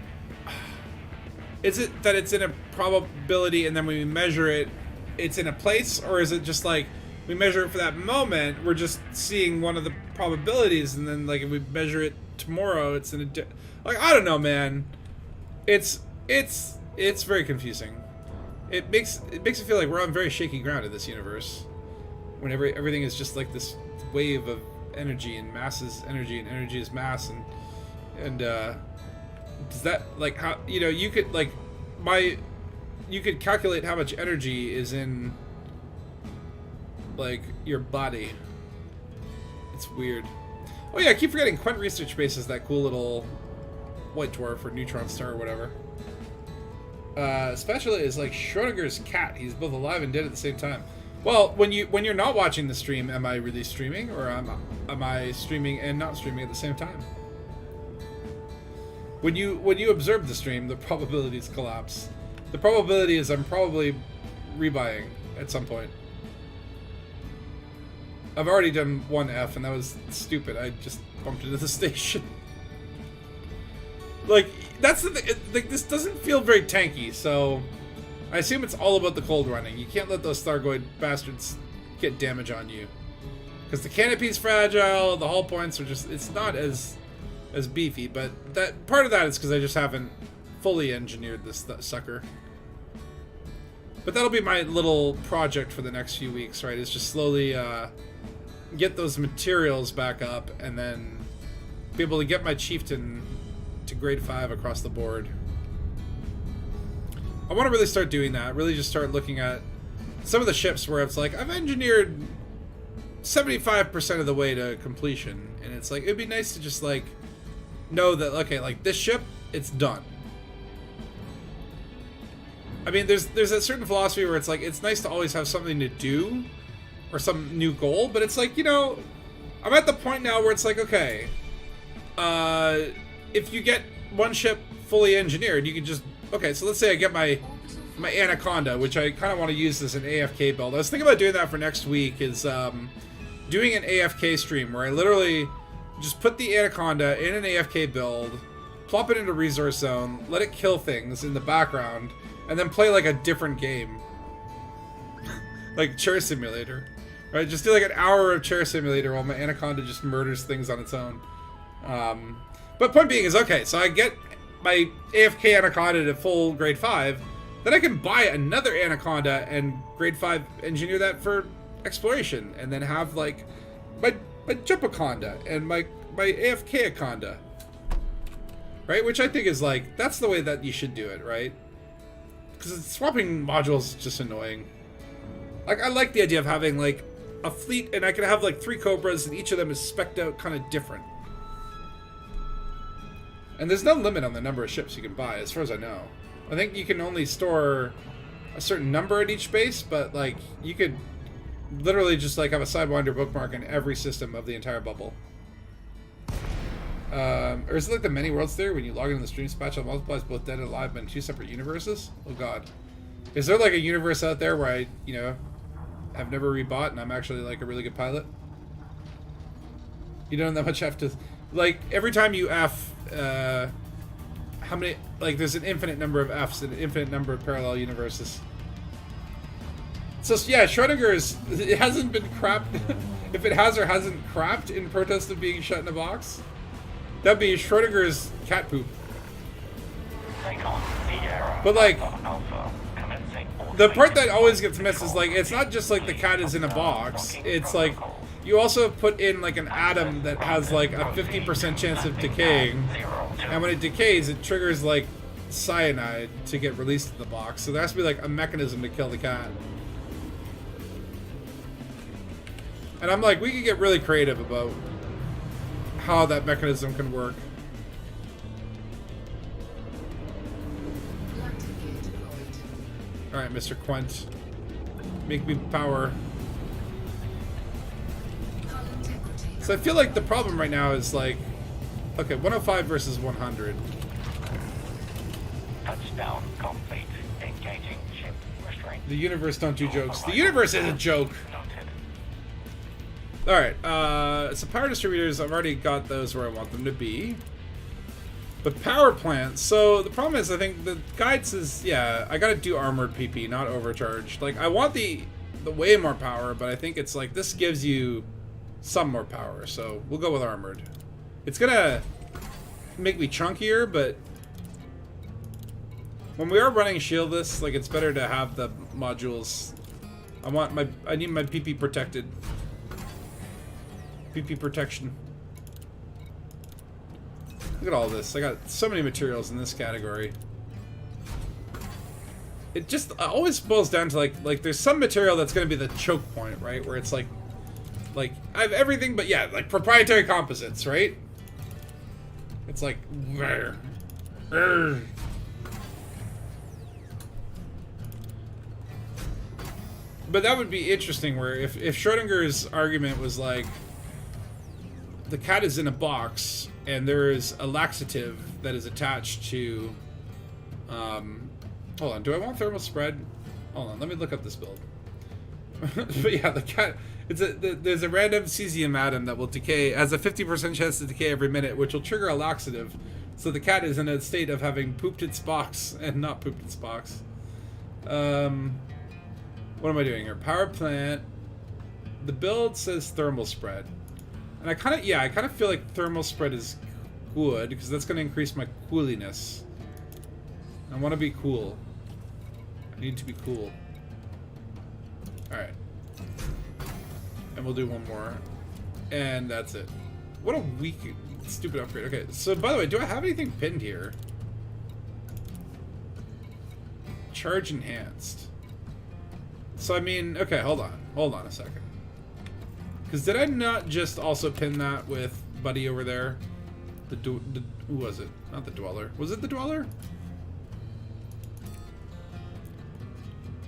Is it that it's in a probability and then when we measure it, it's in a place? Or is it just like, we measure it for that moment, we're just seeing one of the probabilities, and then like if we measure it tomorrow, it's in a... Like, I don't know, man. It's very confusing. It makes it feel like we're on very shaky ground in this universe. Whenever everything is just like this wave of energy, and mass is energy, and energy is mass, and does that, like, how, you know, you could like you could calculate how much energy is in like your body. It's weird. Oh yeah, I keep forgetting Quent Research Base is that cool little white dwarf or neutron star or whatever. Spatula is like Schrodinger's cat. He's both alive and dead at the same time. Well, when you're not watching the stream, am I really streaming, or am I streaming and not streaming at the same time? When you observe the stream, the probabilities collapse. The probability is I'm probably rebuying at some point. I've already done one F, and that was stupid. I just bumped into the station. Like, that's the thing. Like, this doesn't feel very tanky, so I assume it's all about the cold running. You can't let those Thargoid bastards get damage on you, because the canopy's fragile. The hull points are just, it's not as beefy, but that part of that is because I just haven't fully engineered this sucker. But that'll be my little project for the next few weeks, right? Is just slowly get those materials back up, and then be able to get my Chieftain to grade 5 across the board. I want to really start doing that. Really just start looking at some of the ships where it's like, I've engineered 75% of the way to completion, and it's like, it'd be nice to just like know that, okay, like this ship, it's done. I mean, there's a certain philosophy where it's like, it's nice to always have something to do or some new goal, but it's like, you know, I'm at the point now where it's like, okay, if you get one ship fully engineered, you can just, okay, so let's say I get my Anaconda, which I kind of want to use as an AFK build. I was thinking about doing that for next week, is doing an AFK stream where I literally just put the Anaconda in an AFK build, plop it into Resource Zone, let it kill things in the background, and then play like a different game. Like Chair Simulator. Right? Just do like an hour of Chair Simulator while my Anaconda just murders things on its own. But point being is, okay, so I get my AFK Anaconda to full grade 5, then I can buy another Anaconda and grade 5 engineer that for exploration, and then have like my Jumpaconda and my AFK Aconda. Right? Which I think is like, that's the way that you should do it, right? Because swapping modules is just annoying. Like, I like the idea of having like a fleet, and I can have like 3 Cobras, and each of them is spec'd out kind of different. And there's no limit on the number of ships you can buy, as far as I know. I think you can only store a certain number at each base, but like, you could literally just like have a Sidewinder bookmark in every system of the entire bubble. Or is it like the many worlds theory, when you log into the stream, Spatula multiplies both dead and alive but in 2 separate universes? Oh god. Is there like a universe out there where I, you know, have never rebought and I'm actually like a really good pilot? You don't that much have to, like, every time you F, how many, like, there's an infinite number of Fs and an infinite number of parallel universes. So yeah, Schrodinger is, it hasn't been crapped. If it has or hasn't crapped in protest of being shut in a box, that'd be Schrodinger's cat poop. But like, the part that always gets missed is like, it's not just like the cat is in a box, it's like you also put in like an atom that has like a 50% chance of decaying, and when it decays it triggers like cyanide to get released in the box, so there has to be like a mechanism to kill the cat. And I'm like, we could get really creative about how that mechanism can work. Landing gear deployed. Alright, Mr. Quent. Make me power. Hull integrity. So I feel like the problem right now is like, okay, 105 versus 100. Touchdown complete. Engaging ship restraint. The universe don't do jokes. The universe is a joke. Noted. Alright, so power distributors, I've already got those where I want them to be. But power plants, so the problem is I think the guide says, yeah, I gotta do armored PP, not overcharged. Like, I want the way more power, but I think it's like, this gives you some more power, so we'll go with armored. It's gonna make me chunkier, but when we are running shieldless, like, it's better to have the modules. I need my PP protected. PP protection. Look at all this. I got so many materials in this category. It just always boils down to like there's some material that's going to be the choke point, right? Where it's like I have everything, but yeah, like proprietary composites, right? It's like but that would be interesting where if Schrodinger's argument was like the cat is in a box and there is a laxative that is attached to hold on, do I want thermal spread? Hold on, let me look up this build. But yeah, the cat, there's a random cesium atom that will decay, has a 50% chance to decay every minute, which will trigger a laxative. So the cat is in a state of having pooped its box and not pooped its box. What am I doing here? Power plant. The build says thermal spread. And I kind of feel like thermal spread is good because that's going to increase my cooliness. I want to be cool. I need to be cool. Alright. And we'll do one more. And that's it. What a weak, stupid upgrade. Okay, so by the way, do I have anything pinned here? Charge enhanced. So, I mean, okay, hold on. Hold on a second. Because did I not just also pin that with Buddy over there? Who was it? Not the Dweller. Was it the Dweller?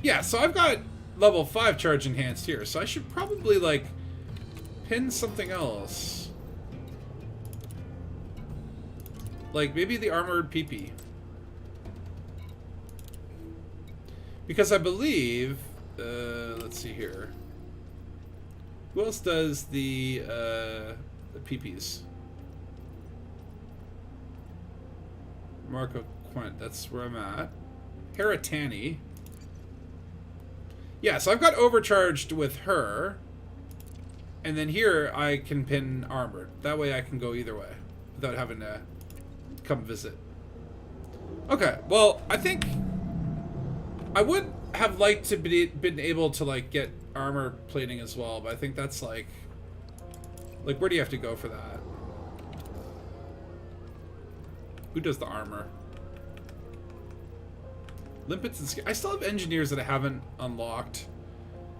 Yeah, so I've got level 5 charge enhanced here. So I should probably, like, pin something else. Like, maybe the armored PP. Because I believe... let's see here. Who else does the PPs? Marco Quent, that's where I'm at. Heratani. Yeah, so I've got overcharged with her. And then here I can pin armored. That way I can go either way without having to come visit. Okay, well, I think I would have liked to been able to like get armor plating as well, but I think that's like where do you have to go for that? Who does the armor? Limpets and I still have engineers that I haven't unlocked.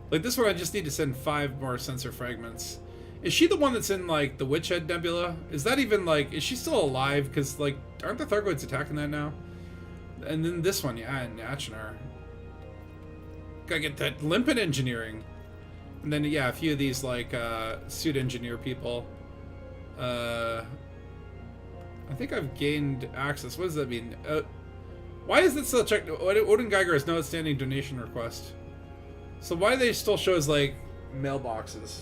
Like this one, I just need to send 5 more sensor fragments. Is she the one that's in like the Witch Head Nebula? Is that even like, is she still alive? Because like, aren't the Thargoids attacking that now? And then this one, yeah, and Achenar. Gotta get that limpet engineering. And then, yeah, a few of these, like, suit engineer people. I think I've gained access. What does that mean? Why is it still checked? Odin Geiger has no outstanding donation request. So why do they still show as, like, mailboxes?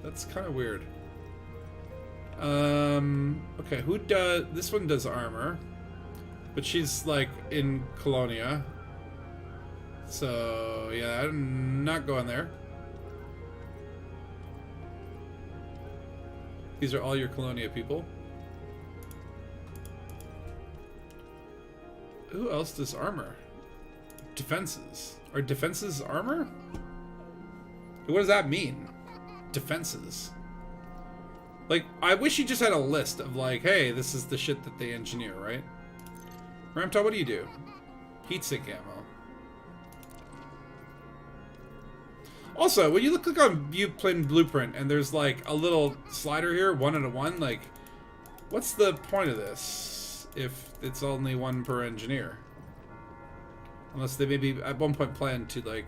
That's kind of weird. Okay, who does... This one does armor. But she's, like, in Colonia. So, yeah, I'm not going there. These are all your Colonia people. Who else does armor? Defenses. Are defenses armor? What does that mean? Defenses. Like, I wish you just had a list of like, hey, this is the shit that they engineer, right? Ramtop, what do you do? Heat sink ammo. Also, when you click on View Plane Blueprint and there's like a little slider here, 1 out of 1, like, what's the point of this if it's only 1 per engineer? Unless they maybe at one point plan to like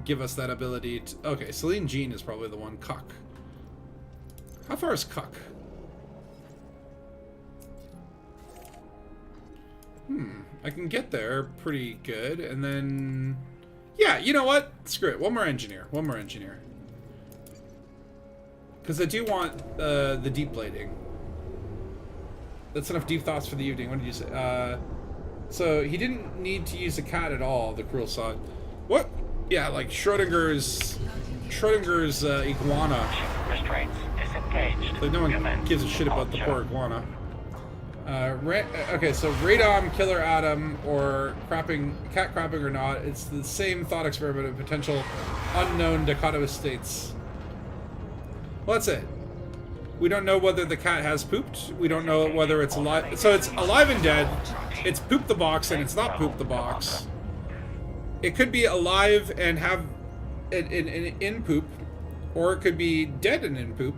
give us that ability to... Okay, Celine Jean is probably the one. Cuck. How far is Cuck? I can get there pretty good, and then... Yeah, you know what? Screw it. One more engineer. One more engineer. Because I do want the deep plating. That's enough deep thoughts for the evening. What did you say? So he didn't need to use a cat at all, the cruel son. What? Yeah, like Schrodinger's iguana. Restraints disengaged. Like no one gives a shit about the poor iguana. Okay, so radon, killer atom, or cat crapping or not, it's the same thought experiment of potential unknown dichotomous states. Well, that's it. We don't know whether the cat has pooped. We don't know whether it's alive. So it's alive and dead. It's poop the box and it's not poop the box. It could be alive and have an in poop, or it could be dead and in poop.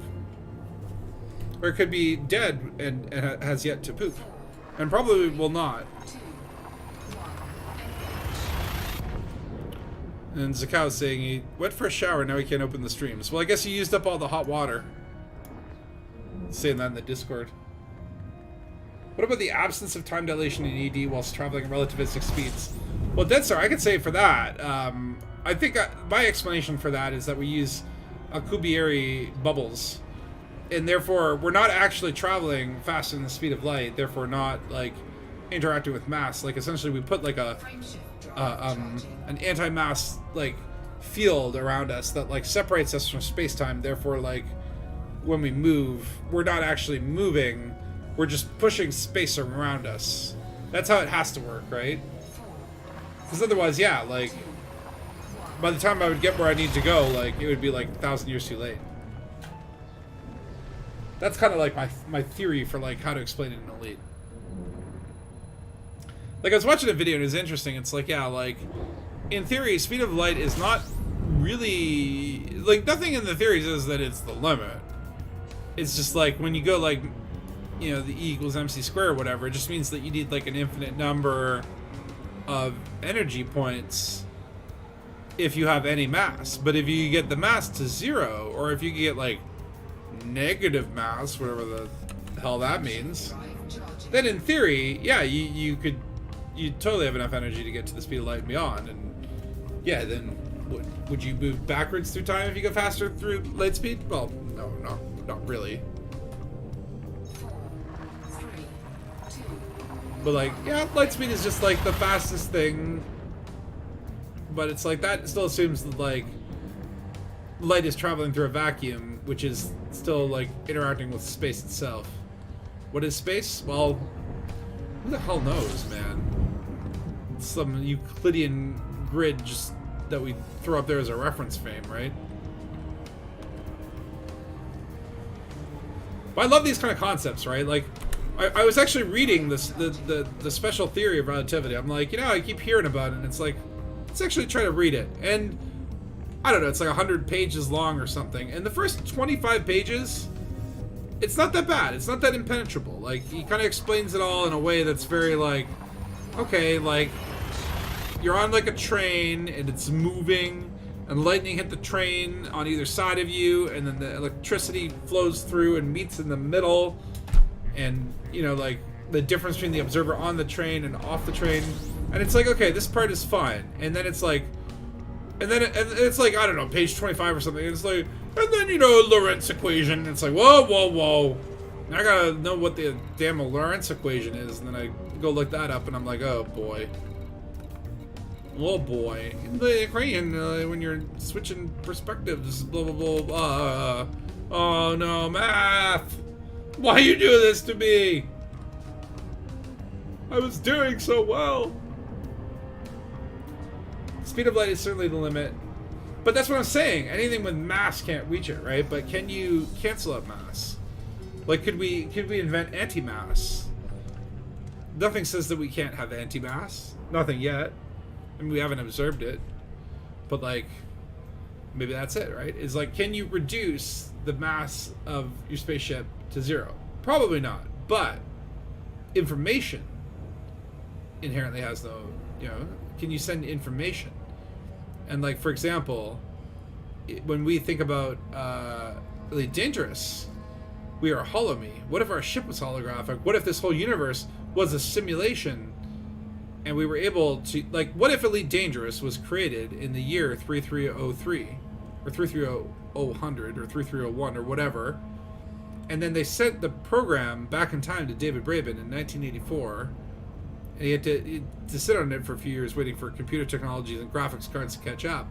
Or it could be dead and has yet to poop. And probably will not. And Zakow's saying he went for a shower, now he can't open the streams. Well, I guess he used up all the hot water. Saying that in the Discord. What about the absence of time dilation in ED whilst traveling at relativistic speeds? Well, Dead Star, I could say for that. I think my explanation for that is that we use Alcubierre bubbles. And therefore, we're not actually traveling faster than the speed of light. Therefore, not like interacting with mass. Like essentially, we put like an anti-mass like field around us that like separates us from space-time. Therefore, like when we move, we're not actually moving. We're just pushing space around us. That's how it has to work, right? Because otherwise, yeah, like by the time I would get where I need to go, like it would be like 1,000 years too late. That's kind of like my theory for like how to explain it in Elite. Like I was watching a video and it was interesting. It's like, yeah, like in theory, speed of light is not really like nothing in the theory says that it's the limit. It's just like when you go like, you know, the E equals MC squared or whatever, it just means that you need like an infinite number of energy points if you have any mass. But if you get the mass to 0, or if you get like negative mass, whatever the hell that means, then in theory, yeah, you totally have enough energy to get to the speed of light and beyond. And yeah, then would you move backwards through time if you go faster through light speed? Well, no, not really. But like, yeah, light speed is just like the fastest thing. But it's like that still assumes that like light is traveling through a vacuum, which is still like interacting with space itself. What is space? Well, who the hell knows, man? It's some Euclidean grid just that we throw up there as a reference frame, right? But I love these kind of concepts, right? Like, I was actually reading this the special theory of relativity. I'm like, you know, I keep hearing about it, and it's like, let's actually try to read it. And I don't know, it's like 100 pages long or something. And the first 25 pages, it's not that bad. It's not that impenetrable. Like, he kind of explains it all in a way that's very like, okay, like, you're on like a train and it's moving, and lightning hit the train on either side of you, and then the electricity flows through and meets in the middle, and, you know, like, the difference between the observer on the train and off the train. And it's like, okay, this part is fine. And then it's like, and it's like, I don't know, page 25 or something. And it's like, and then, you know, Lorentz equation. And it's like, whoa. I gotta know what the damn Lorentz equation is. And then I go look that up, and I'm like, oh boy. Oh boy. The equation, when you're switching perspectives, blah, blah, blah. Oh no, math. Why you do this to me? I was doing so well. Speed of light is certainly the limit. But that's what I'm saying. Anything with mass can't reach it, right? But can you cancel out mass? Like, could we invent anti-mass? Nothing says that we can't have anti-mass. Nothing yet. I mean, we haven't observed it. But like, maybe that's it, right? Is like, can you reduce the mass of your spaceship to 0? Probably not, but information inherently has no, can you send information? And like, for example, when we think about really dangerous, we are holomy. What if our ship was holographic? What if this whole universe was a simulation and we were able to, like, what if Elite Dangerous was created in the year 3303 or 3300 or 3301 or whatever, and then they sent the program back in time to David Braben in 1984, and he had to sit on it for a few years waiting for computer technologies and graphics cards to catch up.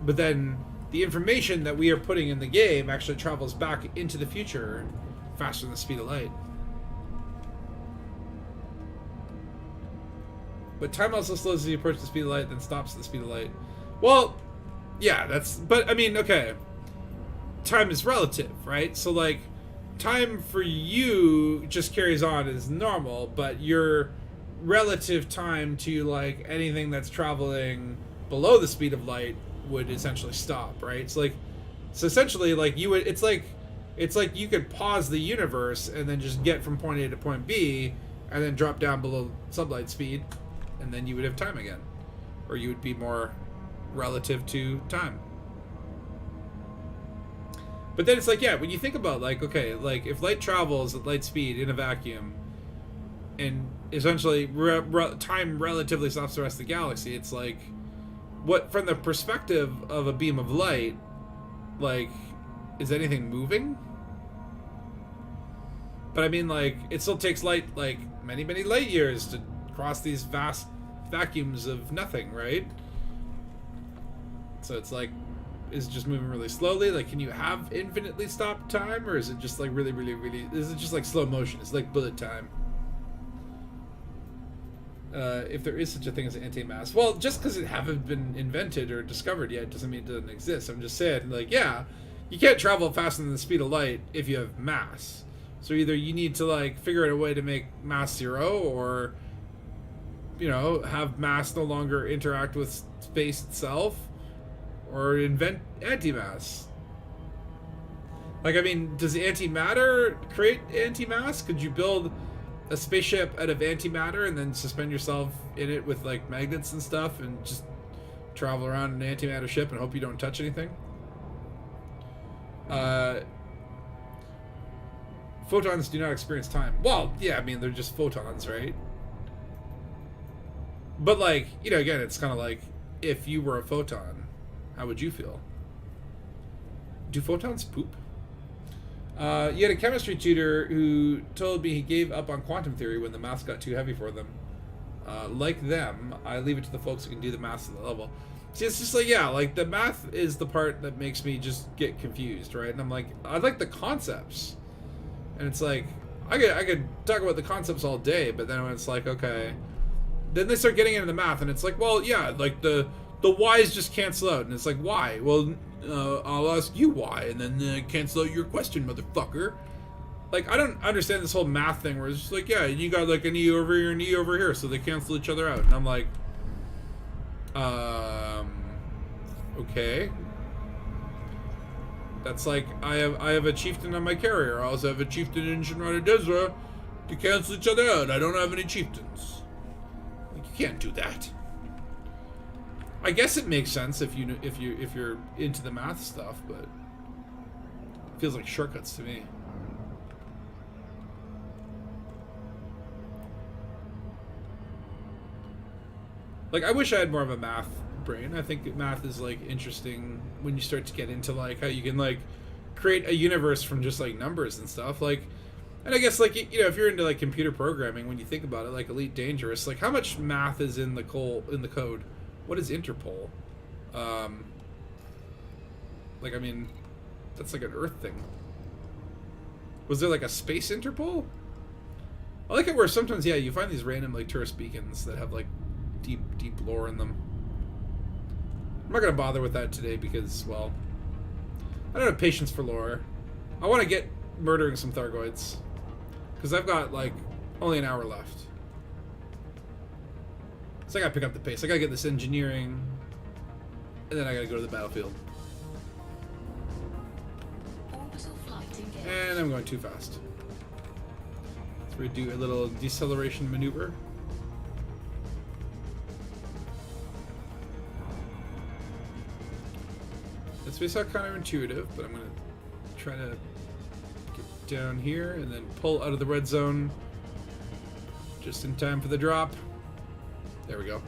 But then the information that we are putting in the game actually travels back into the future faster than the speed of light. But time also slows as you approach the speed of light, then stops at the speed of light. Well, yeah, but I mean, okay. Time is relative, right? So, like, time for you just carries on as normal, but your relative time to, like, anything that's traveling below the speed of light would essentially stop, right? So essentially, like, it's like you could pause the universe and then just get from point A to point B and then drop down below sublight speed, and then you would have time again, or you would be more relative to time. But then it's like, yeah, when you think about, like, okay, like, if light travels at light speed in a vacuum and essentially time relatively stops the rest of the galaxy, it's like, what, from the perspective of a beam of light, like, is anything moving? But I mean, like, it still takes light, like, many, many light years to cross these vast vacuums of nothing, right? So it's like, is it just moving really slowly? Like, can you have infinitely stopped time, or is it just like really, really, really, is it just like slow motion? It's like bullet time. If there is such a thing as an anti-mass. Well, just because it haven't been invented or discovered yet doesn't mean it doesn't exist. I'm just saying, like, yeah, you can't travel faster than the speed of light if you have mass. So either you need to, like, figure out a way to make mass 0, or, have mass no longer interact with space itself, or invent antimass. Like, I mean, does antimatter create antimass? Could you build a spaceship out of antimatter and then suspend yourself in it with, like, magnets and stuff and just travel around an antimatter ship and hope you don't touch anything? Photons do not experience time. Well, yeah, I mean, they're just photons, right? But, like, again, it's kind of like, if you were a photon, how would you feel? Do photons poop? You had a chemistry tutor who told me he gave up on quantum theory when the math got too heavy for them. Like them, I leave it to the folks who can do the math at the level. See, it's just like, yeah, like, the math is the part that makes me just get confused, right? And I'm like, I like the concepts. And it's like, I could talk about the concepts all day, but then when it's like, okay, then they start getting into the math, and it's like, well, yeah, like, the Y's just cancel out, and it's like, why? Well, I'll ask you why, and then cancel out your question, motherfucker. Like, I don't understand this whole math thing where it's just like, yeah, you got, like, an E over here and E over here, so they cancel each other out. And I'm like, okay. That's like, I have a chieftain on my carrier. I also have a chieftain in Shinrada Desra to cancel each other out. I don't have any chieftains. Like, you can't do that. I guess it makes sense if you're into the math stuff, but it feels like shortcuts to me. Like, I wish I had more of a math brain. I think math is, like, interesting when you start to get into, like, how you can, like, create a universe from just, like, numbers and stuff. Like, and I guess, like, if you're into, like, computer programming, when you think about it, like Elite Dangerous, like, how much math is in the code? What is Interpol? Like, I mean, that's like an Earth thing. Was there, like, a space Interpol? I like it where sometimes, yeah, you find these random, like, tourist beacons that have, like, deep lore in them. I'm not gonna bother with that today because, well, I don't have patience for lore. I want to get murdering some Thargoids because I've got, like, only an hour left. So I gotta pick up the pace. I gotta get this engineering, and then I gotta go to the battlefield. And I'm going too fast. So we do a little deceleration maneuver. This may sound counterintuitive, but I'm going to try to get down here and then pull out of the red zone just in time for the drop. There we go.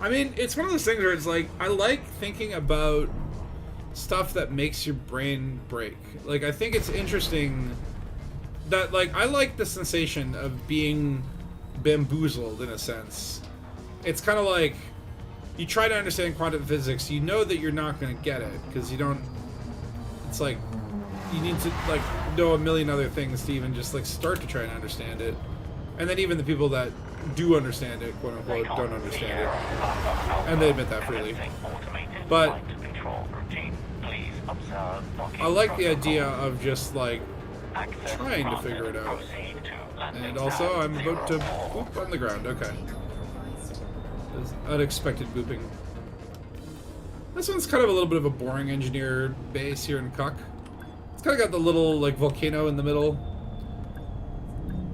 I mean, it's one of those things where it's like, I like thinking about stuff that makes your brain break. Like, I think it's interesting that, like, I like the sensation of being bamboozled in a sense. It's kind of like, you try to understand quantum physics, you know that you're not going to get it, because you don't, it's like, you need to, like, know a million other things to even just, like, start to try and understand it. And then even the people that do understand it, quote unquote, don't understand it. And they admit that freely. But I like the idea of just, like, trying to figure it out. And also, I'm about to boop on the ground. Okay. There's unexpected booping. This one's kind of a little bit of a boring engineer base here in Cuck. It's kind of got the little, like, volcano in the middle.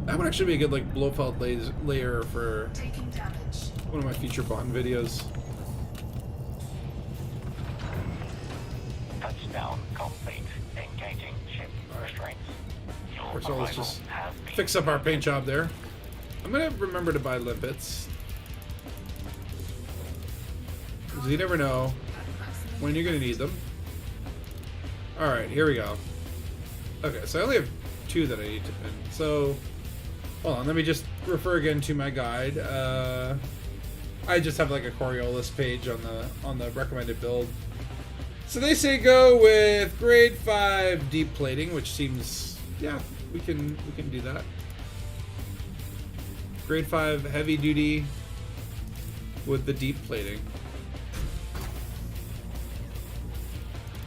That would actually be a good, like, Blofeld layer for one of my feature Bond videos. Touchdown complete. Engaging ship restraints. Of course, I'll just fix up our paint job there. I'm gonna remember to buy limpets, because you never know when you're gonna need them. Alright, here we go. Okay, so I only have 2 that I need to pin. So, hold on, let me just refer again to my guide. I just have like a Coriolis page on the recommended build. So they say go with grade 5 deep plating, which seems, yeah, we can do that. Grade 5 heavy duty with the deep plating.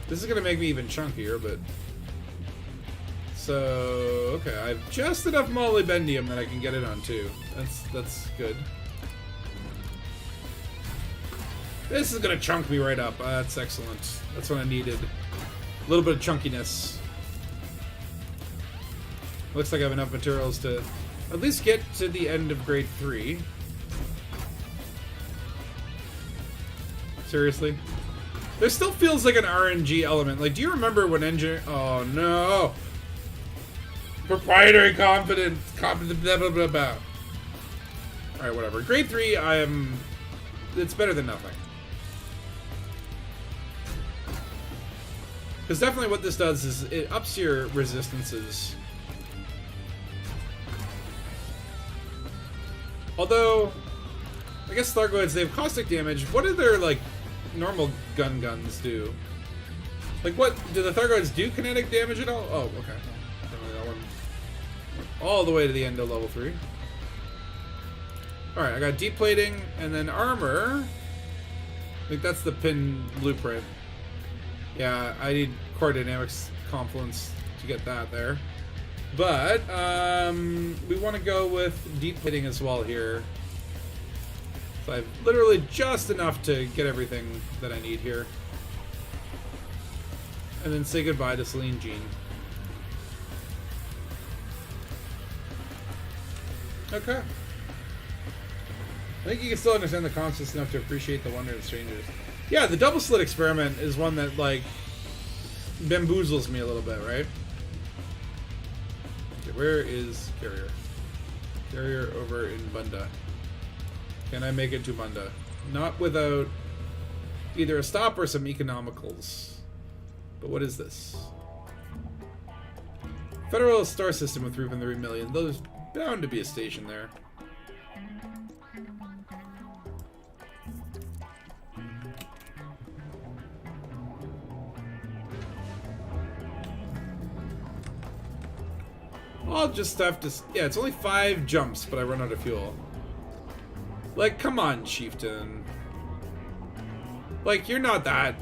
This is gonna make me even chunkier, but so okay, I have just enough molybdenum that I can get it on too. That's good. This is gonna chunk me right up. That's excellent. That's what I needed. A little bit of chunkiness. Looks like I have enough materials to at least get to the end of grade 3. Seriously? There still feels like an RNG element. Like, do you remember when engine? Oh no! Proprietary confidence, blah blah blah blah. All right, whatever. Grade 3, it's better than nothing. Because definitely what this does is it ups your resistances. Although, I guess Thargoids, they have caustic damage. What do their, like, normal guns do? Like, what do the Thargoids do? Kinetic damage at all? Oh, okay. That one all the way to the end of level 3. All right, I got deep plating and then armor. I think that's the pin blueprint. Yeah, I need core dynamics confluence to get that there. But we want to go with deep plating as well here. So I have literally just enough to get everything that I need here. And then say goodbye to Celine Jean. Okay. I think you can still understand the concepts enough to appreciate the wonder of strangers. Yeah, the double slit experiment is one that, like, bamboozles me a little bit, right? Okay, where is Carrier? Carrier over in Bunda. Can I make it to Bunda? Not without either a stop or some economicals. But what is this? Federal star system with 3.3 million. There's bound to be a station there. I'll just have to... Yeah, it's only 5 jumps, but I run out of fuel. Like, come on, Chieftain. Like, you're not that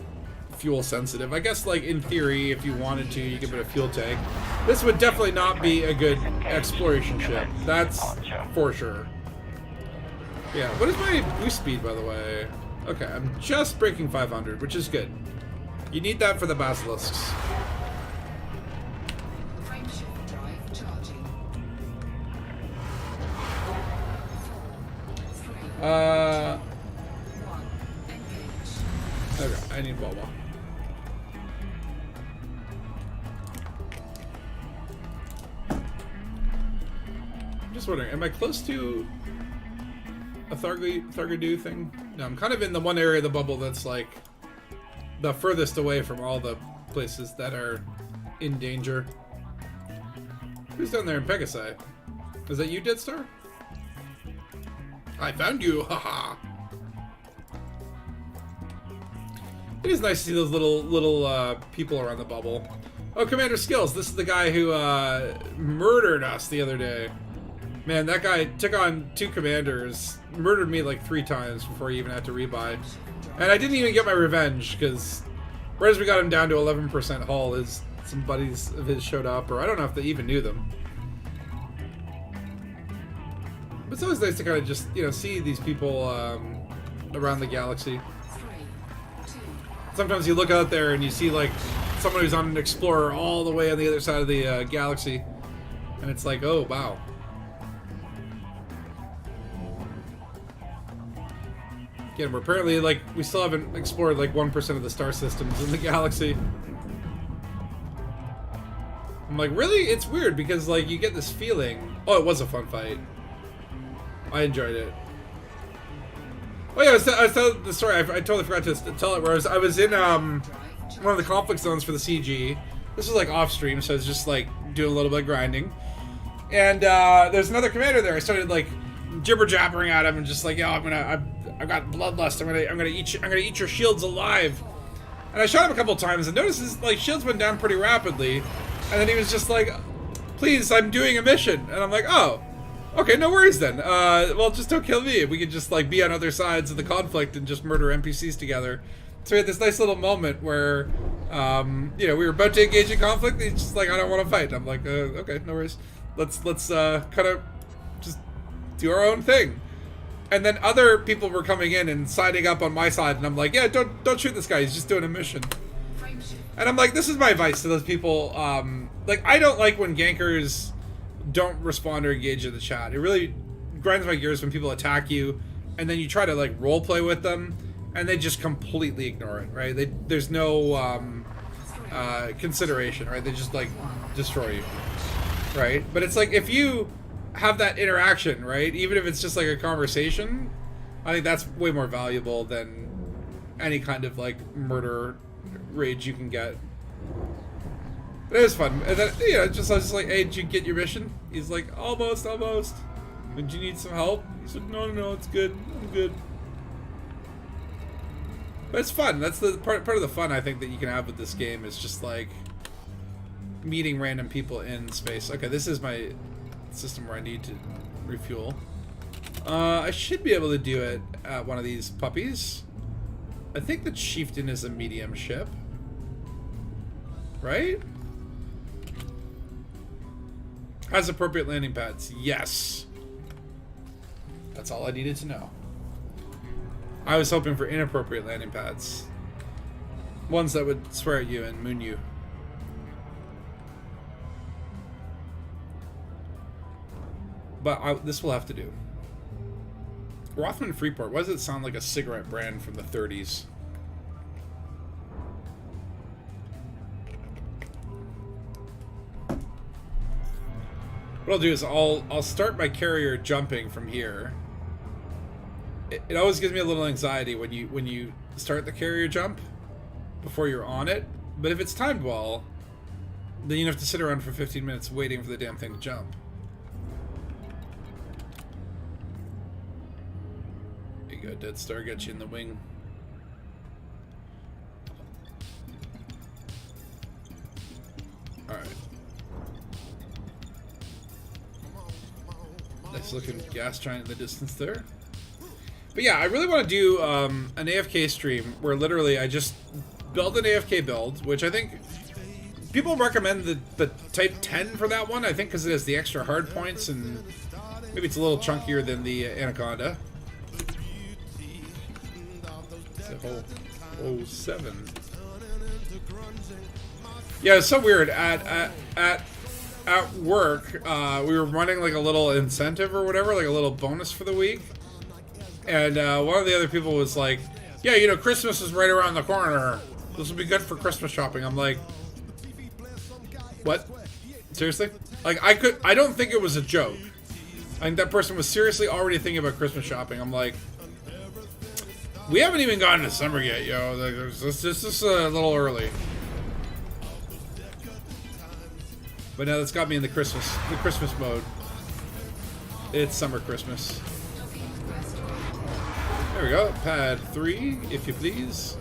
fuel sensitive. I guess, like, in theory, if you wanted to, you could put a fuel tank. This would definitely not be a good exploration ship. That's for sure. Yeah, what is my boost speed, by the way? Okay, I'm just breaking 500, which is good. You need that for the basilisks. Frameshift drive charging. 4, 3, 1. Engage. Okay, I need Wawa. I'm just wondering, am I close to a Thargadoo thing? No, I'm kind of in the one area of the bubble that's like the furthest away from all the places that are in danger. Who's down there in Pegasi? Is that you, Deadstar? I found you, haha. It is nice to see those little people around the bubble. Oh, Commander Skills, this is the guy who murdered us the other day. Man, that guy took on 2 commanders, murdered me like 3 times before he even had to rebuy. And I didn't even get my revenge, because right as we got him down to 11% hull, some buddies of his showed up, or I don't know if they even knew them. But it's always nice to kind of just, you know, see these people around the galaxy. 3, 2, Sometimes you look out there and you see like someone who's on an explorer all the way on the other side of the galaxy, and it's like, oh wow. Again, we're apparently like we still haven't explored like 1% of the star systems in the galaxy. I'm like, really? It's weird because like you get this feeling. Oh, it was a fun fight. I enjoyed it. Oh yeah, I was telling the story. I totally forgot to tell it. Where I was in one of the conflict zones for the CG. This was like off stream, so I was just like doing a little bit of grinding. And there's another commander there. I started like jibber jabbering at him and just like, yo, I've got bloodlust. I'm gonna eat your shields alive. And I shot him a couple times and noticed his like shields went down pretty rapidly. And then he was just like, please, I'm doing a mission. And I'm like, oh. Okay, no worries then. Well, just don't kill me. We could just like be on other sides of the conflict and just murder NPCs together. So we had this nice little moment where, you know, we were about to engage in conflict. And he's just like, I don't want to fight. I'm like, okay, no worries. Let's kind of just do our own thing. And then other people were coming in and siding up on my side, and I'm like, yeah, don't shoot this guy. He's just doing a mission. And I'm like, this is my advice to those people. Like, I don't like when gankers don't respond or engage in the chat. It really grinds my gears when people attack you and then you try to like role play with them and they just completely ignore it, right? There's no consideration, right? They just like destroy you, right? But it's like if you have that interaction, right, even if it's just like a conversation, I think that's way more valuable than any kind of like murder rage you can get. But it was fun. And then, you know, I was just like, hey, did you get your mission? He's like, almost. Did you need some help? He said, no, it's good. I'm good. But it's fun. That's the part of the fun I think that you can have with this game is just like meeting random people in space. Okay, this is my system where I need to refuel. I should be able to do it at one of these puppies. I think the Chieftain is a medium ship. Right? Has appropriate landing pads. Yes. That's all I needed to know. I was hoping for inappropriate landing pads. Ones that would swear at you and moon you. But this will have to do. Rothman Freeport. Why does it sound like a cigarette brand from the 30s? What I'll do is I'll start my carrier jumping from here. It always gives me a little anxiety when you start the carrier jump before you're on it. But if it's timed well, then you don't have to sit around for 15 minutes waiting for the damn thing to jump. There you go, Dead Star, got you in the wing. Alright. Nice looking gas giant in the distance there. But yeah, I really want to do an AFK stream where literally I just build an AFK build, which I think people recommend the Type 10 for that one, I think because it has the extra hard points and maybe it's a little chunkier than the Anaconda. It's a whole 07. Yeah, it's so weird. At work, we were running like a little incentive or whatever, like a little bonus for the week. And one of the other people was like, yeah, you know, Christmas is right around the corner. This will be good for Christmas shopping. I'm like, what? Seriously? Like, I don't think it was a joke. I think that person was seriously already thinking about Christmas shopping. I'm like, we haven't even gotten to summer yet, yo. Like, this is a little early. But now that's got me in the Christmas mode. It's summer Christmas. There we go. Pad 3, if you please.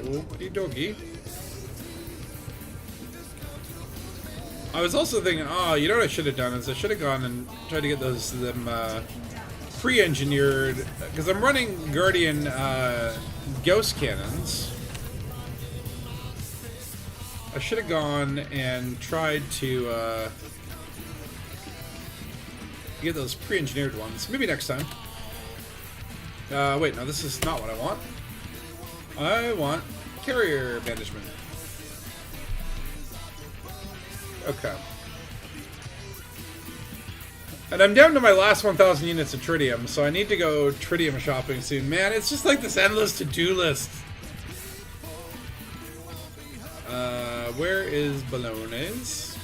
Okie dokie. I was also thinking, oh, you know what I should have done is I should have gone and tried to get them pre-engineered, because I'm running Guardian Ghost Cannons. I should have gone and tried to get those pre-engineered ones. Maybe next time. Wait, no, this is not what I want. I want carrier management. Okay. And I'm down to my last 1,000 units of tritium, so I need to go tritium shopping soon. Man, it's just like this endless to-do list. Where is Ballones?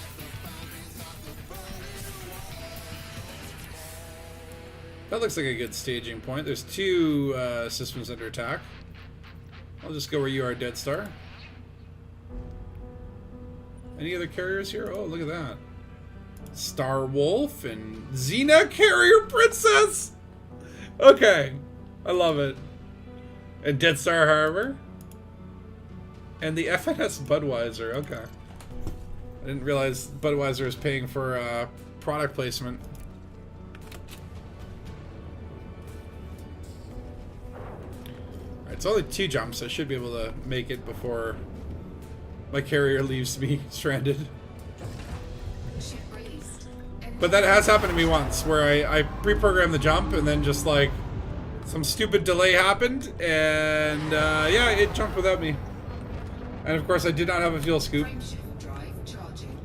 That looks like a good staging point. There's 2 systems under attack. I'll just go where you are, Dead Star. Any other carriers here? Oh, look at that. Star Wolf and Xena Carrier Princess! Okay. I love it. And Dead Star Harbor. And the FNS Budweiser. Okay. I didn't realize Budweiser is paying for product placement. Alright, it's only 2 jumps. I should be able to make it before my carrier leaves me stranded. Ship raised. But that has happened to me once, where I pre-programmed the jump and then just like some stupid delay happened, and yeah, it jumped without me. And of course I did not have a fuel scoop. Frameshift drive charging.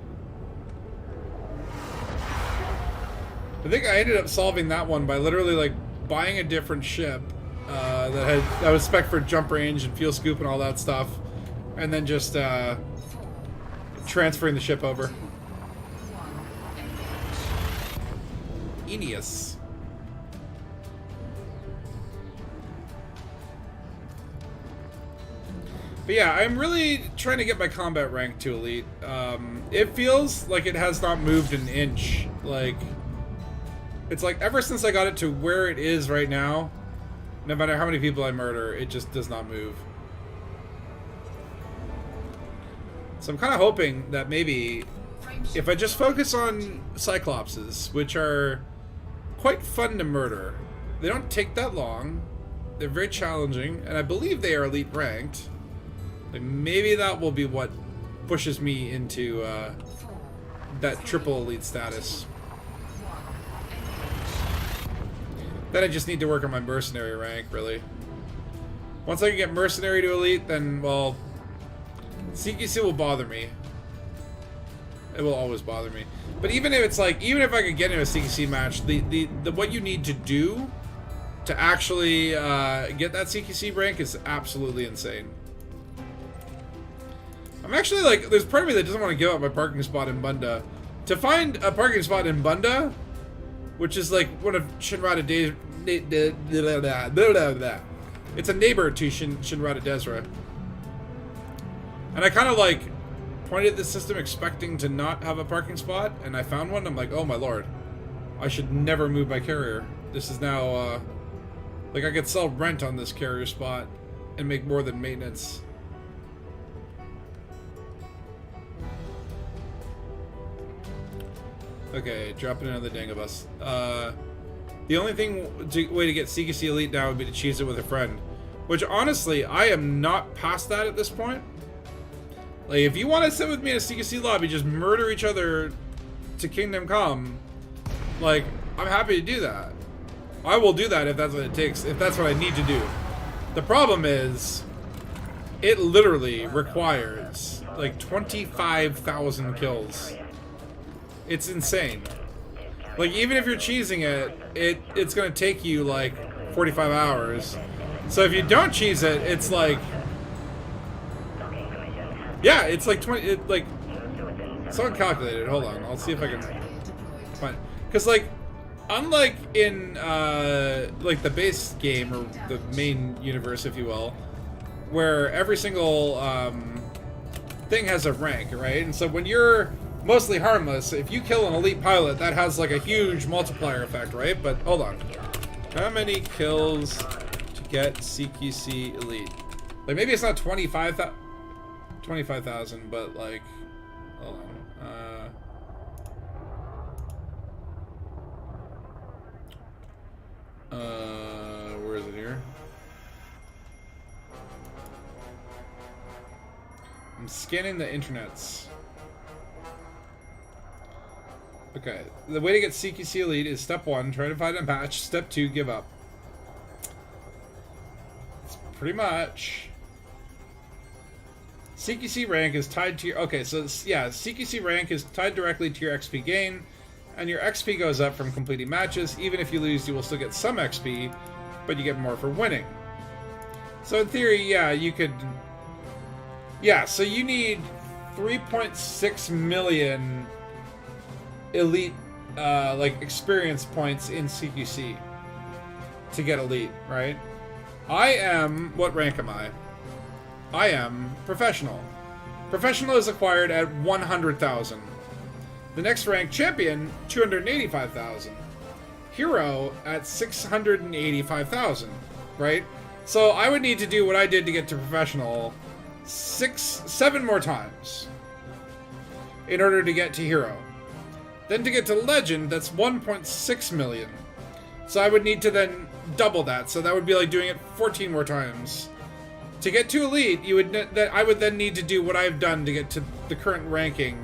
I think I ended up solving that one by literally like buying a different ship that was spec for jump range and fuel scoop and all that stuff, and then just transferring the ship over. Aeneas. But yeah, I'm really trying to get my combat rank to elite. It feels like it has not moved an inch. Like, it's like ever since I got it to where it is right now, no matter how many people I murder, it just does not move. So I'm kind of hoping that maybe if I just focus on Cyclopses, which are quite fun to murder, they don't take that long, they're very challenging, and I believe they are elite ranked. Like maybe that will be what pushes me into that triple elite status. Then I just need to work on my mercenary rank, really. Once I can get mercenary to elite, then, well, CQC will bother me. It will always bother me. But even if it's like, even if I could get into a CQC match, the what you need to do to actually get that CQC rank is absolutely insane. I'm actually like, there's part of me that doesn't want to give up my parking spot in Bunda. To find a parking spot in Bunda, which is like one of Shinrata Days, it's a neighbor to Shinrata Desra. And I kind of like pointed at the system expecting to not have a parking spot, and I found one. I'm like, oh my lord, I should never move my carrier. This is now, like I could sell rent on this carrier spot and make more than maintenance. Okay, dropping another Dangabus. The only way to get CQC Elite now would be to cheese it with a friend. Which, honestly, I am not past that at this point. Like, if you want to sit with me in a CQC lobby, just murder each other to Kingdom Come, like, I'm happy to do that. I will do that if that's what it takes, if that's what I need to do. The problem is, it literally requires, like, 25,000 kills. It's insane. Like, even if you're cheesing it, it's gonna take you, like, 45 hours. So if you don't cheese it, it's like... Yeah, it's like 20... It's uncalculated. Hold on, I'll see if I can find... Because, like, unlike in, like, the base game, or the main universe, if you will, where every single, thing has a rank, right? And so when you're mostly harmless, if you kill an elite pilot, that has, like, a huge multiplier effect, right? But, hold on. How many kills to get CQC elite? Like, maybe it's not 25,000, but, like, hold on. Where is it here? I'm scanning the internets. Okay, the way to get CQC elite is step 1, try to find a match. Step 2, give up. It's pretty much. CQC rank is tied to your... Okay, so yeah, CQC rank is tied directly to your XP gain, and your XP goes up from completing matches. Even if you lose, you will still get some XP, but you get more for winning. So in theory, yeah, you could... Yeah, so you need 3.6 million elite, like, experience points in CQC to get elite, right? I am... What rank am I? I am professional. Professional is acquired at 100,000. The next rank, champion, 285,000. Hero at 685,000, right? So I would need to do what I did to get to professional 7 more times in order to get to hero. Then to get to legend, that's 1.6 million. So I would need to then double that. So that would be like doing it 14 more times. To get to elite, I would then need to do what I've done to get to the current ranking.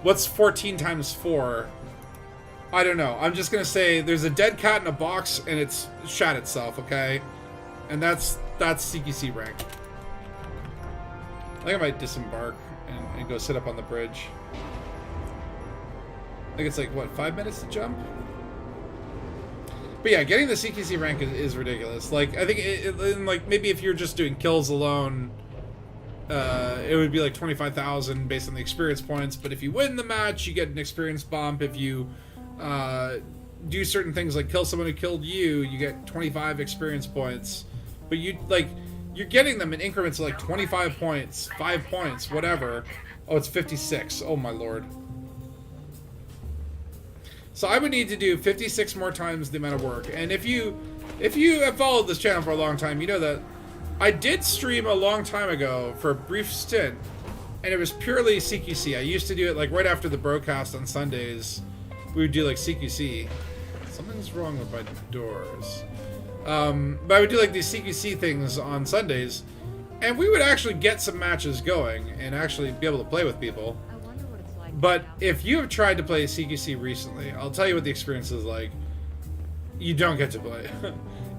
What's 14 times 4? I don't know. I'm just gonna say there's a dead cat in a box and it's shat itself, okay? And that's CQC rank. I think I might disembark and go sit up on the bridge. I think it's like, what, 5 minutes to jump? But yeah, getting the CQC rank is ridiculous. Like, I think, like, maybe if you're just doing kills alone, it would be like 25,000 based on the experience points. But if you win the match, you get an experience bump. If you do certain things like kill someone who killed you, you get 25 experience points. But you're getting them in increments of like 25 points, 5 points, whatever. Oh, it's 56. Oh my lord. So I would need to do 56 more times the amount of work. And if you have followed this channel for a long time, you know that I did stream a long time ago for a brief stint, and it was purely CQC. I used to do it like right after the broadcast on Sundays. We would do like CQC. Something's wrong with my doors. But I would do like these CQC things on Sundays, and we would actually get some matches going and actually be able to play with people. But if you have tried to play CQC recently, I'll tell you what the experience is like. You don't get to play.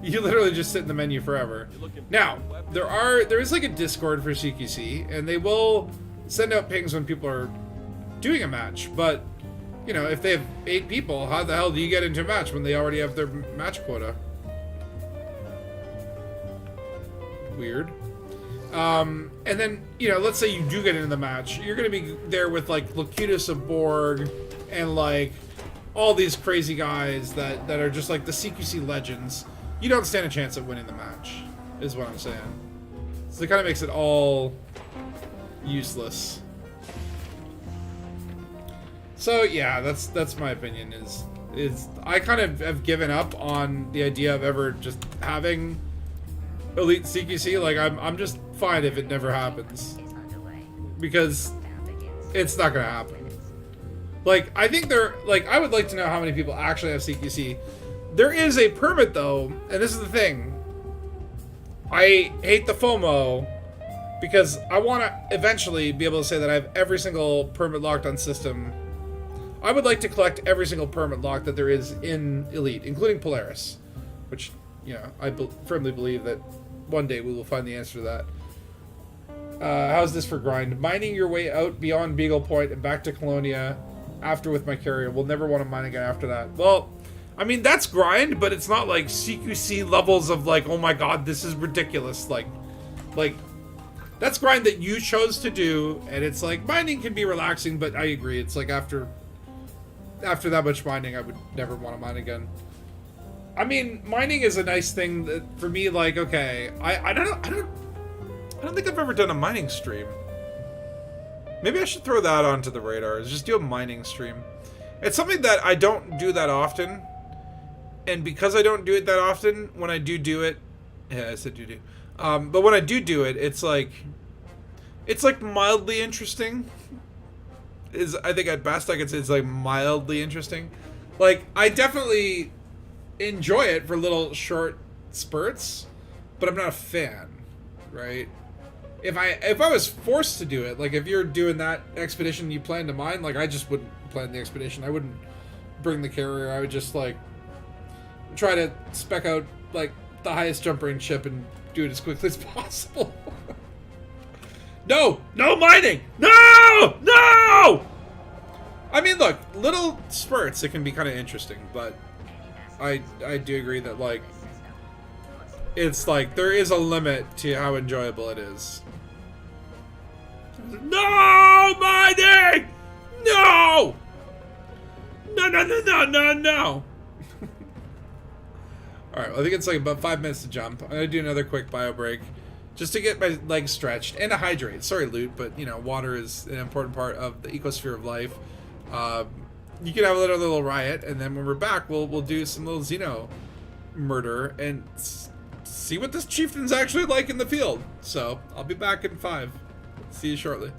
You literally just sit in the menu forever. Now, there is like a Discord for CQC, and they will send out pings when people are doing a match. But, you know, if they have 8 people, how the hell do you get into a match when they already have their match quota? Weird. And then, you know, let's say you do get into the match. You're going to be there with, like, Locutus of Borg and, like, all these crazy guys that are just, like, the CQC legends. You don't stand a chance at winning the match, is what I'm saying. So it kind of makes it all useless. So, yeah, that's my opinion, is I kind of have given up on the idea of ever just having elite CQC. Like, I'm just fine if it never happens, because it's not gonna happen. Like, I think I would like to know how many people actually have CQC. There is a permit though, and this is the thing. I hate the FOMO, Because I want to eventually be able to say that I have every single permit locked on system. I would like to collect every single permit lock that there is in Elite, including Polaris. Which, you know, I firmly believe that one day we will find the answer to that. How's this for grind? Mining your way out beyond Beagle Point and back to Colonia after with my carrier. We'll never want to mine again after that. Well, I mean, that's grind, but it's not like CQC levels of like, oh my god, this is ridiculous. Like, that's grind that you chose to do, and it's like, mining can be relaxing, but I agree. It's like after that much mining, I would never want to mine again. I mean, mining is a nice thing that, for me, like, okay, I don't think I've ever done a mining stream. Maybe I should throw that onto the radar, is just do a mining stream. It's something that I don't do that often, and because I don't do it that often, when I do it, yeah, I said do. But when I do it, it's like mildly interesting. I think at best I could say it's like mildly interesting. Like, I definitely enjoy it for little short spurts, but I'm not a fan, right? If I was forced to do it, like if you're doing that expedition you plan to mine, like I just wouldn't plan the expedition. I wouldn't bring the carrier. I would just like try to spec out like the highest jump range ship and do it as quickly as possible. No mining! No! I mean, look, little spurts, it can be kind of interesting, but I do agree that, like, it's like, there is a limit to how enjoyable it is. No mining! No! No! Alright, well, I think it's like about 5 minutes to jump. I'm gonna do another quick bio break, just to get my legs stretched, and to hydrate. Sorry, Loot, but, you know, water is an important part of the ecosphere of life. You can have a little riot, and then when we're back, we'll do some little Xeno murder, and see what this chieftain's actually like in the field. So, I'll be back in 5. See you shortly.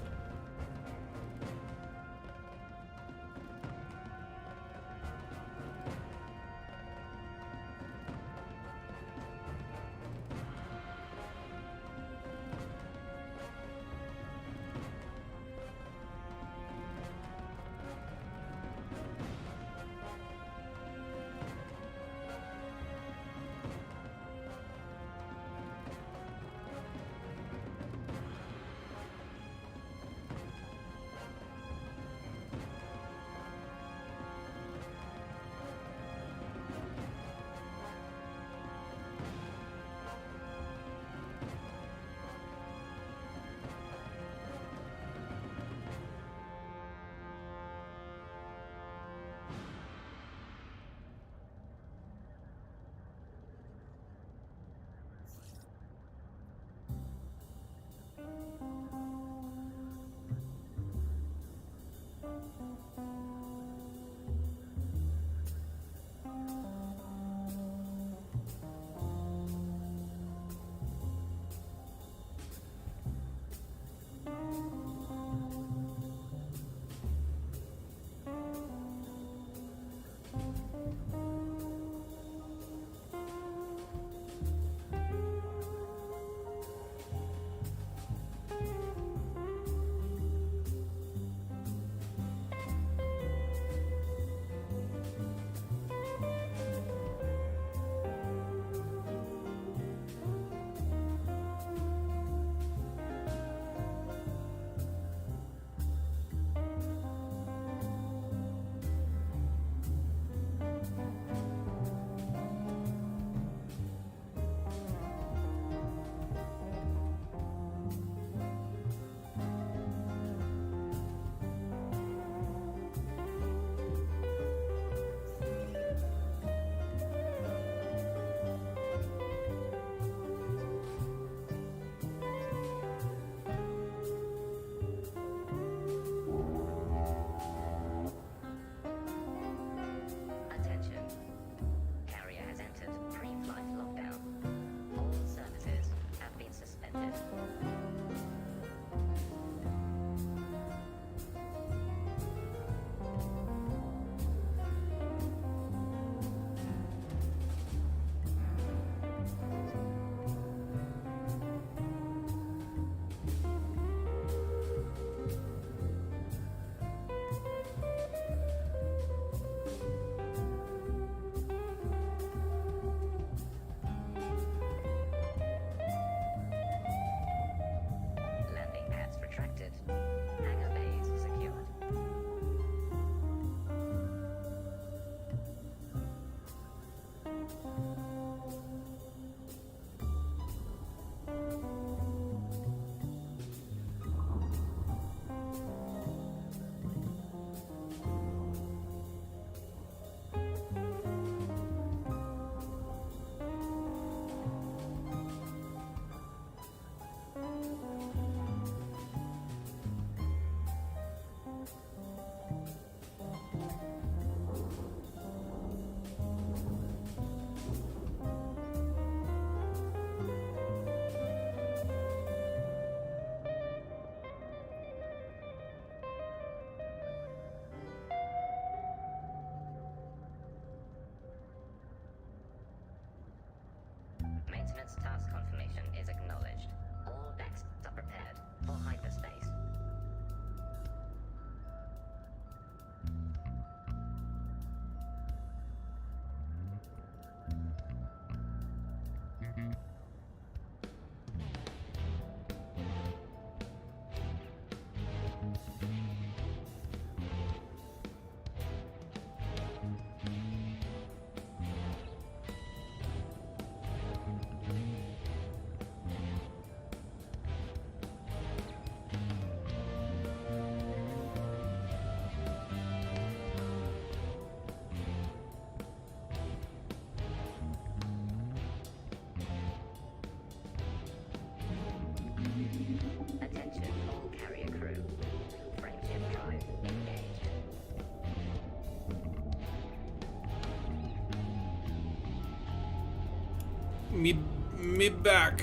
Me back.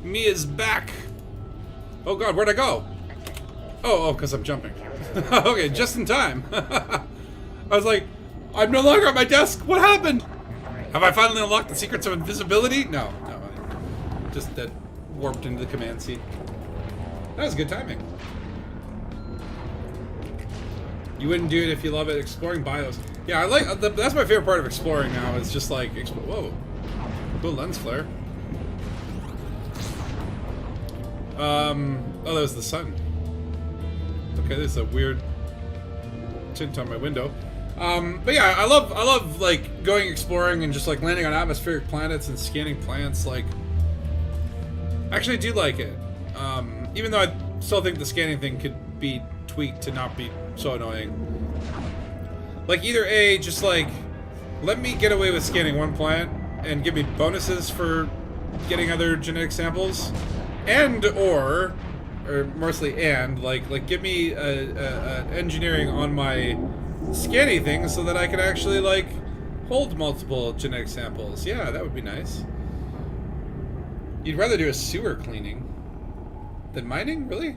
Me is back. Oh god, where'd I go? Oh, because I'm jumping. Okay, just in time. I was like, I'm no longer at my desk. What happened? Have I finally unlocked the secrets of invisibility? No. I just warped into the command seat. That was good timing. You wouldn't do it if you love it. Exploring bios. Yeah, I like. That's my favorite part of exploring now. Is just like, whoa, cool lens flare. Oh, that was the sun. Okay, there's a weird tint on my window. But yeah, I love like going exploring and just like landing on atmospheric planets and scanning plants. Like, I actually do like it. Even though I still think the scanning thing could be tweaked to not be so annoying. Like, either A, just like, let me get away with scanning one plant and give me bonuses for getting other genetic samples, and or mostly and, like give me a engineering on my scanning thing so that I can actually, like, hold multiple genetic samples. Yeah, that would be nice. You'd rather do a sewer cleaning than mining? Really?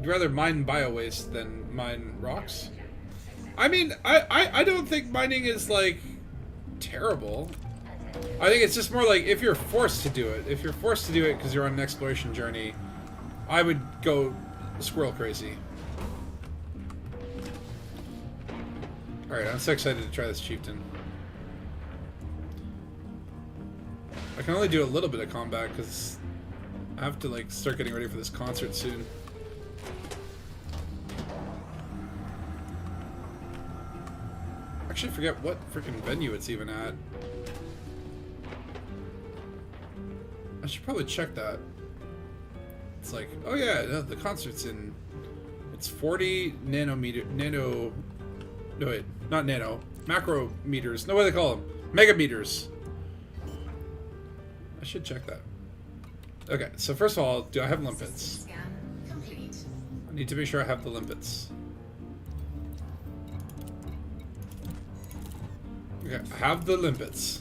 You'd rather mine bio-waste than mine rocks? I mean, I don't think mining is, like, terrible. I think it's just more like if you're forced to do it. If you're forced to do it because you're on an exploration journey, I would go squirrel crazy. Alright, I'm so excited to try this Chieftain. I can only do a little bit of combat because I have to, like, start getting ready for this concert soon. Actually, forget what freaking venue it's even at. I should probably check that. It's like, oh yeah, the concert's in. It's 40 nanometer. No wait, not nano. Macrometers. No, what do they call them? Megameters. I should check that. Okay, so first of all, do I have limpets? Scan complete. I need to make sure I have the limpets. Okay, I have the limpets.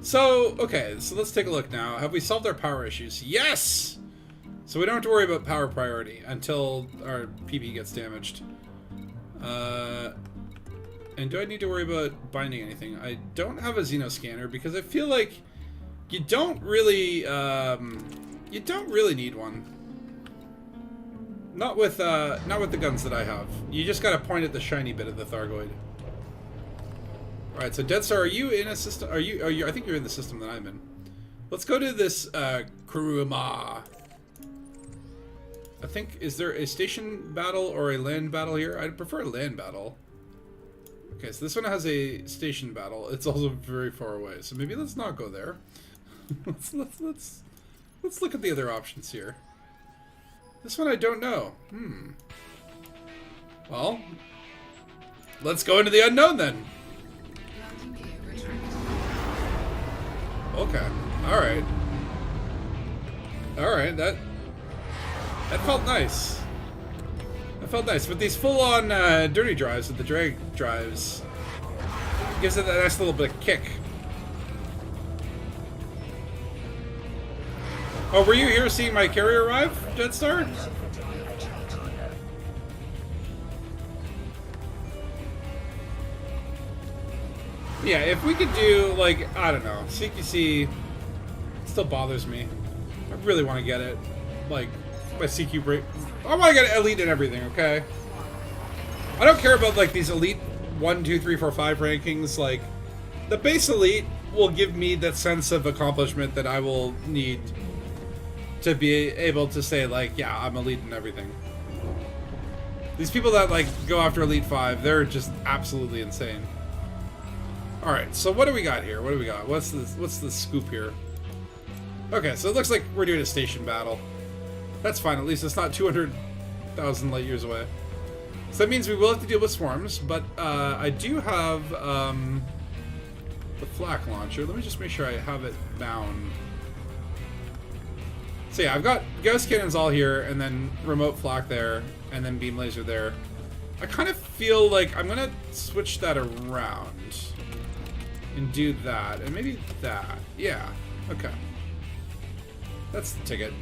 So, okay, so let's take a look now. Have we solved our power issues? Yes! So we don't have to worry about power priority until our PB gets damaged. And do I need to worry about binding anything? I don't have a Xenoscanner because I feel like you don't really need one. Not with the guns that I have. You just gotta point at the shiny bit of the Thargoid. Alright, so Dead Star, are you in a system? Are you? I think you're in the system that I'm in. Let's go to this Kuruma. I think, is there a station battle or a land battle here? I'd prefer a land battle. Okay, so this one has a station battle. It's also very far away, so maybe let's not go there. let's look at the other options here. This one I don't know. Well, let's go into the unknown then. Landing gear retracted. Okay. Alright. Alright, that felt nice. That felt nice. But these full-on dirty drives with the drag drives gives it that nice little bit of kick. Oh, were you here seeing my carrier arrive, Jetstar? Yeah, if we could do, like, I don't know, CQC still bothers me. I really want to get it. Like, my CQ break. I want to get elite and everything, okay? I don't care about, like, these elite 1, 2, 3, 4, 5 rankings. Like, the base elite will give me that sense of accomplishment that I will need to be able to say, like, yeah, I'm elite and everything. These people that, like, go after elite 5, they're just absolutely insane. Alright, so what do we got here? What do we got? What's the scoop here? Okay, so it looks like we're doing a station battle. That's fine, at least it's not 200,000 light years away. So that means we will have to deal with swarms, but I do have the flak launcher. Let me just make sure I have it bound. So yeah, I've got ghost cannons all here, and then remote flak there, and then beam laser there. I kind of feel like I'm gonna switch that around. And do that. And maybe that. Yeah. Okay. That's the ticket.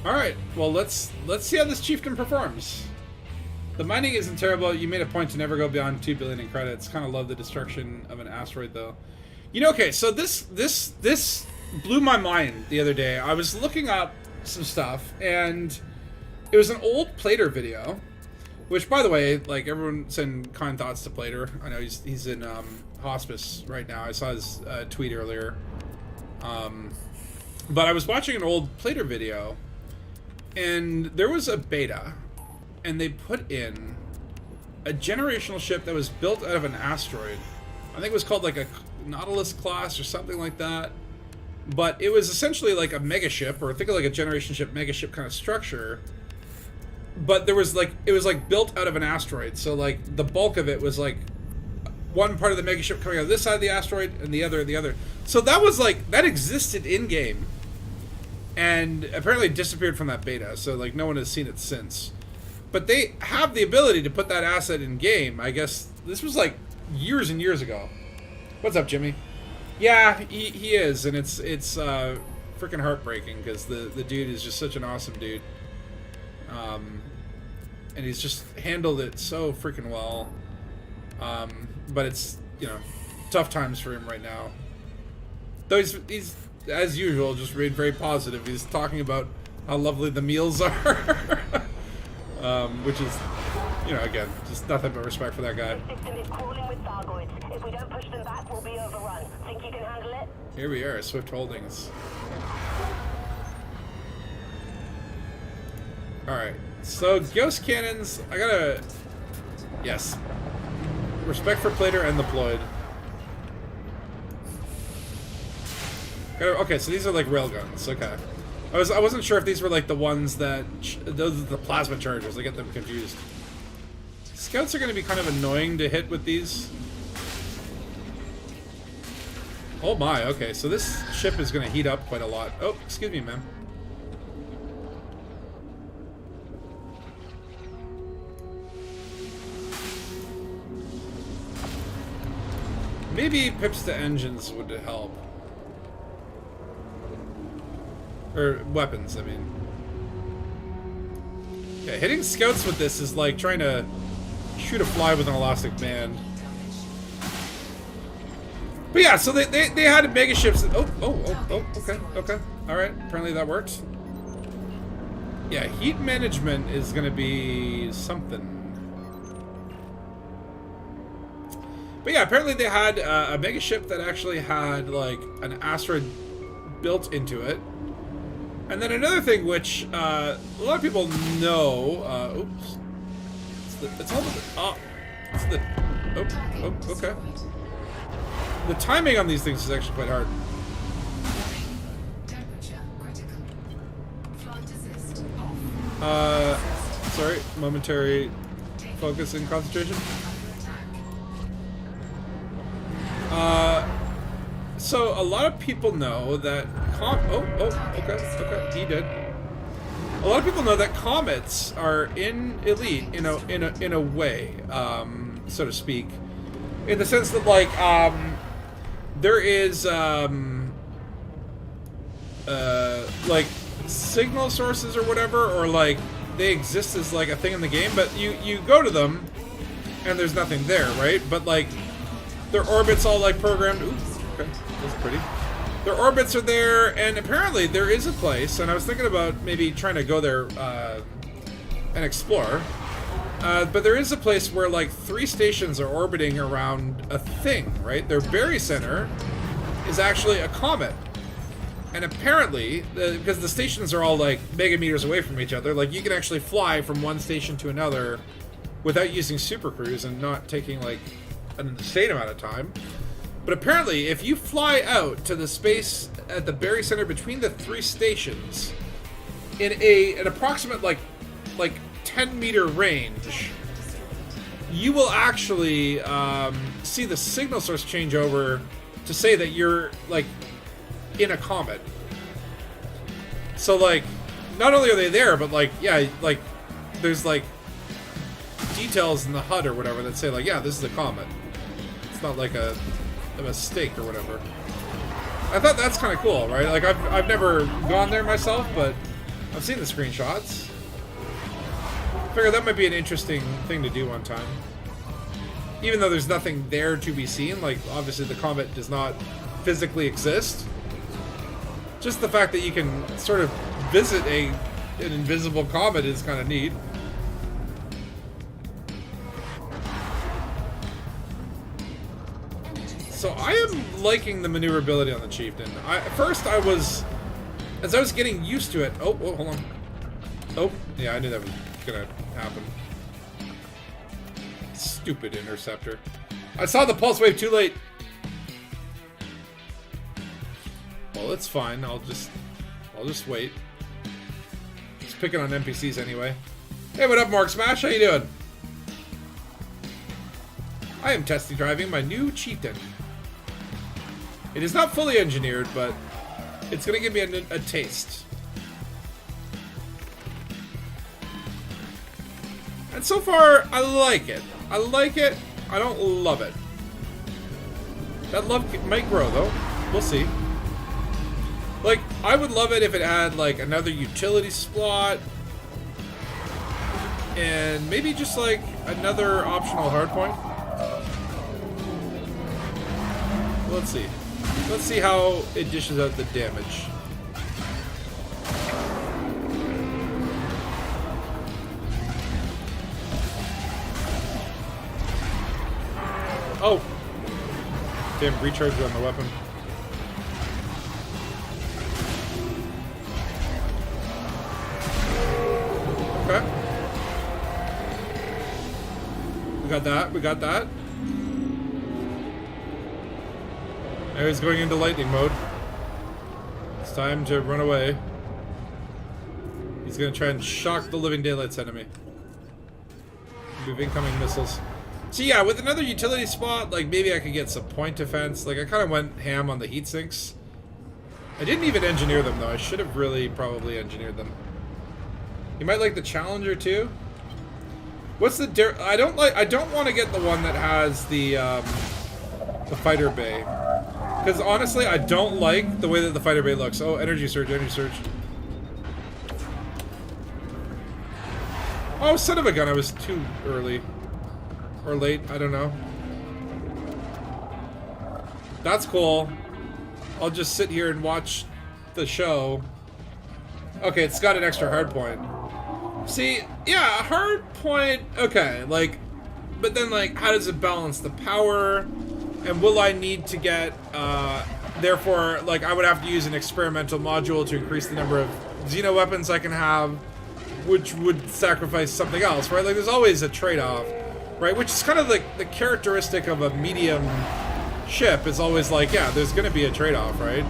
Alright, well let's see how this chieftain performs. The mining isn't terrible. You made a point to never go beyond 2 billion in credits. Kind of love the destruction of an asteroid though. You know, okay, so this blew my mind the other day. I was looking up some stuff and it was an old Plater video, which by the way, like everyone send kind thoughts to Plater. I know he's in hospice right now. I saw his tweet earlier. But I was watching an old Plater video and there was a beta and they put in a generational ship that was built out of an asteroid. I think it was called like a Nautilus class or something like that. But it was essentially like a mega ship, or think of like a generation ship, mega ship kind of structure. But there was like, it was like built out of an asteroid. So like the bulk of it was like one part of the mega ship coming out of this side of the asteroid and the other. So that was like, that existed in game. And apparently disappeared from that beta. So like no one has seen it since. But they have the ability to put that asset in game. I guess this was like years and years ago. What's up, Jimmy? Yeah, he is, and it's freaking heartbreaking because the dude is just such an awesome dude. And he's just handled it so freaking well. But it's, you know, tough times for him right now. Though he's as usual just being very positive. He's talking about how lovely the meals are. Which is, you know, again, just nothing but respect for that guy. System is crawling with Thargoids. If we don't push them back, we'll be overrun. Think you can handle it? Here we are, Swift Holdings. Alright, so ghost cannons, I gotta... Yes. Respect for Plater and the Ploid. Okay, so these are like railguns, okay. I wasn't sure if these were like the ones that... Those are the plasma chargers, I get them confused. Scouts are going to be kind of annoying to hit with these. Oh my, okay, so this ship is going to heat up quite a lot. Oh, excuse me, ma'am. Maybe pips to engines would help. Or weapons, I mean. Yeah, hitting scouts with this is like trying to shoot a fly with an elastic band. But yeah, so they had mega ships. Okay. Alright, apparently that worked. Yeah, heat management is gonna be something. But yeah, apparently they had a mega ship that actually had like an asteroid built into it. And then another thing which a lot of people know, oops. Okay. The timing on these things is actually quite hard. Temperature critical. Flight assist off. Sorry, momentary focus and concentration. So a lot of people know that okay, he did. A lot of people know that comets are in Elite in a way, so to speak, in the sense that like there is like signal sources or whatever, or like they exist as like a thing in the game, but you go to them and there's nothing there, right? But like their orbits all like programmed. Oops, okay, that's pretty. Their orbits are there, and apparently there is a place, and I was thinking about maybe trying to go there and explore. But there is a place where like 3 stations are orbiting around a thing, right? Their Berry Center is actually a comet. And apparently, because the stations are all like megameters away from each other, like you can actually fly from one station to another without using Super Cruise and not taking like an insane amount of time. But apparently, if you fly out to the space at the Berry Center between the 3 stations in an approximate like 10-meter range, you will actually see the signal source change over to say that you're like in a comet. So like not only are they there, but like, yeah, like, there's like details in the HUD or whatever that say like, yeah, this is a comet. It's not like a mistake or whatever. I thought that's kind of cool, right? Like, I've never gone there myself, but I've seen the screenshots. I figured that might be an interesting thing to do one time. Even though there's nothing there to be seen, like, obviously the comet does not physically exist. Just the fact that you can sort of visit an invisible comet is kind of neat. So I am liking the maneuverability on the Chieftain. At first I was, as I was getting used to it. Oh, hold on. Oh, yeah, I knew that was gonna happen. Stupid interceptor. I saw the pulse wave too late. Well, it's fine. I'll just wait. Just picking on NPCs anyway. Hey, what up, Mark Smash? How you doing? I am testing driving my new Chieftain. It is not fully engineered, but it's going to give me a taste. And so far, I like it. I like it. I don't love it. That love might grow, though. We'll see. Like, I would love it if it had, like, another utility slot. And maybe just, like, another optional hardpoint. Let's see. Let's see how it dishes out the damage. Oh! Damn, recharge on the weapon. Okay. We got that, we got that. Now he's going into lightning mode. It's time to run away. He's gonna try and shock the living daylights out of me. Move incoming missiles. So yeah, with another utility spot, like maybe I could get some point defense. Like I kind of went ham on the heat sinks. I didn't even engineer them though. I should have really probably engineered them. You might like the Challenger too. What's the I don't want to get the one that has the fighter bay. Because honestly, I don't like the way that the fighter bay looks. Oh, energy surge, energy surge. Oh, son of a gun, I was too early. Or late, I don't know. That's cool. I'll just sit here and watch the show. Okay, it's got an extra hard point. See, yeah, hard point, okay, like, but then, like, how does it balance the power? And will I need to get, therefore, like, I would have to use an experimental module to increase the number of Xeno weapons I can have, which would sacrifice something else, right? Like, there's always a trade-off, right? Which is kind of like the characteristic of a medium ship is always like, yeah, there's going to be a trade-off, right?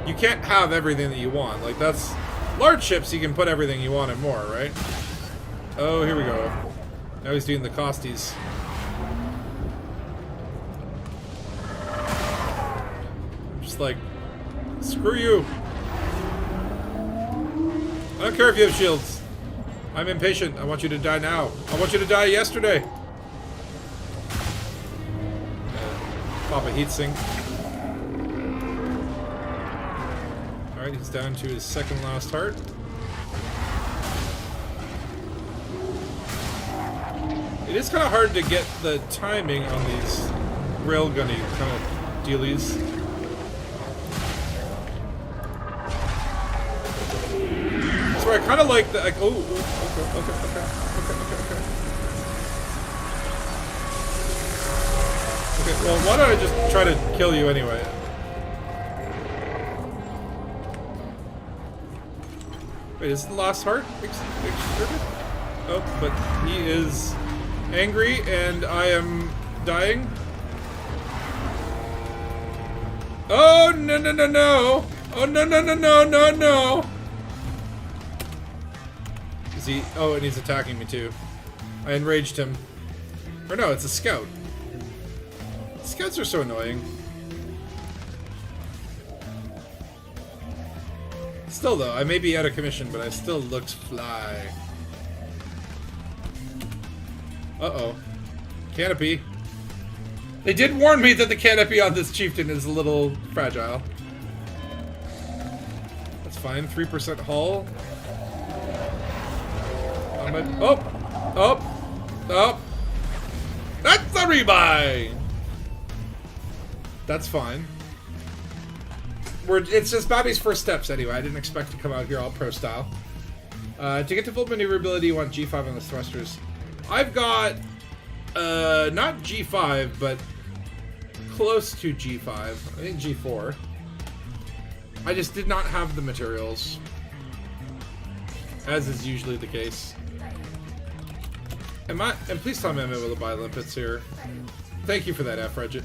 You can't have everything that you want. Like, that's... Large ships, you can put everything you want and more, right? Oh, here we go. Now he's doing the costies. Just like, screw you. I don't care if you have shields. I'm impatient. I want you to die now. I want you to die yesterday. Pop a heatsink. Alright, he's down to his second last heart. It is kind of hard to get the timing on these railgunny kind of dealies. So I kind of like the, like, oh, okay, well, why don't I just try to kill you anyway? Wait, is the last heart extruded? Oh, but he is angry and I am dying. Oh, no, no, no, no. Oh, no, no, no, no, no, no. Is he? Oh, and he's attacking me too. I enraged him. Or no, it's a scout. Scouts are so annoying. Still though, I may be out of commission, but I still looked fly. Uh-oh. Canopy. They did warn me that the canopy on this chieftain is a little fragile. That's fine. 3% hull. Oh! That's a rebuy! That's fine. It's just Bobby's first steps anyway. I didn't expect to come out here all pro style. To get to full maneuverability, you want G5 on the thrusters. I've got, not G5, but close to G5. I think G4. I just did not have the materials, as is usually the case. And please tell me I'm able to buy limpets here. Thank you for that, FROGGE.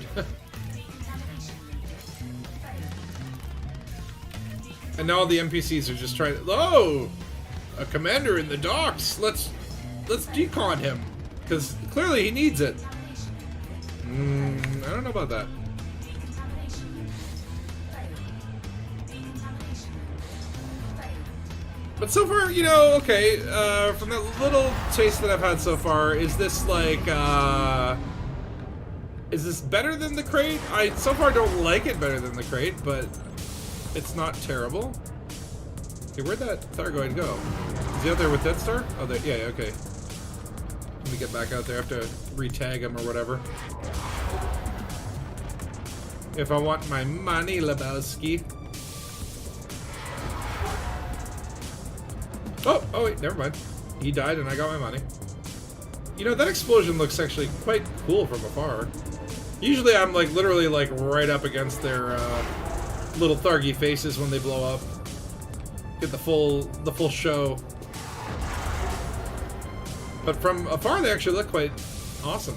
And now all the NPCs are just trying to... Oh! A commander in the docks! Let's decon him. Because clearly he needs it. I don't know about that. But so far, you know, okay, from that little taste that I've had so far, is this like, is this better than the crate? I so far don't like it better than the crate, but it's not terrible. Okay, where'd that Thargoid go? Is he out there with Dead Star? Oh, there, yeah, okay. Let me get back out there. I have to re-tag him or whatever. If I want my money, Lebowski. Oh wait, never mind. He died and I got my money. You know, that explosion looks actually quite cool from afar. Usually I'm like literally like right up against their little Thargy faces when they blow up. Get the full show. But from afar they actually look quite awesome.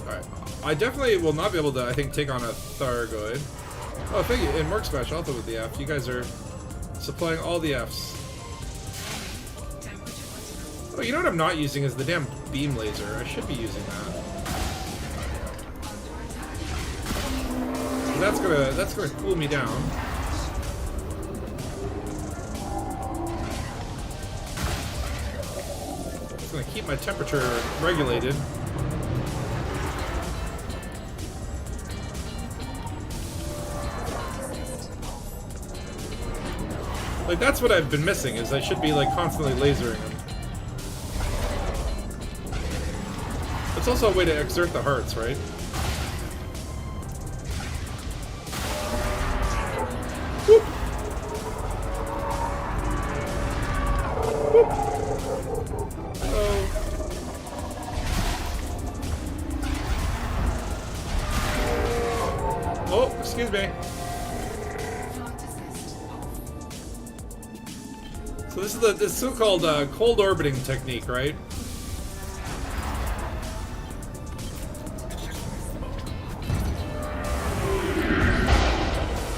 Alright. I definitely will not be able to, I think, take on a Thargoid. Oh, thank you. And Merc Smash also with the F. You guys are supplying all the Fs. Oh, you know what I'm not using is the damn beam laser. I should be using that. That's gonna cool me down. It's gonna keep my temperature regulated. Like, that's what I've been missing, is I should be, like, constantly lasering them. It's also a way to exert the hearts, right? Whoop! Whoop! Oh, excuse me. So this is the so-called cold orbiting technique, right?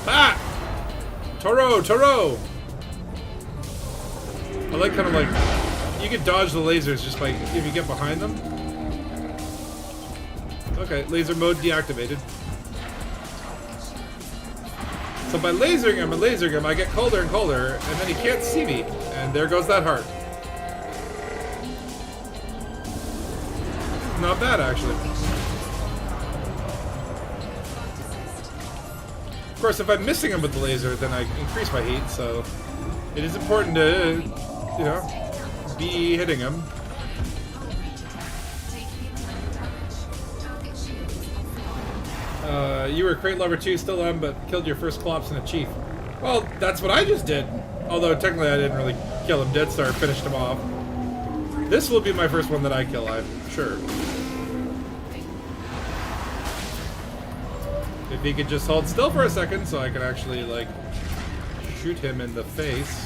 Ah! Toro! I like kind of like, you can dodge the lasers just by, if you get behind them. Okay, laser mode deactivated. So by lasering him, I get colder and colder, and then he can't see me. And there goes that heart. Not bad, actually. Of course, if I'm missing him with the laser, then I increase my heat, so it is important to, you know, be hitting him. You were a crate lover too, still am, but killed your first Clops and a chief. Well, that's what I just did. Although technically I didn't really kill him. Dead Star finished him off. This will be my first one that I kill, I'm sure. If he could just hold still for a second so I could actually, like, shoot him in the face.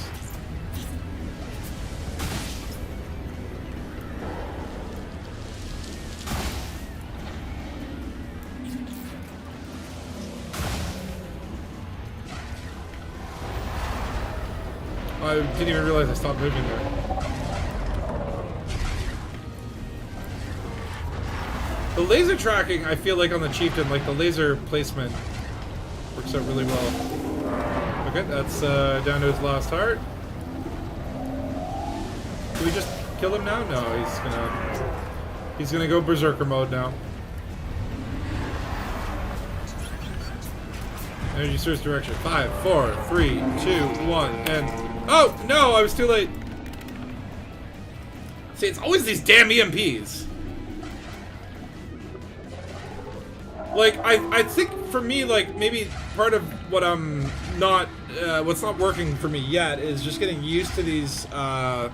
I didn't even realize I stopped moving there. The laser tracking, I feel like on the Chieftain, like the laser placement Works out really well. Okay, that's down to his last heart. Do we just kill him now? No, he's gonna go berserker mode now. Energy source direction. 5, 4, 3, 2, 1, and oh no! I was too late. See, it's always these damn EMPs. Like, I think for me, like, maybe part of what I'm not, what's not working for me yet is just getting used to these, what are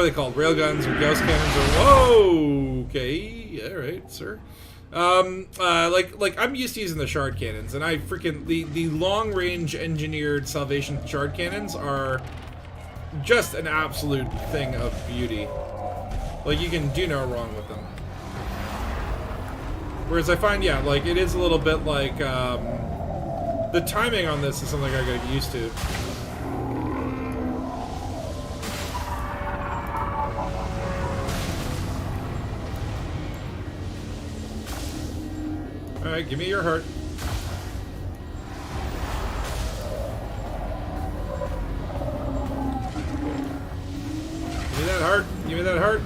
they called? Railguns or ghost cannons or, whoa! Okay, alright, sir. Like, I'm used to using the shard cannons, and I freaking, the long-range engineered Salvation shard cannons are just an absolute thing of beauty. Like, you can do no wrong with them. Whereas I find, yeah, like, it is a little bit like, the timing on this is something I gotta get used to. Alright, give me your heart. Give me that heart. Give me that heart.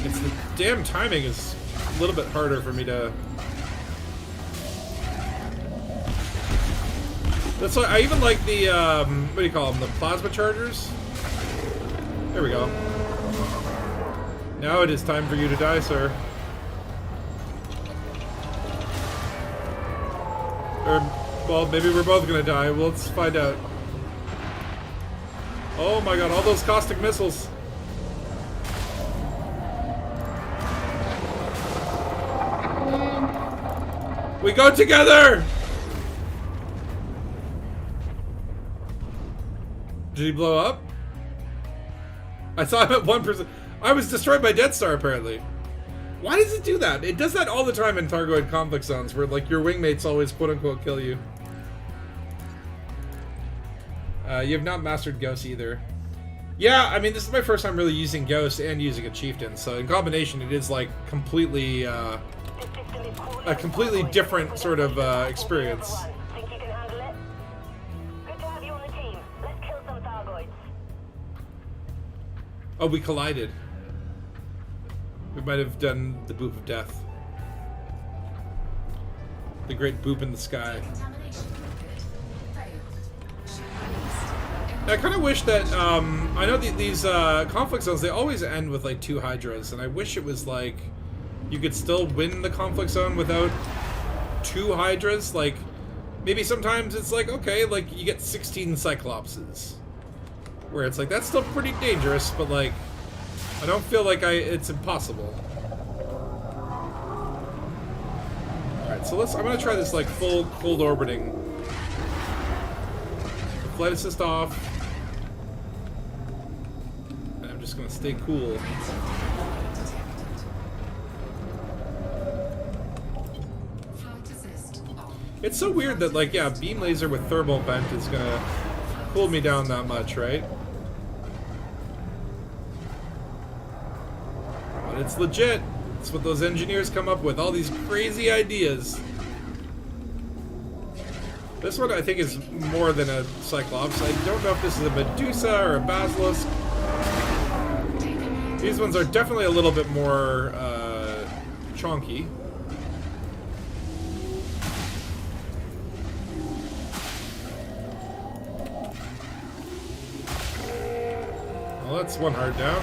It's the damn timing is a little bit harder for me to... That's why I even like the, what do you call them? The plasma chargers? There we go. Now it is time for you to die, sir. Or, well, maybe we're both gonna die. Well, let's find out. Oh my god, all those caustic missiles. We go together! Did he blow up? I saw him at 1%. I was destroyed by Death Star, apparently. Why does it do that? It does that all the time in Thargoid conflict zones, where, like, your wingmates always, quote-unquote, kill you. You have not mastered Ghost either. Yeah, I mean, this is my first time really using Ghost and using a Chieftain, so in combination it is, like, completely, a completely different sort of, experience. Think you can handle it? Good to have you on the team. Let's kill some Thargoids. Oh, we collided. We might have done the boop of death. The great boop in the sky. I kind of wish that, I know these conflict zones, they always end with like 2 Hydras, and I wish it was like, you could still win the conflict zone without 2 Hydras. Like, maybe sometimes it's like, okay, like you get 16 Cyclopses. Where it's like, that's still pretty dangerous, but like, I don't feel like it's impossible. Alright, so I'm gonna try this like full cold orbiting. Flight assist off. And I'm just gonna stay cool. It's so weird that, like, yeah, beam laser with thermal vent is gonna cool me down that much, right? But it's legit. It's what those engineers come up with, all these crazy ideas. This one I think is more than a Cyclops. I don't know if this is a Medusa or a Basilisk. These ones are definitely a little bit more chonky. Well, that's one heart down.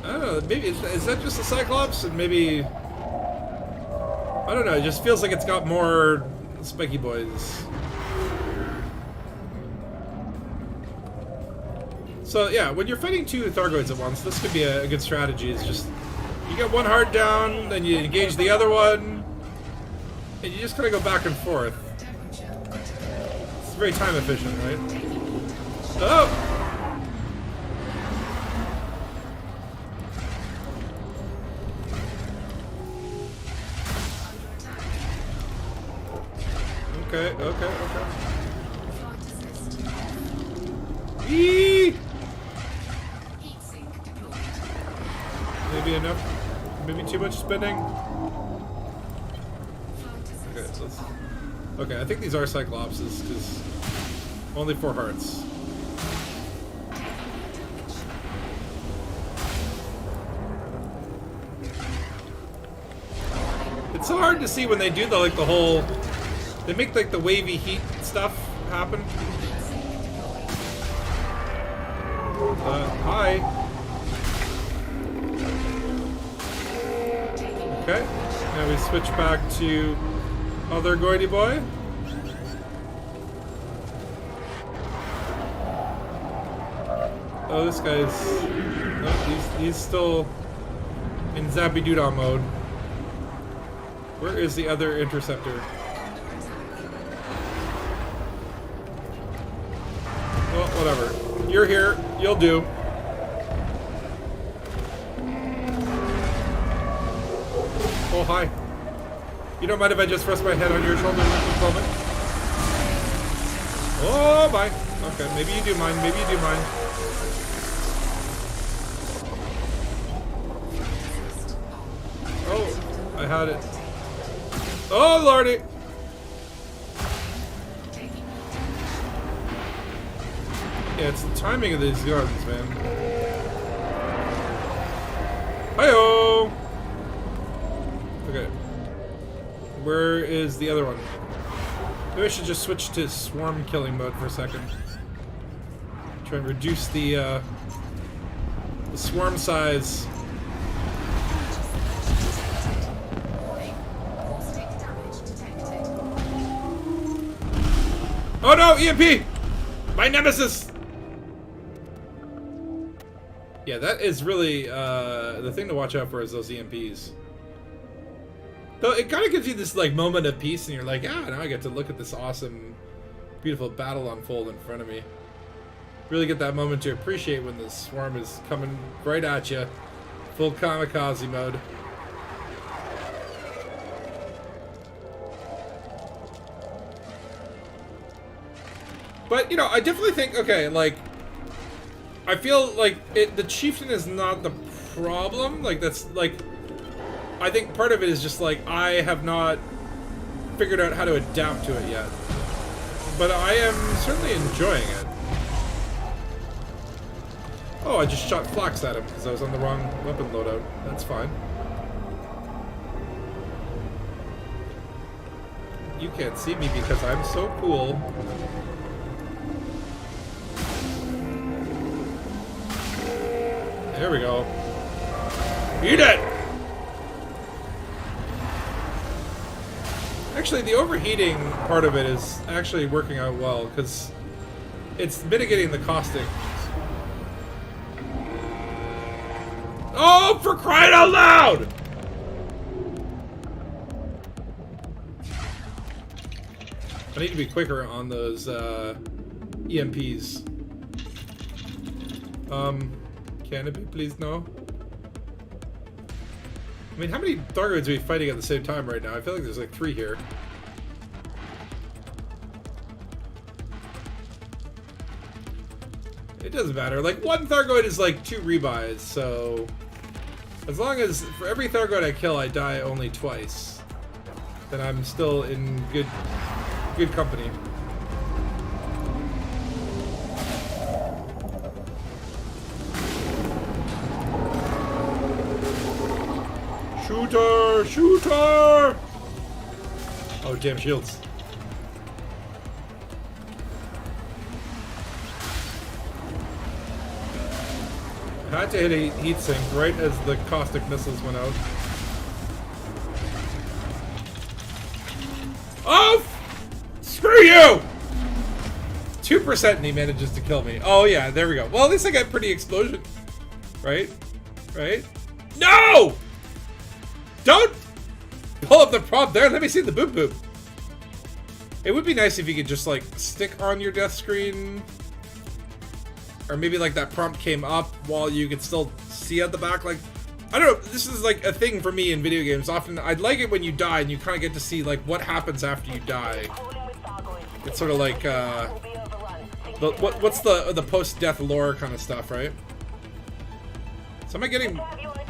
I don't know, maybe, is that just a Cyclops? And maybe, I don't know, it just feels like it's got more spiky boys. So yeah, when you're fighting 2 Thargoids at once, this could be a good strategy. Is just, you get one heart down, then you engage the other one, and you just kind of go back and forth. It's very time efficient, right? Oh! Okay. Eee! maybe enough. Maybe too much spinning. Okay, so let's... Okay, I think these are Cyclopses, because only 4 hearts. It's so hard to see when they do the like the whole. They make like the wavy heat stuff happen. Hi. Okay, now we switch back to other Goity boy. Oh, this guy's. No, he's still in Zappy Doodah mode. Where is the other interceptor? Well, whatever. You're here. You'll do. Oh, hi. You don't mind if I just rest my head on your shoulder for a moment? Oh, bye. Okay, maybe you do mind. Maybe you do mind. Oh, I had it. Oh, lordy! Yeah, it's the timing of these guns, man. Hi-oh! Okay. Where is the other one? Maybe I should just switch to swarm killing mode for a second. Try and reduce the swarm size. Oh no, EMP! My nemesis! Yeah, that is really, the thing to watch out for is those EMPs. Though it kind of gives you this, like, moment of peace, and you're like, ah, now I get to look at this awesome, beautiful battle unfold in front of me. Really get that moment to appreciate when the swarm is coming right at you. Full kamikaze mode. But, you know, I definitely think, okay, like, I feel like the Chieftain is not the problem. Like, that's, like, I think part of it is just, like, I have not figured out how to adapt to it yet. But I am certainly enjoying it. Oh, I just shot flax at him because I was on the wrong weapon loadout. That's fine. You can't see me because I'm so cool. There we go. Eat it! Actually, the overheating part of it is actually working out well, because it's mitigating the caustic. Oh, for crying out loud! I need to be quicker on those EMPs. Can it be, please? No. I mean, how many Thargoids are we fighting at the same time right now? I feel like there's like 3 here. It doesn't matter. Like, 1 Thargoid is like 2 rebuys, so as long as for every Thargoid I kill, I die only twice, then I'm still in good company. Shooter! Shooter! Oh, damn shields. I had to hit a heat sink right as the caustic missiles went out. Oh! Screw you! 2% and he manages to kill me. Oh yeah, there we go. Well, at least I got pretty explosion. Right? Right? No! Don't pull up the prompt there. Let me see the boop boop. It would be nice if you could just like stick on your death screen. Or maybe like that prompt came up while you could still see at the back. Like, I don't know. This is like a thing for me in video games. Often I'd like it when you die and you kind of get to see like what happens after you die. It's sort of like what's the post-death lore kind of stuff, right? So am I getting...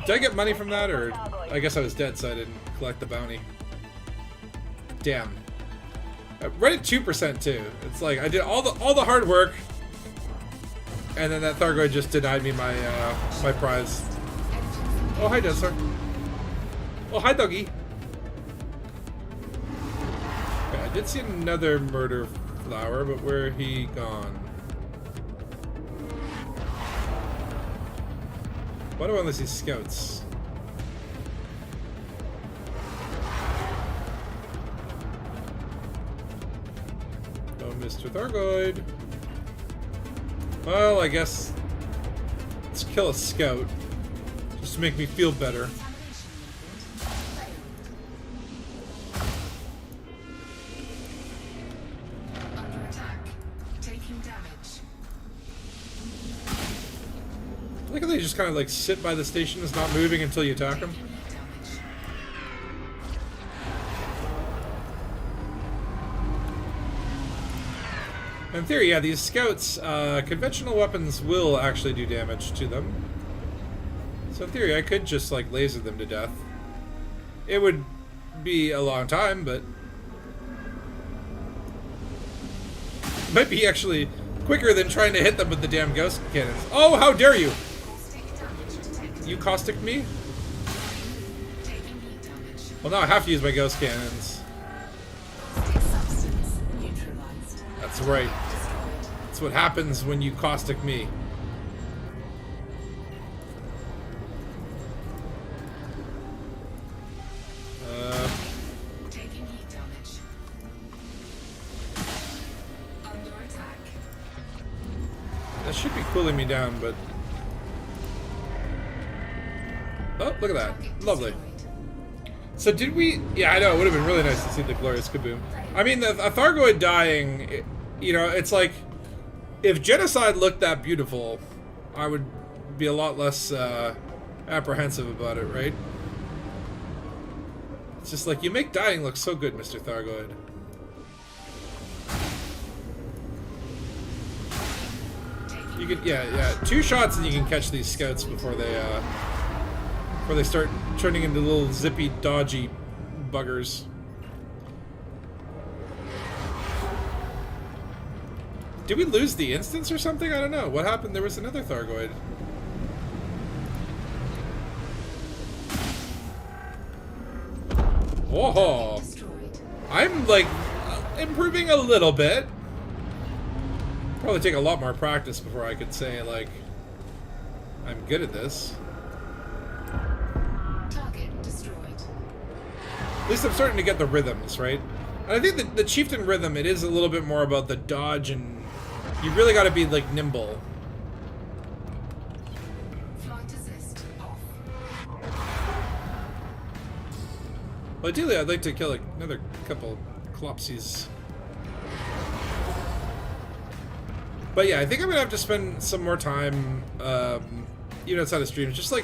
Did I get money from that, or I guess I was dead, so I didn't collect the bounty. Damn. Right at 2% too. It's like I did all the hard work, and then that Thargoid just denied me my my prize. Oh hi, Death Star. Oh hi, doggy. Okay, I did see another murder flower, but where he gone? Why do I only see scouts? Oh, Mr. Thargoid. Well, I guess let's kill a scout. Just to make me feel better. Under attack. Taking damage. I like how they just kind of like sit by the station, is not moving until you attack them. Damage. In theory, yeah, these scouts, conventional weapons will actually do damage to them. So in theory, I could just like laser them to death. It would be a long time, but might be actually quicker than trying to hit them with the damn ghost cannons. Oh, how dare you! Caustic damage detected. You caustic me? Taking heat damage. Well, now I have to use my ghost cannons. Caustic substance neutralized. That's right. Destroyed. That's what happens when you caustic me. Taking heat damage. Under attack. That should be cooling me down, but... Oh, look at that. Lovely. So did we... Yeah, I know, it would have been really nice to see the glorious kaboom. I mean, a Thargoid dying, you know, it's like... If Genocide looked that beautiful, I would be a lot less apprehensive about it, right? It's just like, you make dying look so good, Mr. Thargoid. You can, yeah, 2 shots and you can catch these scouts before they start turning into little zippy, dodgy buggers. Did we lose the instance or something? I don't know. What happened? There was another Thargoid. Whoa! Destroyed. I'm like improving a little bit. Probably take a lot more practice before I could say like I'm good at this. Target destroyed. At least I'm starting to get the rhythms, right? And I think that the Chieftain rhythm, it is a little bit more about the dodge, and you really got to be like nimble. Flight assist off. Well, ideally, I'd like to kill another couple Clopsies. But yeah, I think I'm gonna have to spend some more time, even outside of streams, just like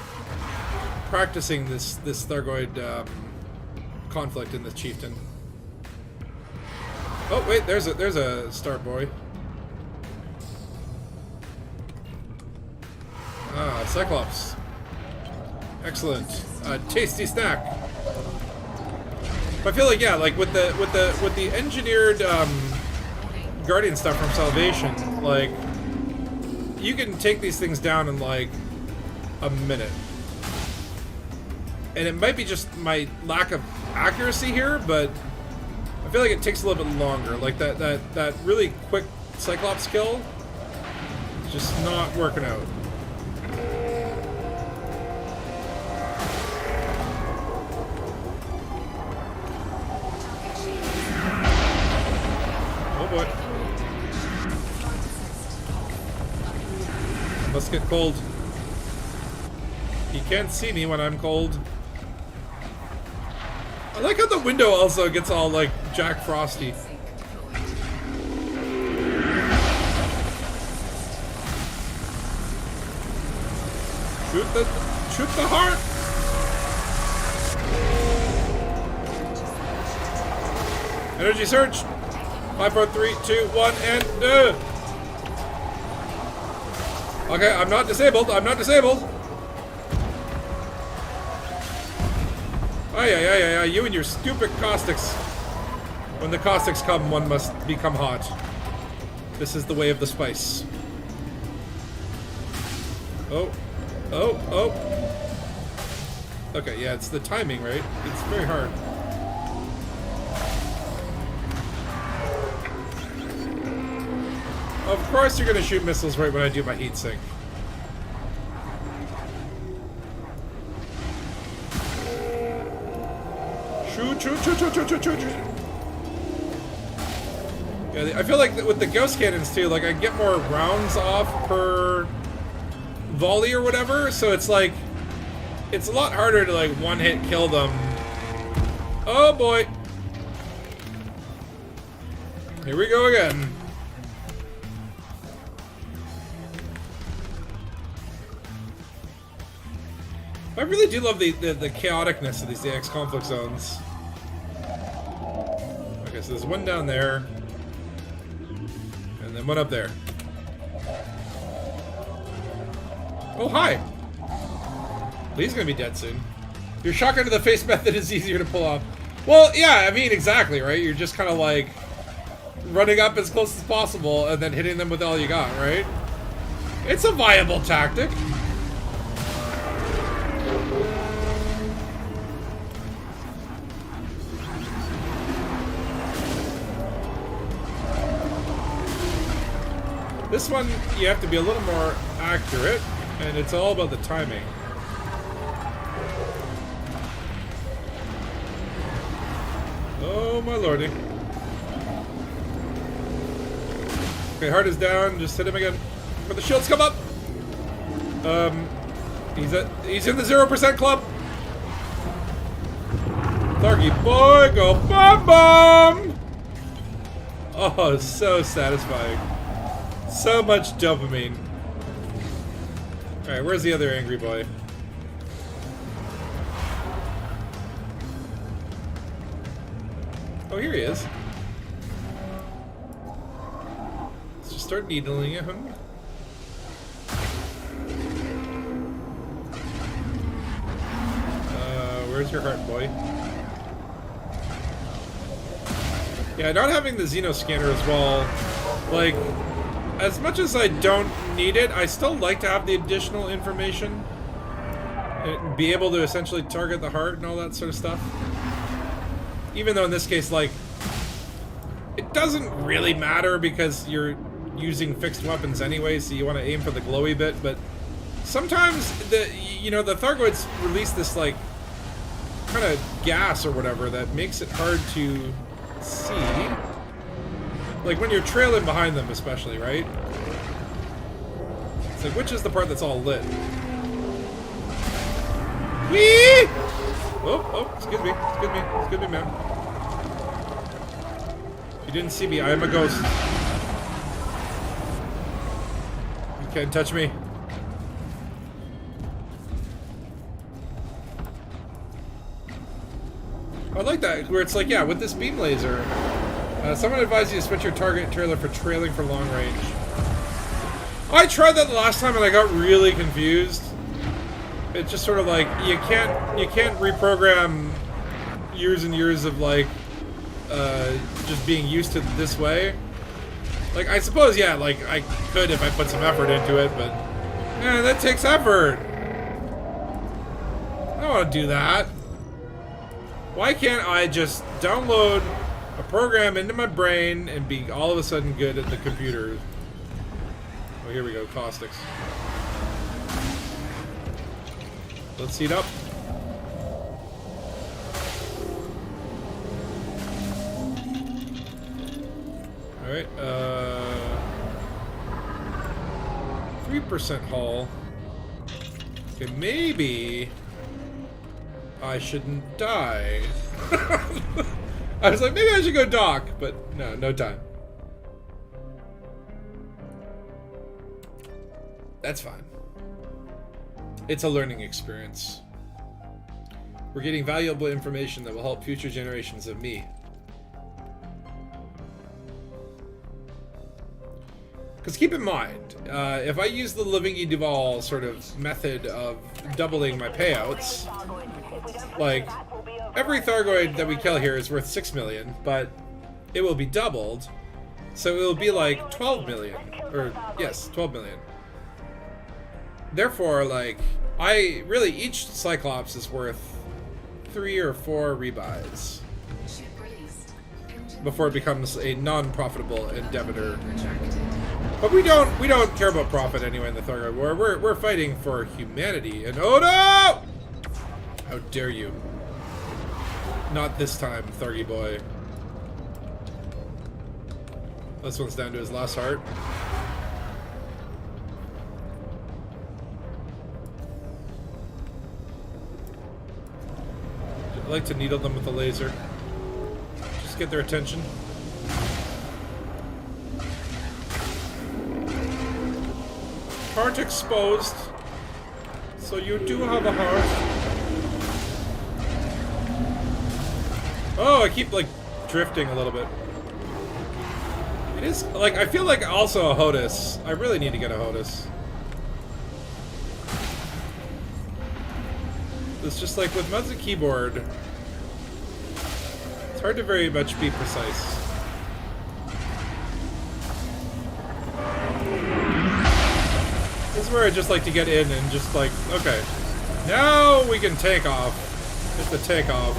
practicing this Thargoid conflict in the Chieftain. Oh wait, there's a star boy. Ah, Cyclops. Excellent. Tasty snack. I feel like, yeah, like with the engineered Guardian stuff from Salvation, like you can take these things down in like a minute. And it might be just my lack of accuracy here, but I feel like it takes a little bit longer. Like that really quick Cyclops kill is just not working out. Oh boy. Must get cold. He can't see me when I'm cold. I like how the window also gets all like Jack Frosty. Shoot the heart! Energy surge! 5, 4, 3, 2, 1, and okay, I'm not disabled. I'm not disabled. Ay, you and your stupid caustics. When the caustics come, one must become hot. This is the way of the spice. Oh. Okay, yeah, it's the timing, right? It's very hard. Of course you're gonna shoot missiles right when I do my heat sink. Shoot. Yeah, I feel like with the ghost cannons too, like I get more rounds off per volley or whatever, so it's like it's a lot harder to like one hit kill them. Oh boy. Here we go again. I really do love the chaoticness of these DX conflict zones. Okay, so there's one down there. And then one up there. Oh, hi! He's gonna be dead soon. Your shotgun to the face method is easier to pull off. Well, yeah, I mean, exactly, right? You're just kind of like running up as close as possible and then hitting them with all you got, right? It's a viable tactic. This one, you have to be a little more accurate, and it's all about the timing. Oh my lordy. Okay, heart is down, just hit him again. But the shields come up! He's in the 0% club! Thargy boy, go bomb bomb! Oh, so satisfying. So much dopamine. Alright, where's the other angry boy? Oh, here he is. Let's just start needling him. Where's your heart, boy? Yeah, not having the Xeno scanner as well, like, as much as I don't need it, I still like to have the additional information and be able to essentially target the heart and all that sort of stuff. Even though in this case, like, it doesn't really matter because you're using fixed weapons anyway, so you want to aim for the glowy bit, but sometimes the Thargoids release this, like, kind of gas or whatever that makes it hard to see. Like when you're trailing behind them, especially, right? It's like, which is the part that's all lit? Whee! Oh, excuse me, ma'am. If you didn't see me, I am a ghost. You can't touch me. I like that, where it's like, yeah, with this beam laser, someone advised you to switch your target trailer for trailing for long range. I tried that the last time and I got really confused. It's just sort of like, you can't reprogram years and years of like, just being used to this way. Like, I suppose, yeah, like, I could if I put some effort into it, but, yeah, that takes effort. I don't want to do that. Why can't I just download a program into my brain and be all of a sudden good at the computer? Oh, here we go, caustics. Let's heat up. Alright, 3% hull. Okay, maybe I shouldn't die. I was like, maybe I should go dock, but no time. That's fine. It's a learning experience. We're getting valuable information that will help future generations of me. Because keep in mind, if I use the Living E. Duval sort of method of doubling my payouts, like, every Thargoid that we kill here is worth 6 million, but it will be doubled, so it will be like 12 million. Or, yes, 12 million. Therefore, like, each Cyclops is worth 3 or 4 rebuys Ship released. Engine before it becomes a non-profitable endeavor. retracted. But we don't care about profit anyway in the Thargoid War. We're fighting for humanity. And oh no! How dare you? Not this time, Thargy boy. This one's down to his last heart. I like to needle them with a laser. Just get their attention. Heart exposed. So you do have a heart. Oh, I keep like drifting a little bit. It is like I feel like also a HOTUS. I really need to get a HOTUS. It's just like with mouse and keyboard, it's hard to very much be precise. This is where I just like to get in and just like, okay, now we can take off. Get the takeoff.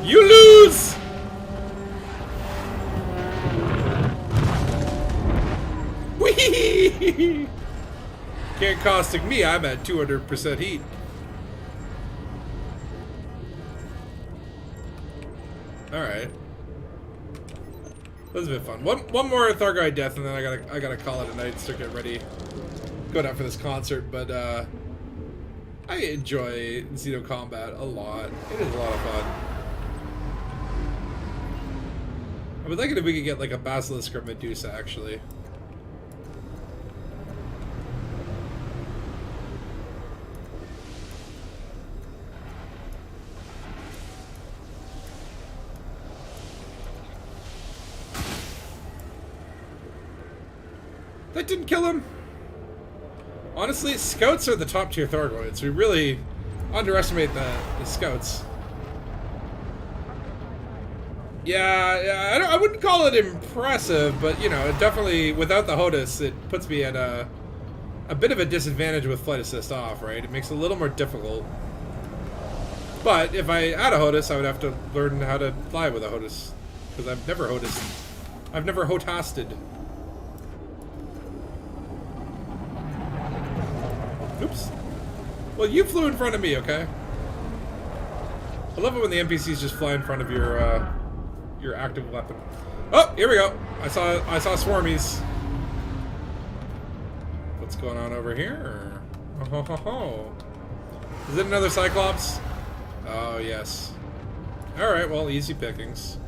You lose! Whee! Can't caustic me, I'm at 200% heat. Alright. That was a bit fun. One more Thargoid death and then I gotta call it a night and start getting ready. Going out for this concert, but I enjoy Xeno Combat a lot. It is a lot of fun. I would like it if we could get like a Basilisk or Medusa, actually. That didn't kill him. Honestly, scouts are the top tier Thargoids. We really underestimate the scouts. Yeah, I wouldn't call it impressive, but you know, it definitely, without the HOTUS, it puts me at a bit of a disadvantage with flight assist off, right? It makes it a little more difficult. But if I had a HOTUS, I would have to learn how to fly with a HOTUS, because I've never HOTUSed. I've never HOTASted. Oops. Well, you flew in front of me, okay? I love it when the NPCs just fly in front of your active weapon. Oh, here we go. I saw swarmies. What's going on over here? Oh, ho, ho, ho. Is it another Cyclops? Oh, yes. Alright, well, easy pickings.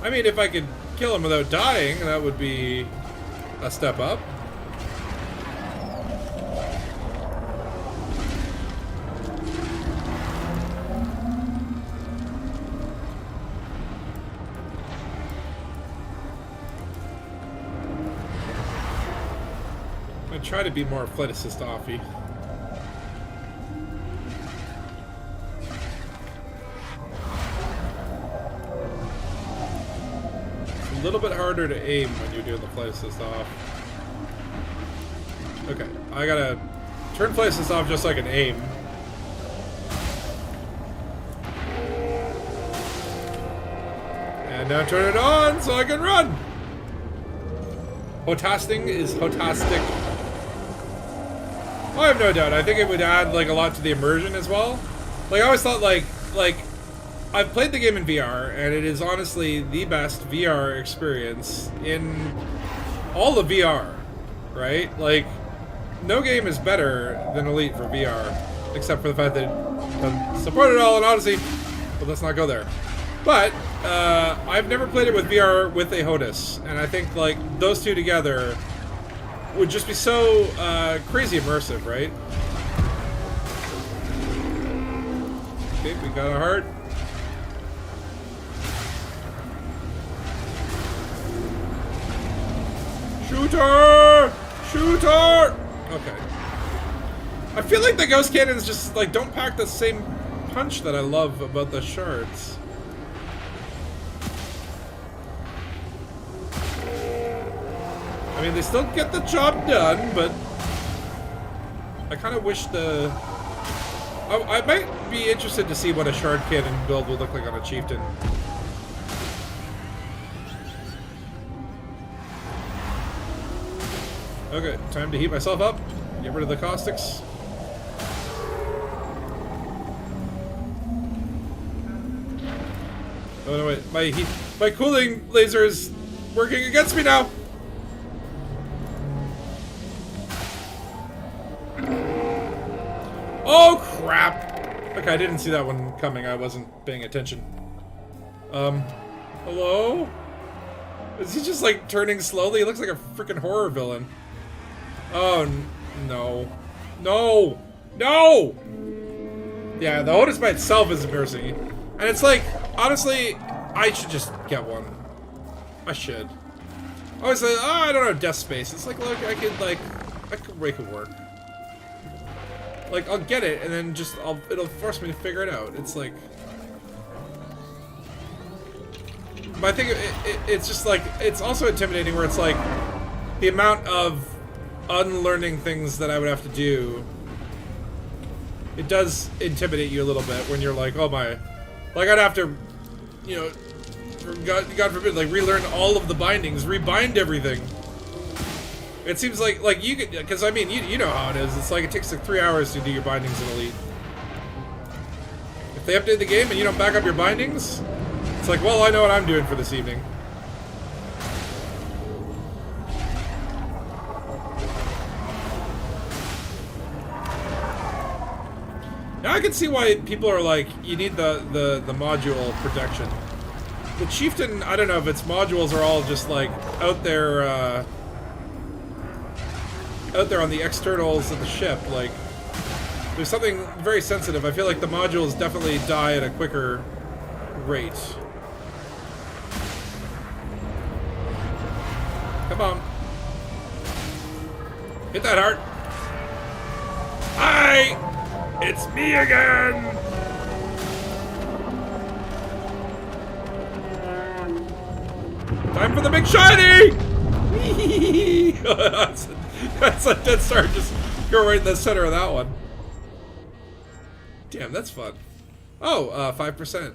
I mean, if I could kill him without dying, that would be a step up. I'm gonna try to be more flight assist offy. A little bit harder to aim when you're doing the flight assist off. Okay, I gotta turn flight assist off just so I can aim. And now turn it on so I can run! HOTASting is HOTAStic. I have no doubt. I think it would add like a lot to the immersion as well. Like I always thought like I've played the game in VR, and it is honestly the best VR experience in all of VR, right? Like, no game is better than Elite for VR, except for the fact that it doesn't support it all in Odyssey, but let's not go there. But, I've never played it with VR with a HOTUS, and I think, like, those two together would just be so, crazy immersive, right? Okay, we got a heart. Shoot her! Shoot her! Okay. I feel like the ghost cannons just, like, don't pack the same punch that I love about the shards. I mean, they still get the job done, but I kind of wish the... I might be interested to see what a shard cannon build would look like on a chieftain. Okay, time to heat myself up. Get rid of the caustics. Oh no, wait, my cooling laser is working against me now. Oh crap! Okay, I didn't see that one coming. I wasn't paying attention. Hello? Is he just like turning slowly? He looks like a freaking horror villain. Oh no. No! No! Yeah, the Otis by itself is embarrassing. And it's like, honestly, I should just get one. I should. I was like, oh, I don't know, death space. It's like, look, I could make it work. Like, I'll get it, and then just, it'll force me to figure it out. It's like... But I think it's just like, it's also intimidating where it's like, the amount of unlearning things that I would have to do, it does intimidate you a little bit when you're like, oh my, like I'd have to, you know, God forbid, like relearn all of the bindings, rebind everything. It seems like you could, because I mean, you know how it is. It's like it takes like 3 hours to do your bindings in Elite. If they update the game and you don't back up your bindings, it's like, well, I know what I'm doing for this evening. Now I can see why people are like, you need the module protection. The Chieftain, I don't know if its modules are all just like out there on the externals of the ship. Like, there's something very sensitive. I feel like the modules definitely die at a quicker rate. Come on. Hit that heart. Hi! It's me again! Time for the big shiny! that's a dead start. Just go right in the center of that one. Damn, that's fun. Oh, 5%.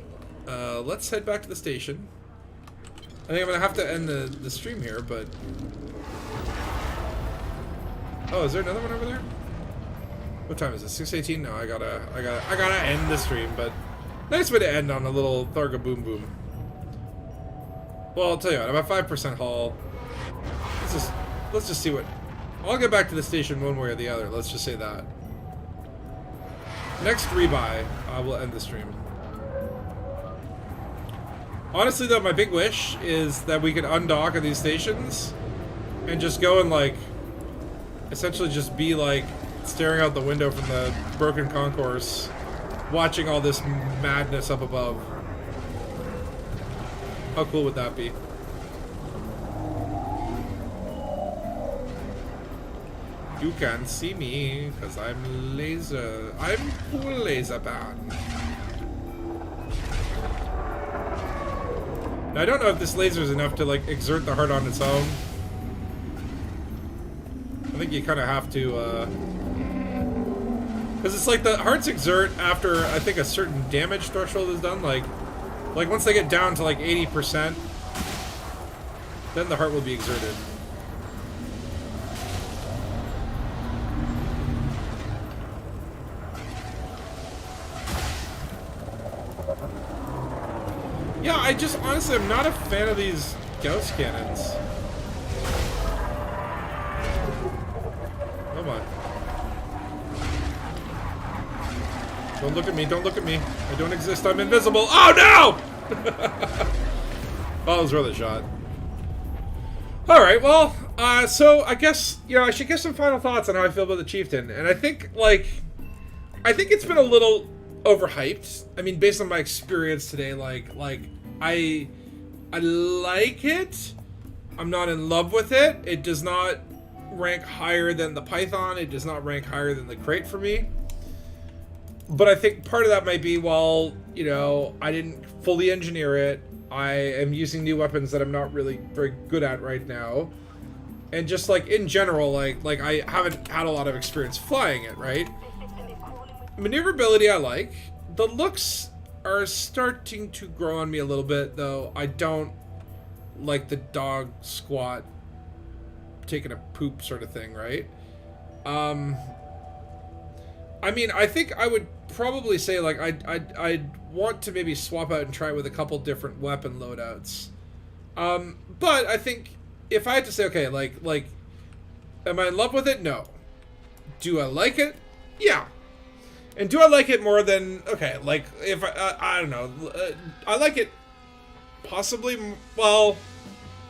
Let's head back to the station. I think I'm gonna have to end the stream here, but... Oh, is there another one over there? What time is it? 6:18? No, I gotta end the stream, but nice way to end on a little Tharga boom boom. Well, I'll tell you what, I'm at 5% haul. Let's just see what... I'll get back to the station one way or the other, let's just say that. Next rebuy, I will end the stream. Honestly though, my big wish is that we could undock at these stations and just go and like, essentially just be like, staring out the window from the broken concourse, watching all this madness up above. How cool would that be? You can't see me, because I'm cool laser band. Now, I don't know if this laser is enough to like exert the heart on its own. I think you kind of have to, because it's like the hearts exert after, I think, a certain damage threshold is done. Like once they get down to like 80%, then the heart will be exerted. Yeah, I just, honestly, I'm not a fan of these gauss cannons. Come on. Don't look at me, don't look at me. I don't exist, I'm invisible. Oh no! Oh, that was worth a shot. Alright, well, so I guess, you know, I should get some final thoughts on how I feel about the Chieftain. And I think, like, it's been a little overhyped. I mean, based on my experience today, like, I like it. I'm not in love with it. It does not rank higher than the Python. It does not rank higher than the crate for me. But I think part of that might be, well, you know, I didn't fully engineer it. I am using new weapons that I'm not really very good at right now. And just, like, in general, like I haven't had a lot of experience flying it, right? Maneuverability I like. The looks are starting to grow on me a little bit, though. I don't like the dog squat taking a poop sort of thing, right? I mean, I think I would probably say, like, I'd want to maybe swap out and try it with a couple different weapon loadouts. But I think if I had to say, okay, like, am I in love with it? No. Do I like it? Yeah. And do I like it more than, okay, like, if I don't know, I like it possibly, well,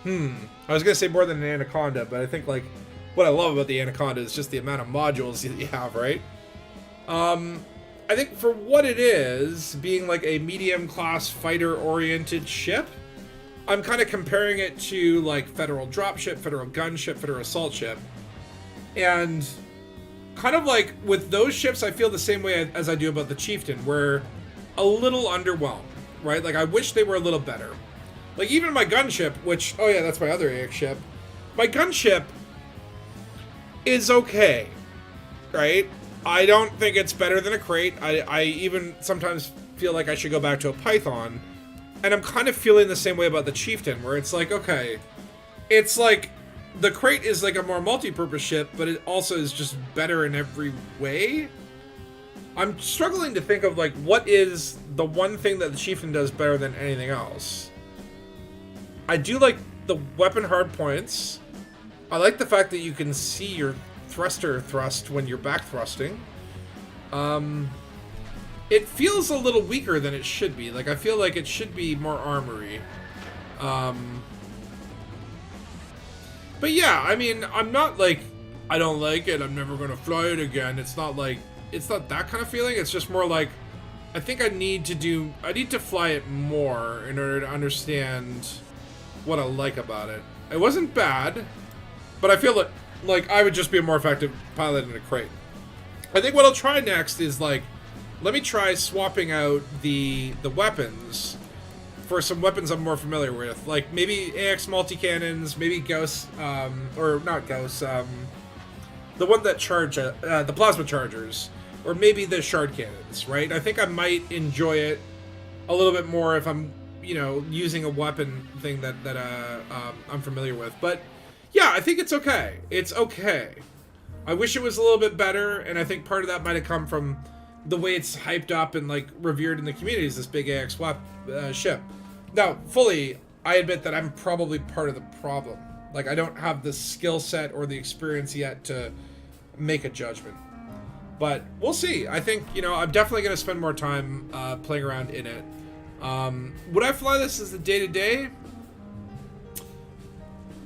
I was going to say more than an Anaconda, but I think, like, what I love about the Anaconda is just the amount of modules that you have, right? I think for what it is, being like a medium-class fighter-oriented ship, I'm kind of comparing it to, like, Federal Dropship, Federal Gunship, Federal Assault Ship, and kind of like with those ships, I feel the same way as I do about the Chieftain, where a little underwhelmed, right? Like, I wish they were a little better. Like, even my gunship, which, oh yeah, that's my other AX ship. My gunship is okay, right? I don't think it's better than a crate. I even sometimes feel like I should go back to a Python. And I'm kind of feeling the same way about the Chieftain, where it's like, okay, it's like, the crate is like a more multi-purpose ship, but it also is just better in every way. I'm struggling to think of, like, what is the one thing that the Chieftain does better than anything else. I do like the weapon hard points. I like the fact that you can see your thruster thrust when you're back thrusting. It feels a little weaker than it should be. Like, I feel like it should be more armory. But yeah, I mean, I'm not like, I don't like it, I'm never going to fly it again. It's not like, it's not that kind of feeling. It's just more like, I think I need to fly it more in order to understand what I like about it. It wasn't bad, but I feel like I would just be a more effective pilot in a crate. I think what I'll try next is, like, let me try swapping out the weapons for some weapons I'm more familiar with, like maybe AX multi-cannons, maybe Gauss, or not Gauss, the one that charge, the plasma chargers, or maybe the shard cannons, right? I think I might enjoy it a little bit more if I'm, you know, using a weapon thing that I'm familiar with. But yeah, I think it's okay. It's okay. I wish it was a little bit better, and I think part of that might have come from the way it's hyped up and, like, revered in the community as this big AX ship. Now, fully, I admit that I'm probably part of the problem. Like, I don't have the skill set or the experience yet to make a judgment. But we'll see. I think, you know, I'm definitely going to spend more time playing around in it. Would I fly this as the day-to-day?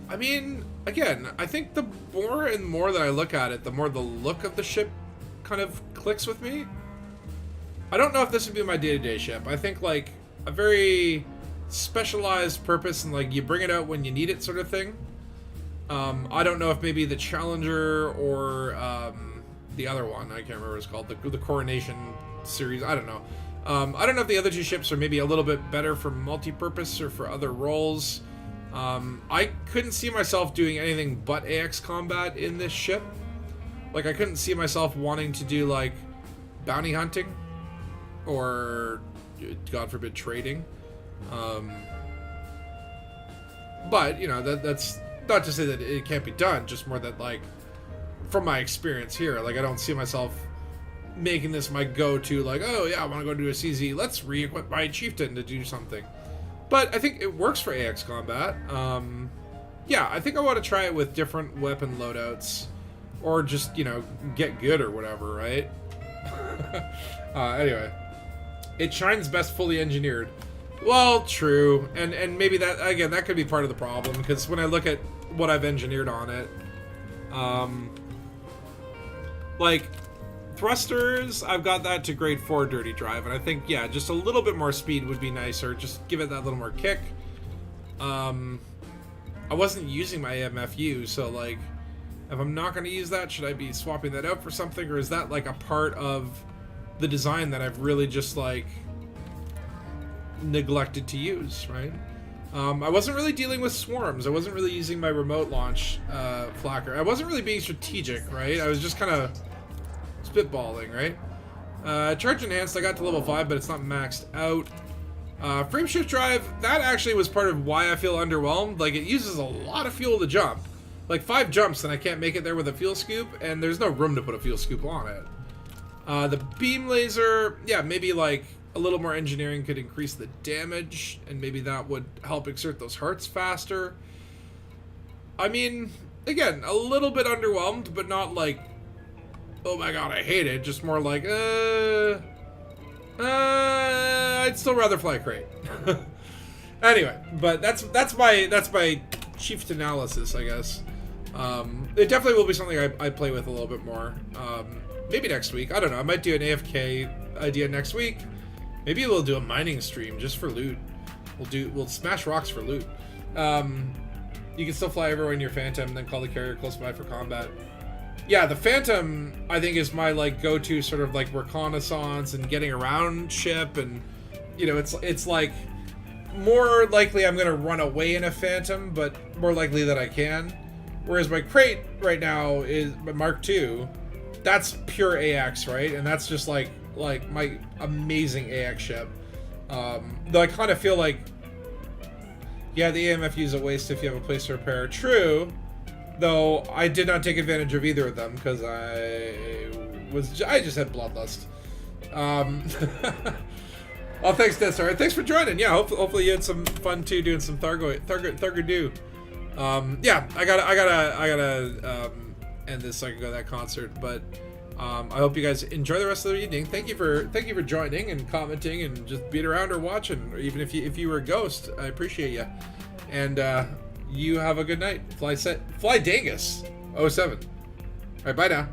I mean, again, I think the more and more that I look at it, the more the look of the ship kind of clicks with me. I don't know if this would be my day-to-day ship. I think, like, a very specialized purpose and, like, you bring it out when you need it sort of thing. I don't know if maybe the Challenger or the other one, I can't remember what it's called, the Coronation series, I don't know. I don't know if the other two ships are maybe a little bit better for multi-purpose or for other roles. I couldn't see myself doing anything but AX combat in this ship. Like, I couldn't see myself wanting to do, like, bounty hunting or, God forbid, trading. But, you know, that's not to say that it can't be done, just more that, like, from my experience here, like, I don't see myself making this my go-to, like, oh, yeah, I want to go do a CZ, let's re-equip my Chieftain to do something. But I think it works for AX combat. Yeah, I think I want to try it with different weapon loadouts, or just, you know, get good or whatever, right? Anyway. It shines best fully engineered. Well, true. And maybe that, again, that could be part of the problem, because when I look at what I've engineered on it, like, thrusters, I've got that to grade 4 dirty drive, and I think, yeah, just a little bit more speed would be nicer. Just give it that little more kick. I wasn't using my MFU, so, like, If I'm not going to use that, should I be swapping that out for something, or is that like a part of the design that I've really just like neglected to use, right? I wasn't really dealing with swarms. I wasn't really using my remote launch flacker. I wasn't really being strategic, right? I was just kind of spitballing, right? Charge enhanced, I got to level 5, but it's not maxed out. Frame shift drive, that actually was part of why I feel underwhelmed. Like, it uses a lot of fuel to jump. Like 5 jumps and I can't make it there with a fuel scoop, and there's no room to put a fuel scoop on it. The beam laser, yeah, maybe like a little more engineering could increase the damage, and maybe that would help exert those hearts faster. I mean, again, a little bit underwhelmed, but not like, oh my god, I hate it. Just more like, I'd still rather fly a crate. Anyway, but that's my chieftain analysis, I guess. It definitely will be something I play with a little bit more. Maybe next week. I don't know. I might do an AFK idea next week. Maybe we'll do a mining stream just for loot. We'll smash rocks for loot. You can still fly everywhere in your Phantom, and then call the carrier close by for combat. Yeah, the Phantom I think is my like go-to sort of like reconnaissance and getting around ship, and you know it's like more likely I'm gonna run away in a Phantom, but more likely that I can. Whereas my crate right now is Mark II. That's pure AX, right? And that's just like my amazing AX ship. Though I kind of feel like, yeah, the AMFU is a waste if you have a place to repair. True, though I did not take advantage of either of them because I just had bloodlust. Well, thanks, Desar. Thanks for joining. Yeah, hopefully you had some fun too doing some Thargo-do. Yeah, I gotta end this so I can go to that concert. But I hope you guys enjoy the rest of the evening. Thank you for joining and commenting and just being around or watching, or even if you were a ghost, I appreciate you. And you have a good night. Fly Dangus 07. All right, bye now.